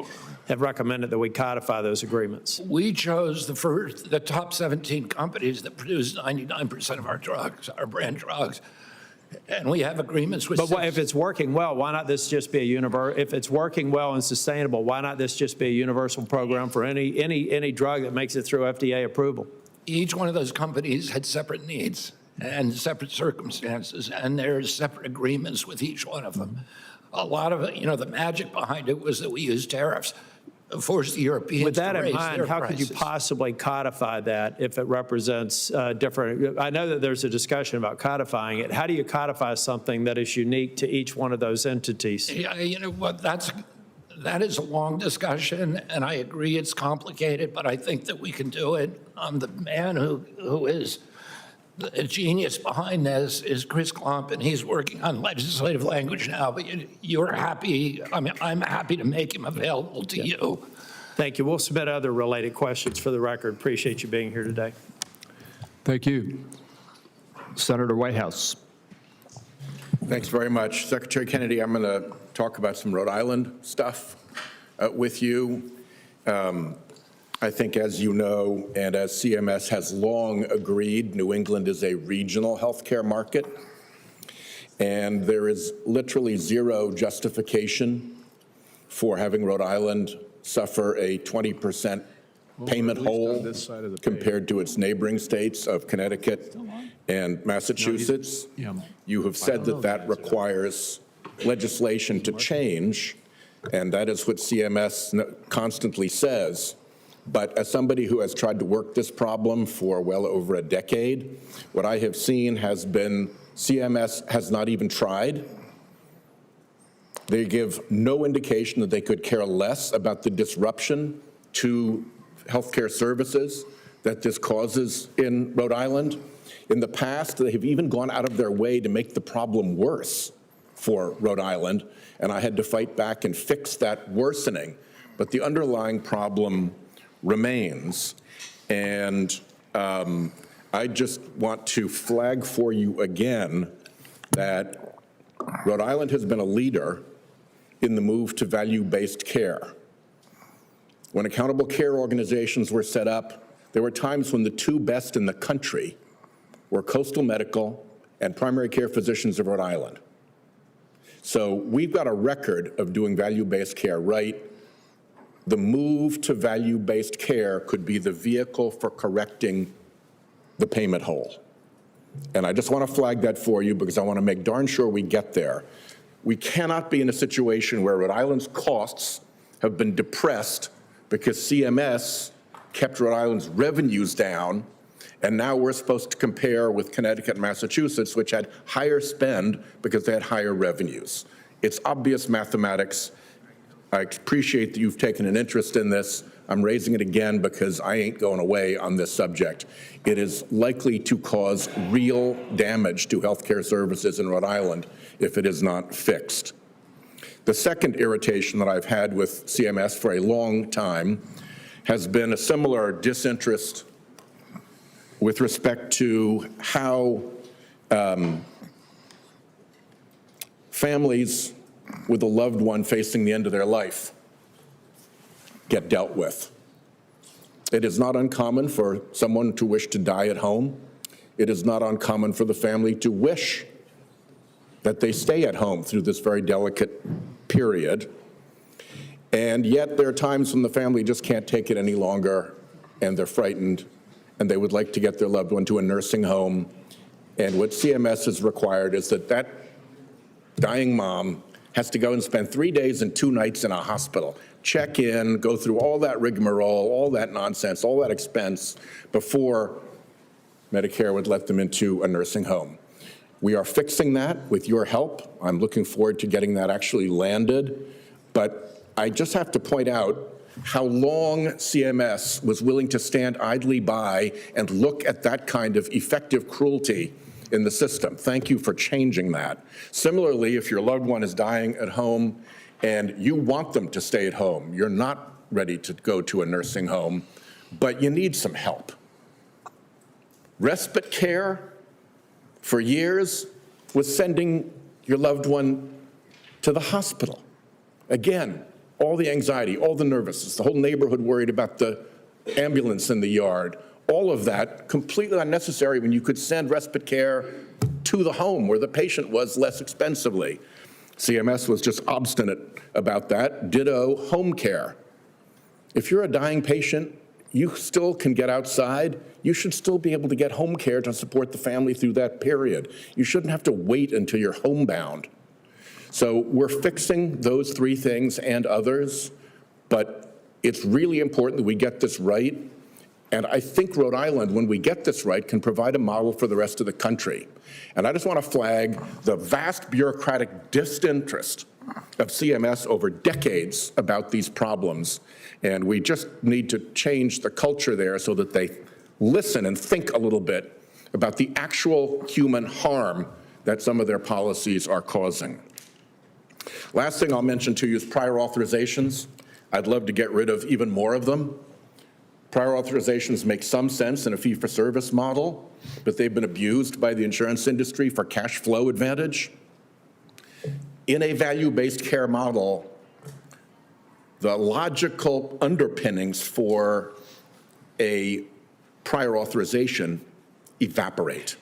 have recommended that we codify those agreements? We chose the top 17 companies that produce 99% of our drugs, our brand drugs. And we have agreements with. But if it's working well, why not this just be a if it's working well and sustainable, why not this just be a universal program for any drug that makes it through FDA approval? Each one of those companies had separate needs and separate circumstances, and there's separate agreements with each one of them. A lot of it, the magic behind it was that we used tariffs to force the Europeans with that to raise in mind, their how prices. could you possibly codify that if it represents different? I know that there's a discussion about codifying it. How do you codify something that is unique to each one of those entities? Yeah, you know what? That is a long discussion, and I agree it's complicated, but I think that we can do it. The man who is the genius behind this is Chris Klump, and he's working on legislative language now, but you're happy. I mean, I'm happy to make him available to you. Thank you. We'll submit other related questions for the record. Appreciate you being here today. Thank you. Senator Whitehouse. Thanks very much. Secretary Kennedy, I'm going to talk about some Rhode Island stuff with you. I think, as you know, and as CMS has long agreed, New England is a regional healthcare market, and there is literally zero justification for having Rhode Island suffer a 20% payment hole compared to its neighboring states of Connecticut and Massachusetts. You have said that that requires legislation to change, and that is what CMS constantly says. But as somebody who has tried to work this problem for well over a decade, what I have seen has been CMS has not even tried. They give no indication that they could care less about the disruption to healthcare services that this causes in Rhode Island. In the past, they have even gone out of their way to make the problem worse for Rhode Island, and I had to fight back and fix that worsening. But the underlying problem remains, and I just want to flag for you again that Rhode Island has been a leader in the move to value-based care. When accountable care organizations were set up, there were times when the two best in the country were Coastal Medical and Primary Care Physicians of Rhode Island. So we've got a record of doing value-based care right. The move to value-based care could be the vehicle for correcting the payment hole. And I just want to flag that for you because I want to make darn sure we get there. We cannot be in a situation where Rhode Island's costs have been depressed because CMS kept Rhode Island's revenues down, and now we're supposed to compare with Connecticut and Massachusetts, which had higher spend because they had higher revenues. It's obvious mathematics. I appreciate that you've taken an interest in this. I'm raising it again because I ain't going away on this subject. It is likely to cause real damage to healthcare services in Rhode Island if it is not fixed. The second irritation that I've had with CMS for a long time has been a similar disinterest with respect to how families with a loved one facing the end of their life get dealt with. It is not uncommon for someone to wish to die at home. It is not uncommon for the family to wish that they stay at home through this very delicate period. And yet there are times when the family just can't take it any longer and they're frightened and they would like to get their loved one to a nursing home. And what CMS has required is that that dying mom has to go and spend 3 days and 2 nights in a hospital, check in, go through all that rigmarole, all that nonsense, all that expense before Medicare would let them into a nursing home. We are fixing that with your help. I'm looking forward to getting that actually landed. But I just have to point out how long CMS was willing to stand idly by and look at that kind of effective cruelty in the system. Thank you for changing that. Similarly, if your loved one is dying at home and you want them to stay at home, you're not ready to go to a nursing home, but you need some help. Respite care for years was sending your loved one to the hospital. Again, all the anxiety, all the nervousness, the whole neighborhood worried about the ambulance in the yard, all of that completely unnecessary when you could send respite care to the home where the patient was less expensively. CMS was just obstinate about that. Ditto home care. If you're a dying patient, you still can get outside. You should still be able to get home care to support the family through that period. You shouldn't have to wait until you're homebound. So we're fixing those 3 things and others, but it's really important that we get this right. And I think Rhode Island, when we get this right, can provide a model for the rest of the country. And I just want to flag the vast bureaucratic disinterest of CMS over decades about these problems. And we just need to change the culture there so that they listen and think a little bit about the actual human harm that some of their policies are causing. Last thing I'll mention to you is prior authorizations. I'd love to get rid of even more of them. Prior authorizations make some sense in a fee-for-service model, but they've been abused by the insurance industry for cash flow advantage. In a value-based care model, the logical underpinnings for a prior authorization evaporate.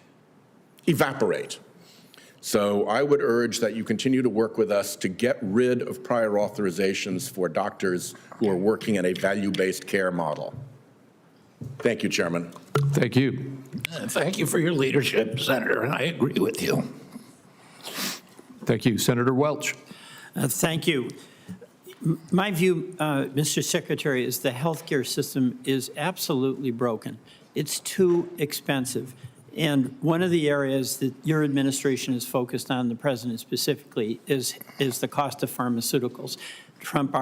So I would urge that you continue to work with us to get rid of prior authorizations for doctors who are working in a value-based care model. Thank you, Chairman. Thank you. Thank you for your leadership, Senator, and I agree with you. Thank you. Senator Welch. Thank you. My view, Mr. Secretary, is the healthcare system is absolutely broken. It's too expensive. And one of the areas that your administration is focused on, the president specifically, is the cost of pharmaceuticals, Trump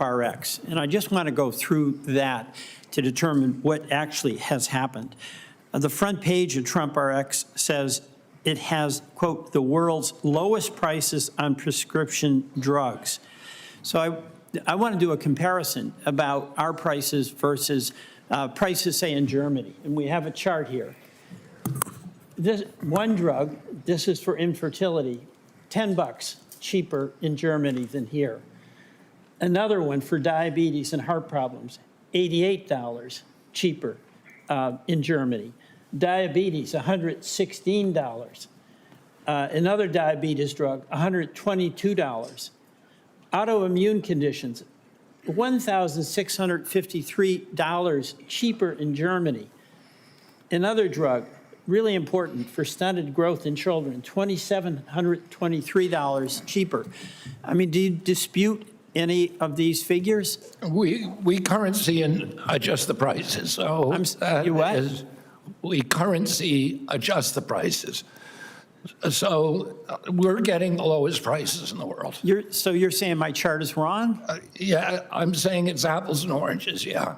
RX. And I just want to go through that to determine what actually has happened. The front page of Trump RX says it has, quote, the world's lowest prices on prescription drugs. So I want to do a comparison about our prices versus prices, say, in Germany. And we have a chart here. This one drug, this is for infertility, $10 cheaper in Germany than here. Another one for diabetes and heart problems, $88 cheaper in Germany. Diabetes, $116. Another diabetes drug, $122. Autoimmune conditions, $1,653 cheaper in Germany. Another drug, really important for stunted growth in children, $2,723 cheaper. I mean, do you dispute any of these figures? We currency and adjust the prices, so. You what? We currency adjust the prices. So we're getting the lowest prices in the world. So you're saying my chart is wrong? Yeah, I'm saying it's apples and oranges, yeah.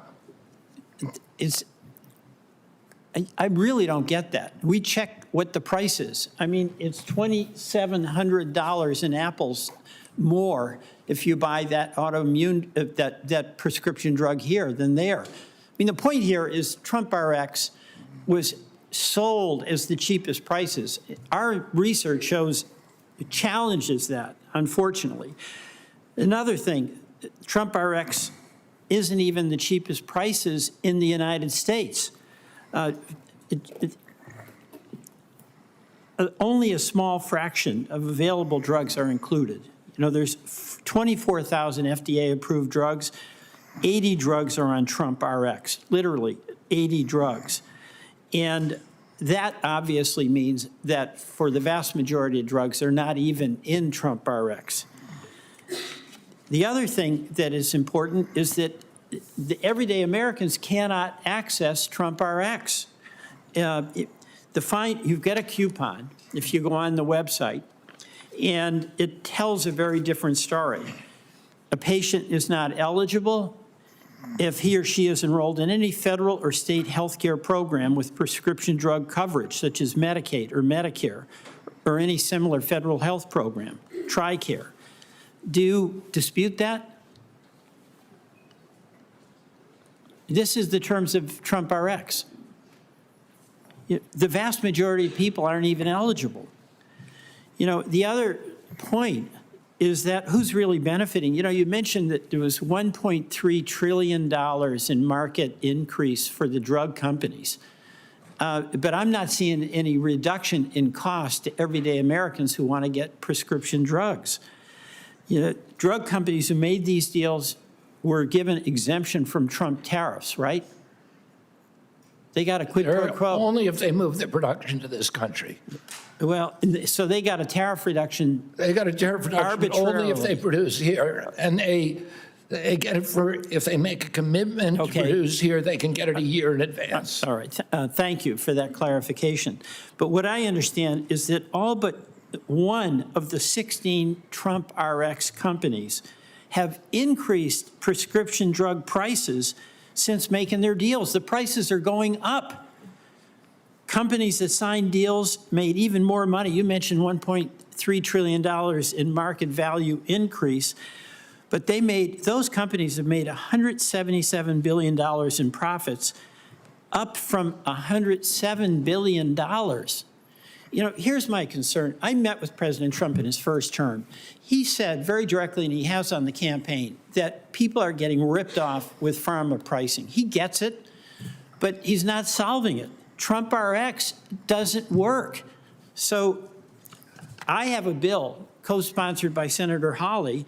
I really don't get that. We check what the price is. I mean, it's $2,700 in apples more if you buy that autoimmune, that prescription drug here than there. I mean, the point here is Trump RX was sold as the cheapest prices. Our research shows it challenges that, unfortunately. Another thing, Trump RX isn't even the cheapest prices in the United States. Only a small fraction of available drugs are included. You know, there's 24,000 FDA-approved drugs. 80 drugs are on Trump RX, literally 80 drugs. And that obviously means that for the vast majority of drugs, they're not even in Trump RX. The other thing that is important is that the everyday Americans cannot access Trump RX. You've got a coupon if you go on the website, and it tells a very different story. A patient is not eligible if he or she is enrolled in any federal or state health care program with prescription drug coverage, such as Medicaid or Medicare, or any similar federal health program, TRICARE. Do you dispute that? This is the terms of Trump RX. The vast majority of people aren't even eligible. You know, the other point is that who's really benefiting? You know, you mentioned that there was $1.3 trillion in market increase for the drug companies. But I'm not seeing any reduction in cost to everyday Americans who want to get prescription drugs. You know, drug companies who made these deals were given exemption from Trump tariffs, right? They got a quid pro quo. Only if they move their production to this country. Well, so they got a tariff reduction. They got a tariff reduction only if they produce here, and they get it for if they make a commitment to produce here, they can get it a year in advance. All right, thank you for that clarification. But what I understand is that all but one of the 16 Trump RX companies have increased prescription drug prices since making their deals. The prices are going up. Companies that signed deals made even more money. You mentioned $1.3 trillion in market value increase, but those companies have made $177 billion in profits, up from $107 billion. You know, here's my concern. I met with President Trump in his first term. He said very directly, and he has on the campaign, that people are getting ripped off with pharma pricing. He gets it, but he's not solving it. Trump RX doesn't work. So I have a bill co-sponsored by Senator Hawley,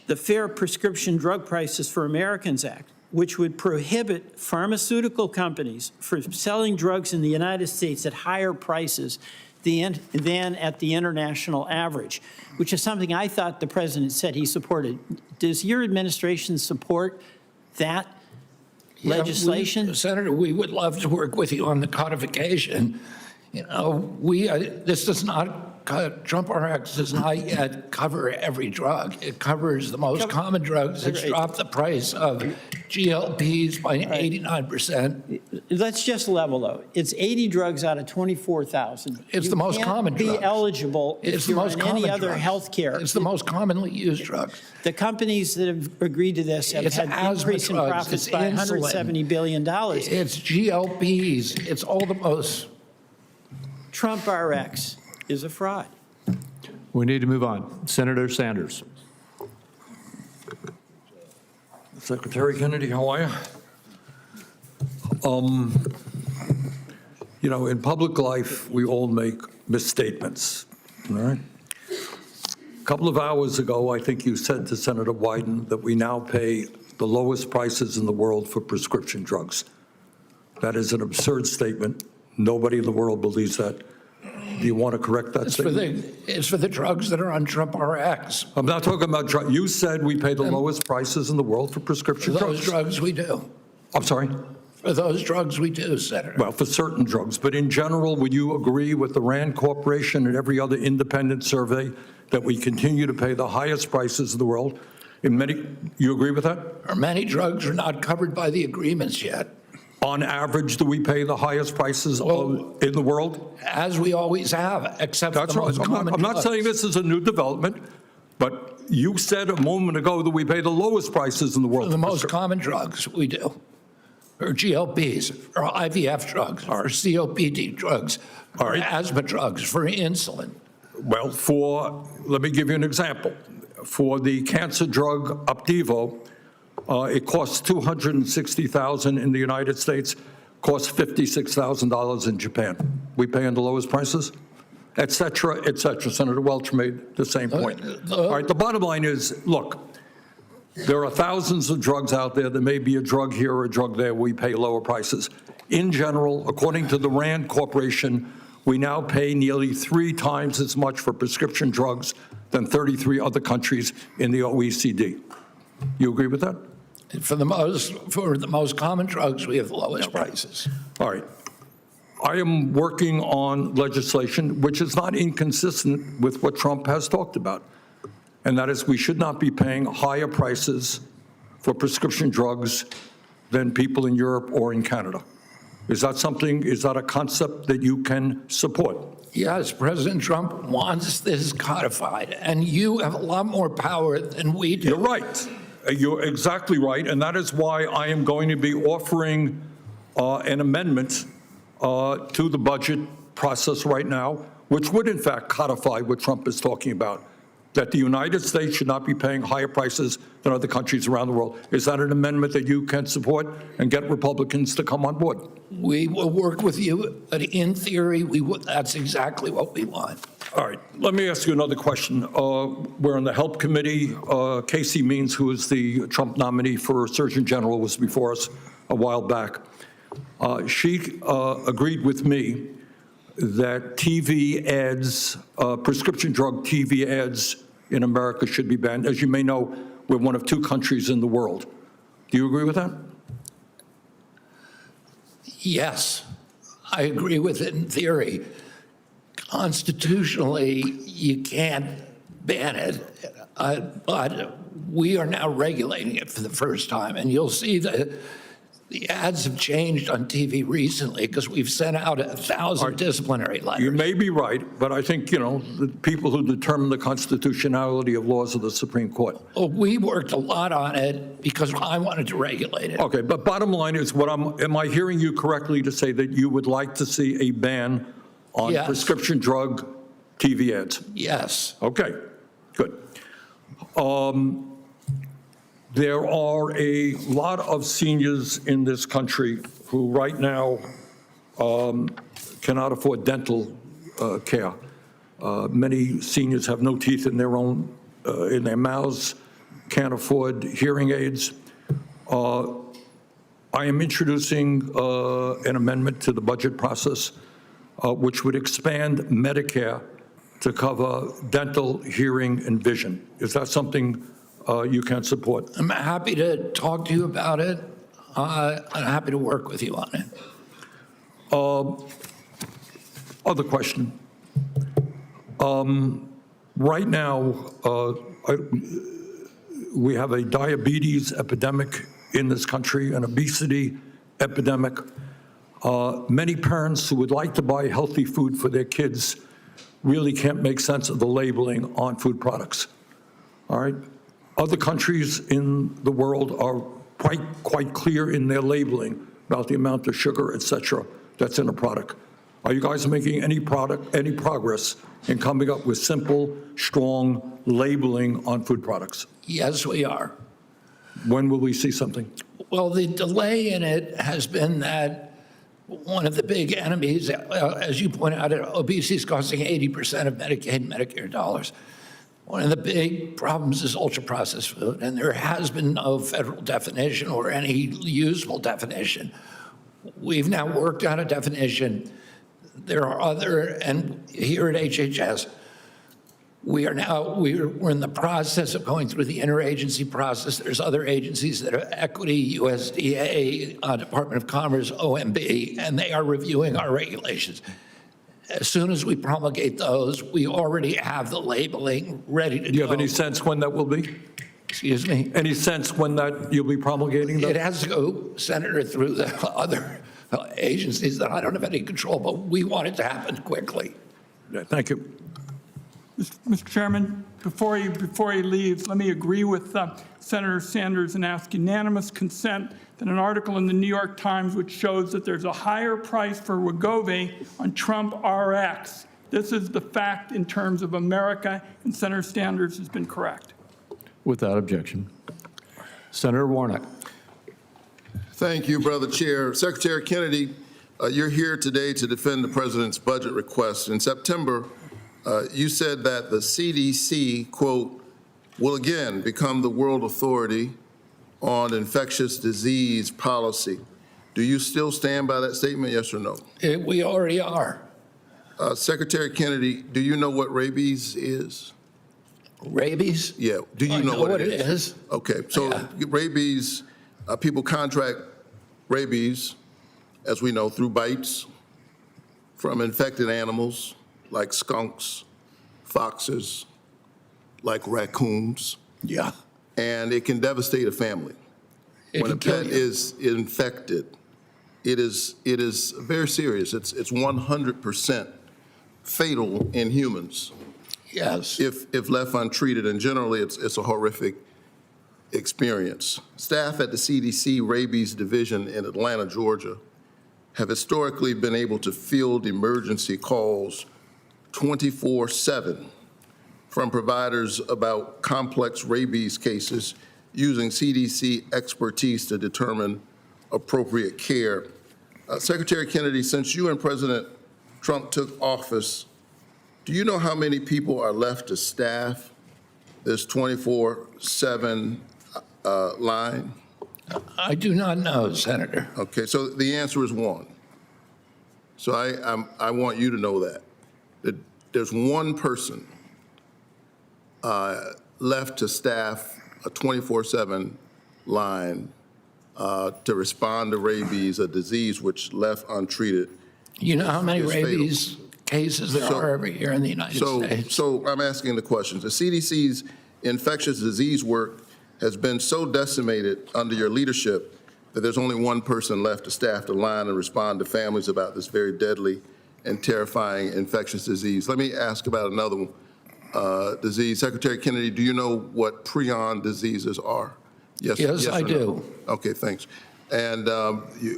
the Fair Prescription Drug Prices for Americans Act, which would prohibit pharmaceutical companies from selling drugs in the United States at higher prices than at the international average, which is something I thought the president said he supported. Does your administration support that legislation? Senator, we would love to work with you on the codification. You know, this does not, Trump RX does not yet cover every drug. It covers the most common drugs. It's dropped the price of GLPs by 89%. Let's just level, though. It's 80 drugs out of 24,000. It's the most common drug. You can't be eligible if you're on any other health care. It's the most commonly used drug. The companies that have agreed to this have had increase in profits by $170 billion. It's GLPs. It's all the most. Trump RX is a fraud. We need to move on. Senator Sanders. Secretary Kennedy, how are you? You know, in public life, we all make misstatements, all right? A couple of hours ago, I think you said to Senator Wyden that we now pay the lowest prices in the world for prescription drugs. That is an absurd statement. Nobody in the world believes that. Do you want to correct that statement? It's for the drugs that are on Trump RX. I'm not talking about drugs. You said we pay the lowest prices in the world for prescription For drugs. those drugs, we do. I'm sorry? For those drugs, we do, Senator. Well, for certain drugs. But in general, would you agree with the Rand Corporation and every other independent survey that we continue to pay the highest prices in the world? You agree with that? Many drugs are not covered by the agreements yet. On average, do we pay the highest prices in the world? As we always have, except for That's the right. most common I'm not drugs. saying this is a new development, but you said a moment ago that we pay the lowest prices in the world. For the most common drugs, we do. Or GLPs, or IVF drugs, or COPD drugs, or asthma drugs, for insulin. Well, let me give you an example. For the cancer drug Opdivo, it costs $260,000 in the United States, costs $56,000 in Japan. We paying the lowest prices, et cetera, et cetera. Senator Welch made the same point. All right, the bottom line is, look, there are thousands of drugs out there. There may be a drug here or a drug there. We pay lower prices. In general, according to the Rand Corporation, we now pay nearly 3 times as much for prescription drugs than 33 other countries in the OECD. You agree with that? For the most common drugs, we have the lowest prices. All right. I am working on legislation which is not inconsistent with what Trump has talked about, and that is we should not be paying higher prices for prescription drugs than people in Europe or in Canada. Is that a concept that you can support? Yes, President Trump wants this codified, and you have a lot more power than we do. You're right. You're exactly right, and that is why I am going to be offering an amendment to the budget process right now, which would in fact codify what Trump is talking about, that the United States should not be paying higher prices than other countries around the world. Is that an amendment that you can support and get Republicans to come on board? We will work with you, but in theory, that's exactly what we want. All right, let me ask you another question. We're on the Help Committee. Casey Means, who is the Trump nominee for Surgeon General, was before us a while back. She agreed with me that TV ads, prescription drug TV ads in America should be banned. As you may know, we're one of 2 countries in the world. Do you agree with that? Yes, I agree with it in theory. Constitutionally, you can't ban it, but we are now regulating it for the first time, and you'll see that the ads have changed on TV recently because we've sent out 1,000 disciplinary letters. You may be right, but I think, the people who determine the constitutionality of laws are the Supreme Court. Well, we worked a lot on it because I wanted to regulate it. Okay, but bottom line is, am I hearing you correctly to say that you would like to see a ban on prescription drug TV ads? Yes. Okay, good. There are a lot of seniors in this country who right now cannot afford dental care. Many seniors have no teeth in their mouths, can't afford hearing aids. I am introducing an amendment to the budget process which would expand Medicare to cover dental, hearing, and vision. Is that something you can support? I'm happy to talk to you about it. I'm happy to work with you on it. Other question. Right now, we have a diabetes epidemic in this country, an obesity epidemic. Many parents who would like to buy healthy food for their kids really can't make sense of the labeling on food products. All right? Other countries in the world are quite clear in their labeling about the amount of sugar, et cetera, that's in a product. Are you guys making any progress in coming up with simple, strong labeling on food products? Yes, we are. When will we see something? Well, the delay in it has been that one of the big enemies, as you point out, obesity is costing 80% of Medicaid and Medicare dollars. One of the big problems is ultra-processed food, and there has been no federal definition or any usable definition. We've now worked out a definition There are other, and here at HHS, we're in the process of going through the interagency process. There's other agencies that are Equity, USDA, Department of Commerce, OMB, and they are reviewing our regulations. As soon as we promulgate those, we already have the labeling ready to go. Do you have any sense when that will be? Excuse me? Any sense when that you'll be promulgating that? It has to go, Senator, through the other agencies that I don't have any control, but we want it to happen quickly. Thank you. Mr. Chairman, before he leaves, let me agree with Senator Sanders and ask unanimous consent that an article in the New York Times which shows that there's a higher price for Wegovy on Trump RX. This is the fact in terms of America, and Senator Sanders has been correct. Without objection. Senator Warnock. Thank you, Brother Chair. Secretary Kennedy, you're here today to defend the President's budget request. In September, you said that the CDC, quote, will again become the world authority on infectious disease policy. Do you still stand by that statement, yes or no? We already are. Secretary Kennedy, do you know what rabies is? Rabies? Yeah. Do you know what it is? Okay. So rabies, people contract rabies, as we know, through bites from infected animals like skunks, foxes, like raccoons. Yeah. And it can devastate a family. When a pet is infected, it is very serious. It's 100% fatal in humans. Yes. If left untreated, and generally it's a horrific experience. Staff at the CDC Rabies Division in Atlanta, Georgia, have historically been able to field emergency calls 24/7 from providers about complex rabies cases using CDC expertise to determine appropriate care. Secretary Kennedy, since you and President Trump took office, do you know how many people are left to staff this 24/7 line? I do not know, Senator. Okay, so the answer is one. So I want you to know that there's one person left to staff a 24/7 line to respond to rabies, a disease which left untreated. You know how many is fatal. rabies cases there are every year in the United States? So I'm asking the questions. The CDC's infectious disease work has been so decimated under your leadership that there's only one person left to staff the line and respond to families about this very deadly and terrifying infectious disease. Let me ask about another disease. Secretary Kennedy, do you know what prion diseases are? Yes, I do. Okay, thanks. And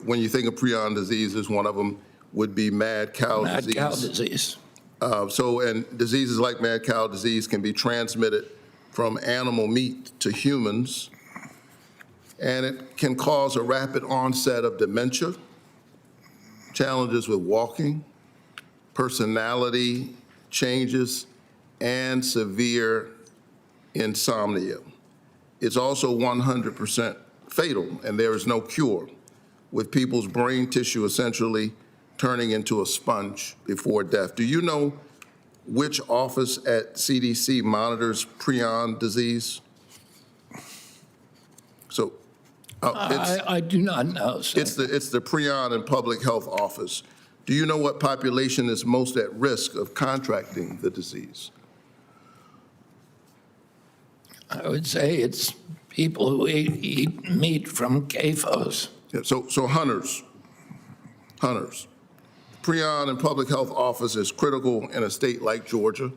when you think of prion diseases, one of them would be mad cow disease. Mad cow disease. And diseases like mad cow disease can be transmitted from animal meat to humans, and it can cause a rapid onset of dementia, challenges with walking, personality changes, and severe insomnia. It's also 100% fatal, and there is no cure, with people's brain tissue essentially turning into a sponge before death. Do you know which office at CDC monitors prion disease? So I do not know, sir. It's the Prion and Public Health Office. Do you know what population is most at risk of contracting the disease? I would say it's people who eat meat from CAFOs. Yeah, so hunters. Prion and Public Health Office is critical in a state like Georgia.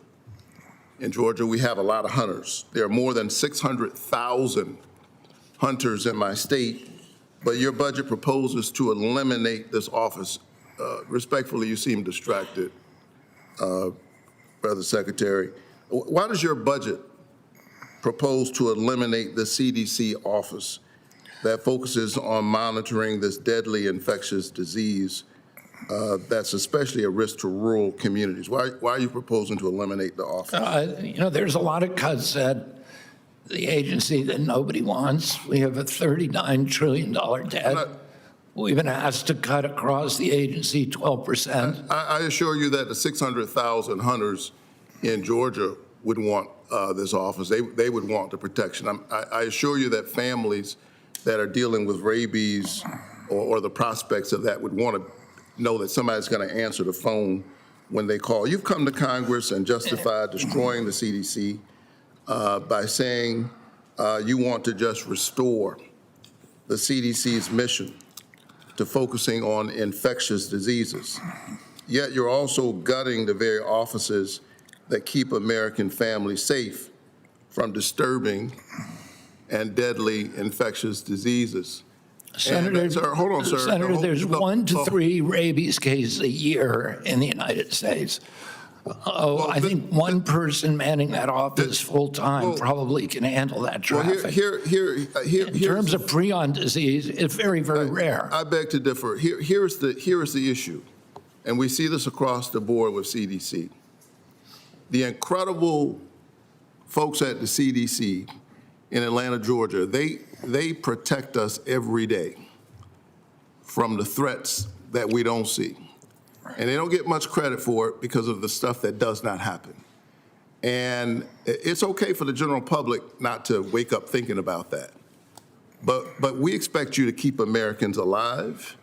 In Georgia, we have a lot of hunters. There are more than 600,000 hunters in my state, but your budget proposes to eliminate this office. Respectfully, you seem distracted, Brother Secretary. Why does your budget propose to eliminate the CDC office that focuses on monitoring this deadly infectious disease that's especially a risk to rural communities? Why are you proposing to eliminate the office? There's a lot of cuts at the agency that nobody wants. We have a $39 trillion debt. We've been asked to cut across the agency 12%. I assure you that the 600,000 hunters in Georgia would want this office. They would want the protection. I assure you that families that are dealing with rabies or the prospects of that would want to know that somebody's going to answer the phone when they call. You've come to Congress and justified destroying the CDC by saying you want to just restore the CDC's mission to focusing on infectious diseases. Yet you're also gutting the very offices that keep American families safe from disturbing and deadly infectious diseases. Senator, Sir, hold on, sir. Senator, there's 1 to 3 rabies cases a year in the United States. I think one person manning that office full-time probably can handle that traffic. In terms of prion disease, it's very, very rare. I beg to differ. Here is the issue, and we see this across the board with CDC. The incredible folks at the CDC in Atlanta, Georgia, they protect us every day from the threats that we don't see. And they don't get much credit for it because of the stuff that does not happen. And it's okay for the general public not to wake up thinking about that. But we expect you to keep Americans alive.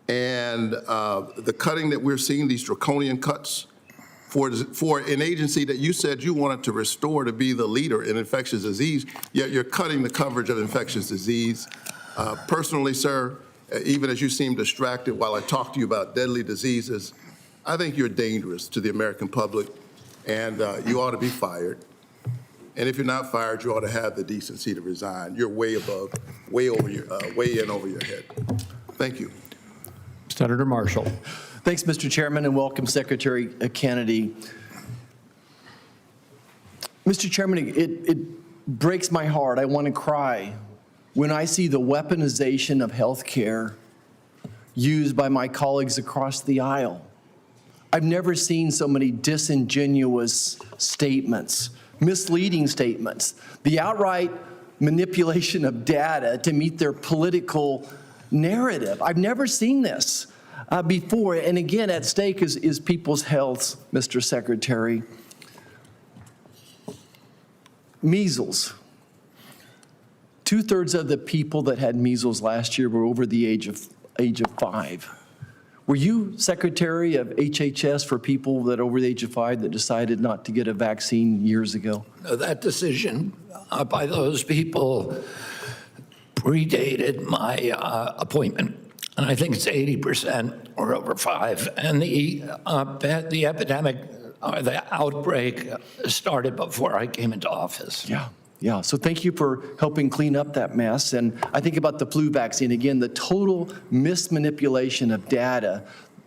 And the cutting that we're seeing, these draconian cuts for an agency that you said you wanted to restore to be the leader in infectious disease, yet you're cutting the coverage of infectious disease. Personally, sir, even as you seem distracted while I talk to you about deadly diseases, I think you're dangerous to the American public, and you ought to be fired. And if you're not fired, you ought to have the decency to resign. You're way in over your head. Thank you. Senator Marshall. Thanks, Mr. Chairman, and welcome, Secretary Kennedy. Mr. Chairman, it breaks my heart. I want to cry when I see the weaponization of health care used by my colleagues across the aisle. I've never seen so many disingenuous statements, misleading statements, the outright manipulation of data to meet their political narrative. I've never seen this before. And again, at stake is people's health, Mr. Secretary. Measles. 2/3 of the people that had measles last year were over the age of 5. Were you Secretary of HHS for people that are over the age of 5 that decided not to get a vaccine years ago? That decision by those people predated my appointment, and I think it's 80% or over 5. And the epidemic, or the outbreak, started before I came into office. Yeah, so thank you for helping clean up that mess. And I think about the flu vaccine, again, the total mismanipulation of data.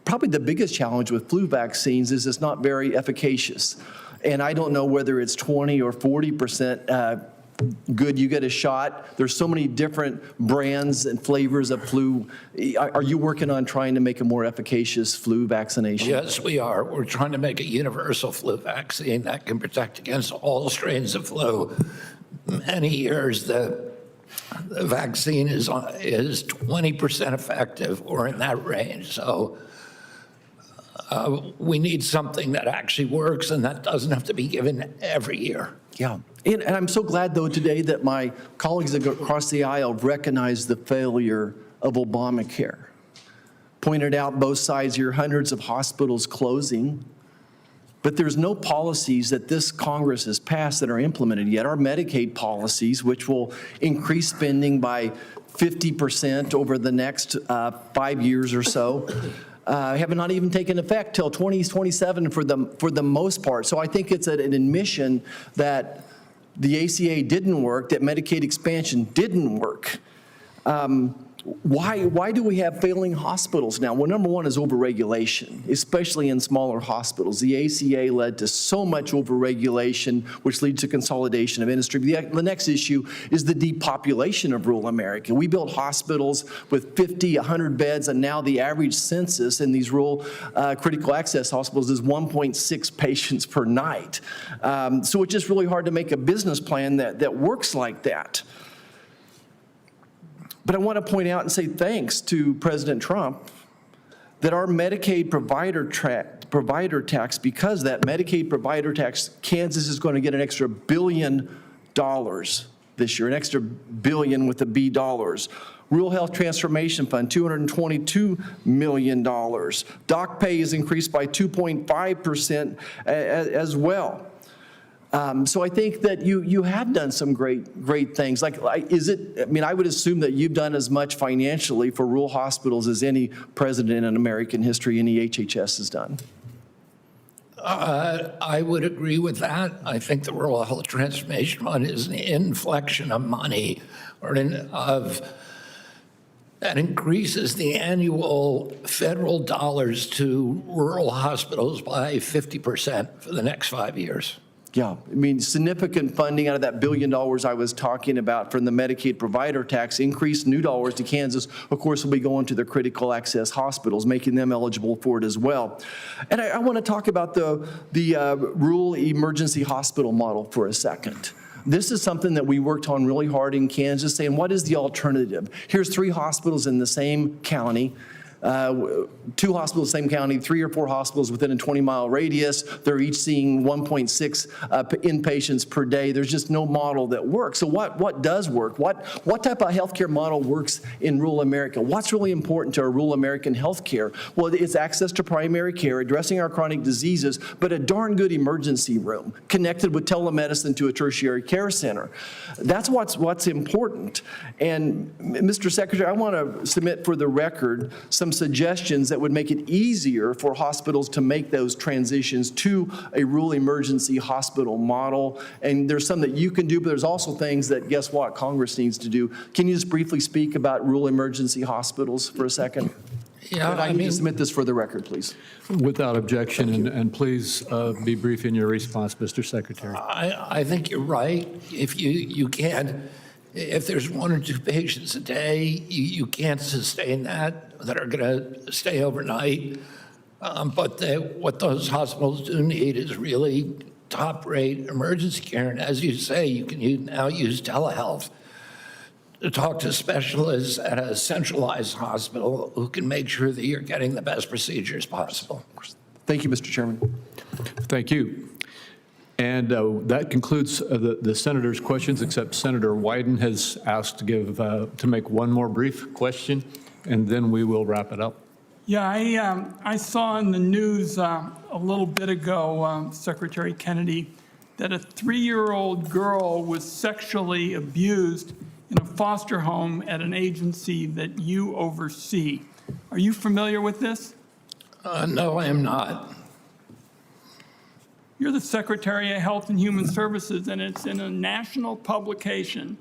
Probably the biggest challenge with flu vaccines is it's not very efficacious. And I don't know whether it's 20 or 40% good. You get a shot. There's so many different brands and flavors of flu. Are you working on trying to make a more efficacious flu vaccination? Yes, we are. We're trying to make a universal flu vaccine that can protect against all strains of flu. Many years, the vaccine is 20% effective or in that range. So we need something that actually works and that doesn't have to be given every year. Yeah, and I'm so glad, though, today that my colleagues across the aisle recognize the failure of Obamacare. Pointed out both sides here, hundreds of hospitals closing, but there's no policies that this Congress has passed that are implemented yet. Our Medicaid policies, which will increase spending by 50% over the next 5 years or so, have not even taken effect till 2027 for the most part. So I think it's an admission that the ACA didn't work, that Medicaid expansion didn't work. Why do we have failing hospitals now? Well, number one is overregulation, especially in smaller hospitals. The ACA led to so much overregulation, which leads to consolidation of industry. The next issue is the depopulation of rural America. We built hospitals with 50, 100 beds, and now the average census in these rural critical access hospitals is 1.6 patients per night. So it's just really hard to make a business plan that works like that. But I want to point out and say thanks to President Trump that our Medicaid provider tax, because that Medicaid provider tax, Kansas is going to get an extra $1 billion this year, an extra billion with a B dollars. Rural Health Transformation Fund, $222 million. Doc pay is increased by 2.5% as well. So I think that you have done some great things. I would assume that you've done as much financially for rural hospitals as any president in American history, any HHS has done. I would agree with that. I think the Rural Health Transformation Fund is an inflection of money that increases the annual federal dollars to rural hospitals by 50% for the next 5 years. Yeah, significant funding out of that $1 billion I was talking about from the Medicaid provider tax, increased new dollars to Kansas, of course, will be going to the critical access hospitals, making them eligible for it as well. And I want to talk about the rural emergency hospital model for a second. This is something that we worked on really hard in Kansas, saying, what is the alternative? Here's 3 hospitals in the same county. 2 hospitals, same county, 3 or 4 hospitals within a 20-mile radius. They're each seeing 1.6 inpatients per day. There's just no model that works. So what does work? What type of healthcare model works in rural America? What's really important to our rural American healthcare? Well, it's access to primary care, addressing our chronic diseases, but a darn good emergency room connected with telemedicine to a tertiary care center. That's what's important. And Mr. Secretary, I want to submit for the record some suggestions that would make it easier for hospitals to make those transitions to a rural emergency hospital model. And there's some that you can do, but there's also things that, guess what, Congress needs to do. Can you just briefly speak about rural emergency hospitals for a second? Yeah, I need to submit this for the record, please. Without objection, and please be brief in your response, Mr. Secretary. I think you're right. If you can't, if there's 1 or 2 patients a day, you can't sustain that are going to stay overnight. But what those hospitals do need is really top-rate emergency care. And as you say, you can now use telehealth to talk to specialists at a centralized hospital who can make sure that you're getting the best procedures possible. Thank you, Mr. Chairman. Thank you. And that concludes the senator's questions, except Senator Wyden has asked to make one more brief question, and then we will wrap it up. Yeah, I saw in the news a little bit ago, Secretary Kennedy, that a 3-year-old girl was sexually abused in a foster home at an agency that you oversee. Are you familiar with this? No, I am not. You're the Secretary of Health and Human Services, and it's in a national publication,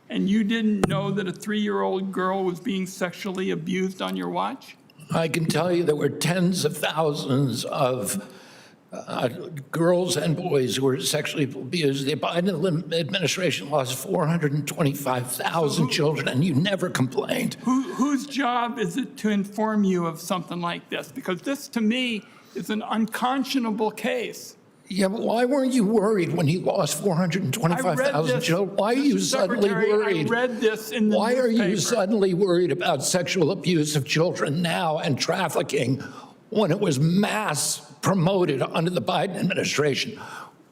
and you didn't know that a 3-year-old girl was being sexually abused on your watch? I can tell you there were tens of thousands of girls and boys who were sexually abused. The Biden administration lost 425,000 children, and you never complained. Whose job is it to inform you of something like this? Because this, to me, is an unconscionable case. Yeah, but why weren't you worried when he lost 425,000 children? Why are you suddenly worried? I read this in the Why newspaper. are you suddenly worried about sexual abuse of children now and trafficking when it was mass promoted under the Biden administration,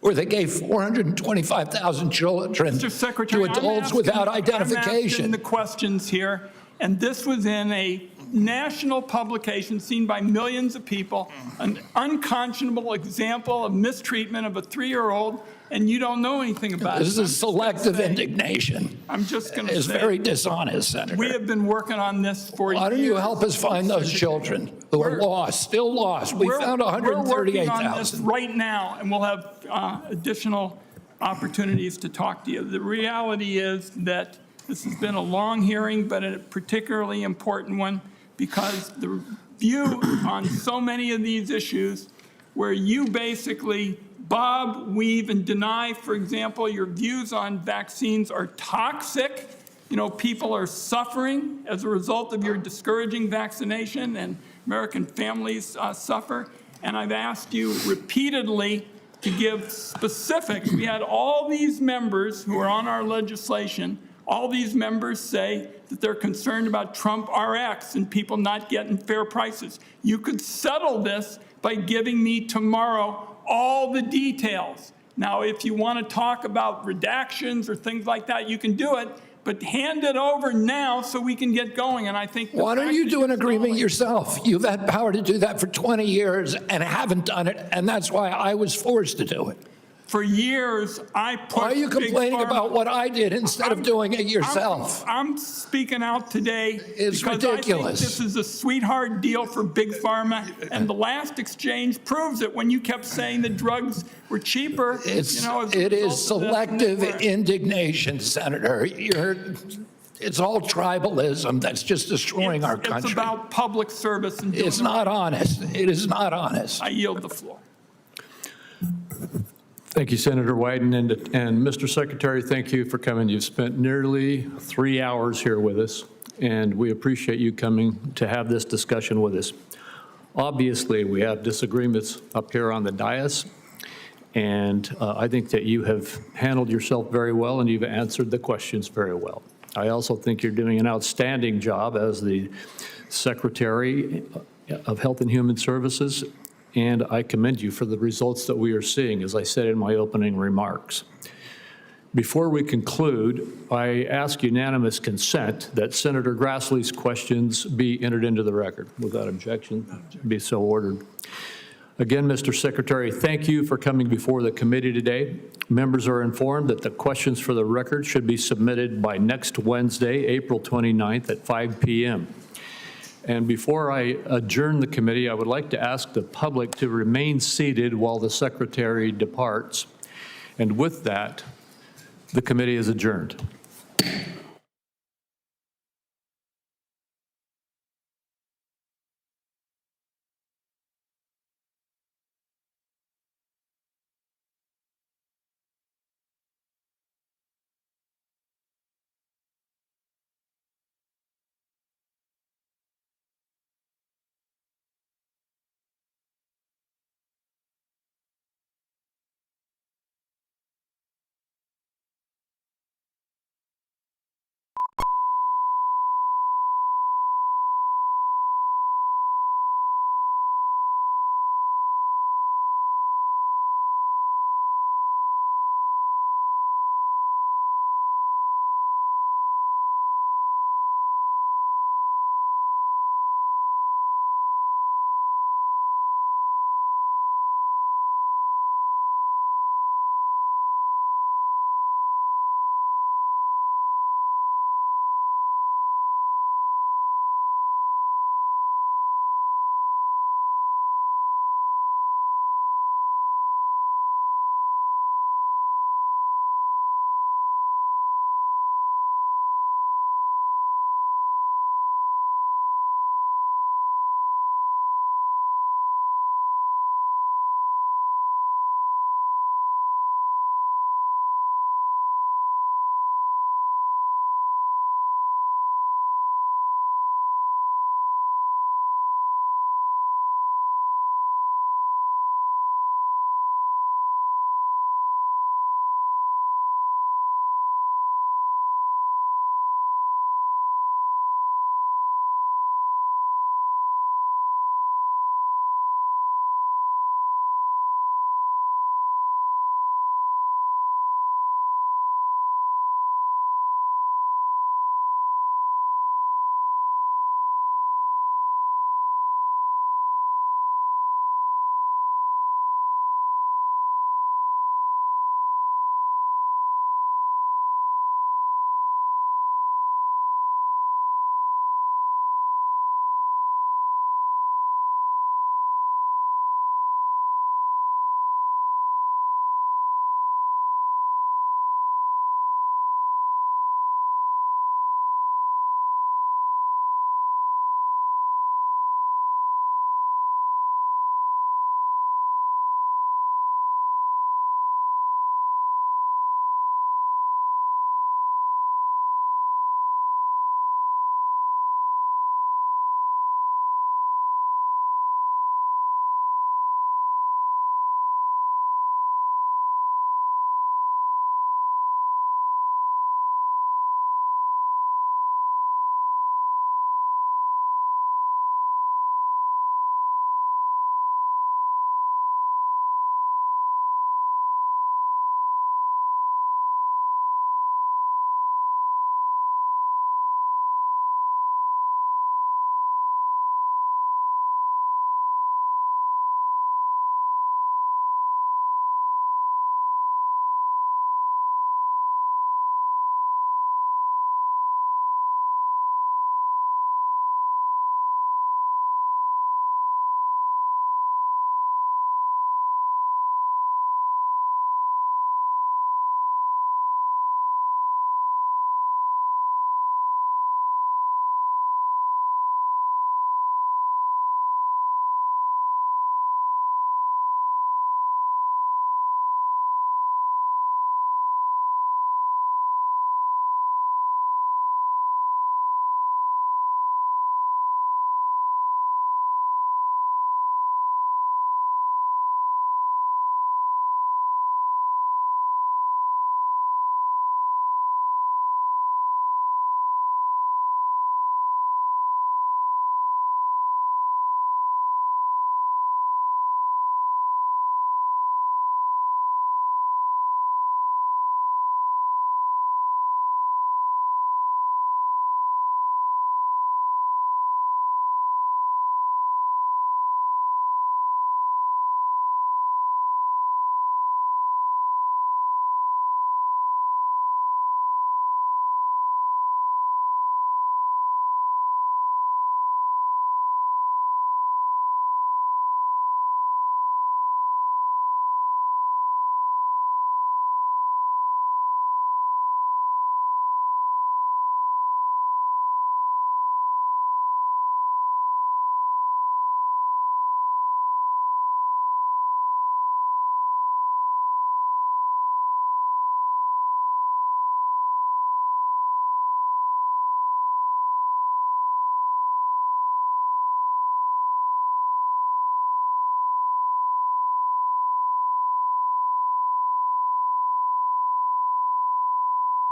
where they gave 425,000 children to adults without identification? I'm asking the questions here, and this was in a national publication seen by millions of people, an unconscionable example of mistreatment of a 3-year-old, and you don't know anything about it. This is selective indignation. I'm just going to say. It's very dishonest, Senator. We have been working on this for years. Why don't you help us find those children who are lost, still lost? We found 138,000. We're working on this right now, and we'll have additional opportunities to talk to you. The reality is that this has been a long hearing, but a particularly important one, because the view on so many of these issues where you basically bob, weave, and deny, for example, your views on vaccines are toxic. You know, people are suffering as a result of your discouraging vaccination, and American families suffer. And I've asked you repeatedly to give specifics. We had all these members who are on our legislation All these members say that they're concerned about Trump RX and people not getting fair prices. You could settle this by giving me tomorrow all the details. Now, if you want to talk about redactions or things like that, you can do it, but hand it over now so we can get going. And I think Why don't you do an agreement yourself? You've had power to do that for 20 years and haven't done it, and that's why I was forced to do it. For years, I pushed Why are you Big complaining Pharma. about what I did instead of doing it yourself? I'm speaking out today It's because ridiculous. I think this is a sweetheart deal for Big Pharma, and the last exchange proves it when you kept saying the drugs were cheaper. It is as a result of this, and selective they weren't. indignation, Senator. It's all tribalism that's just destroying our country. It's about public service. And doing It's the not right honest. thing. It is not honest. I yield the floor. Thank you, Senator Wyden. And Mr. Secretary, thank you for coming. You've spent nearly 3 hours here with us, and we appreciate you coming to have this discussion with us. Obviously, we have disagreements up here on the dais, and I think that you have handled yourself very well, and you've answered the questions very well. I also think you're doing an outstanding job as the Secretary of Health and Human Services, and I commend you for the results that we are seeing, as I said in my opening remarks. Before we conclude, I ask unanimous consent that Senator Grassley's questions be entered into the record. Without objection, be so ordered. Again, Mr. Secretary, thank you for coming before the committee today. Members are informed that the questions for the record should be submitted by next Wednesday, April 29th at 5 p.m. And before I adjourn the committee, I would like to ask the public to remain seated while the Secretary departs. And with that, the committee is adjourned.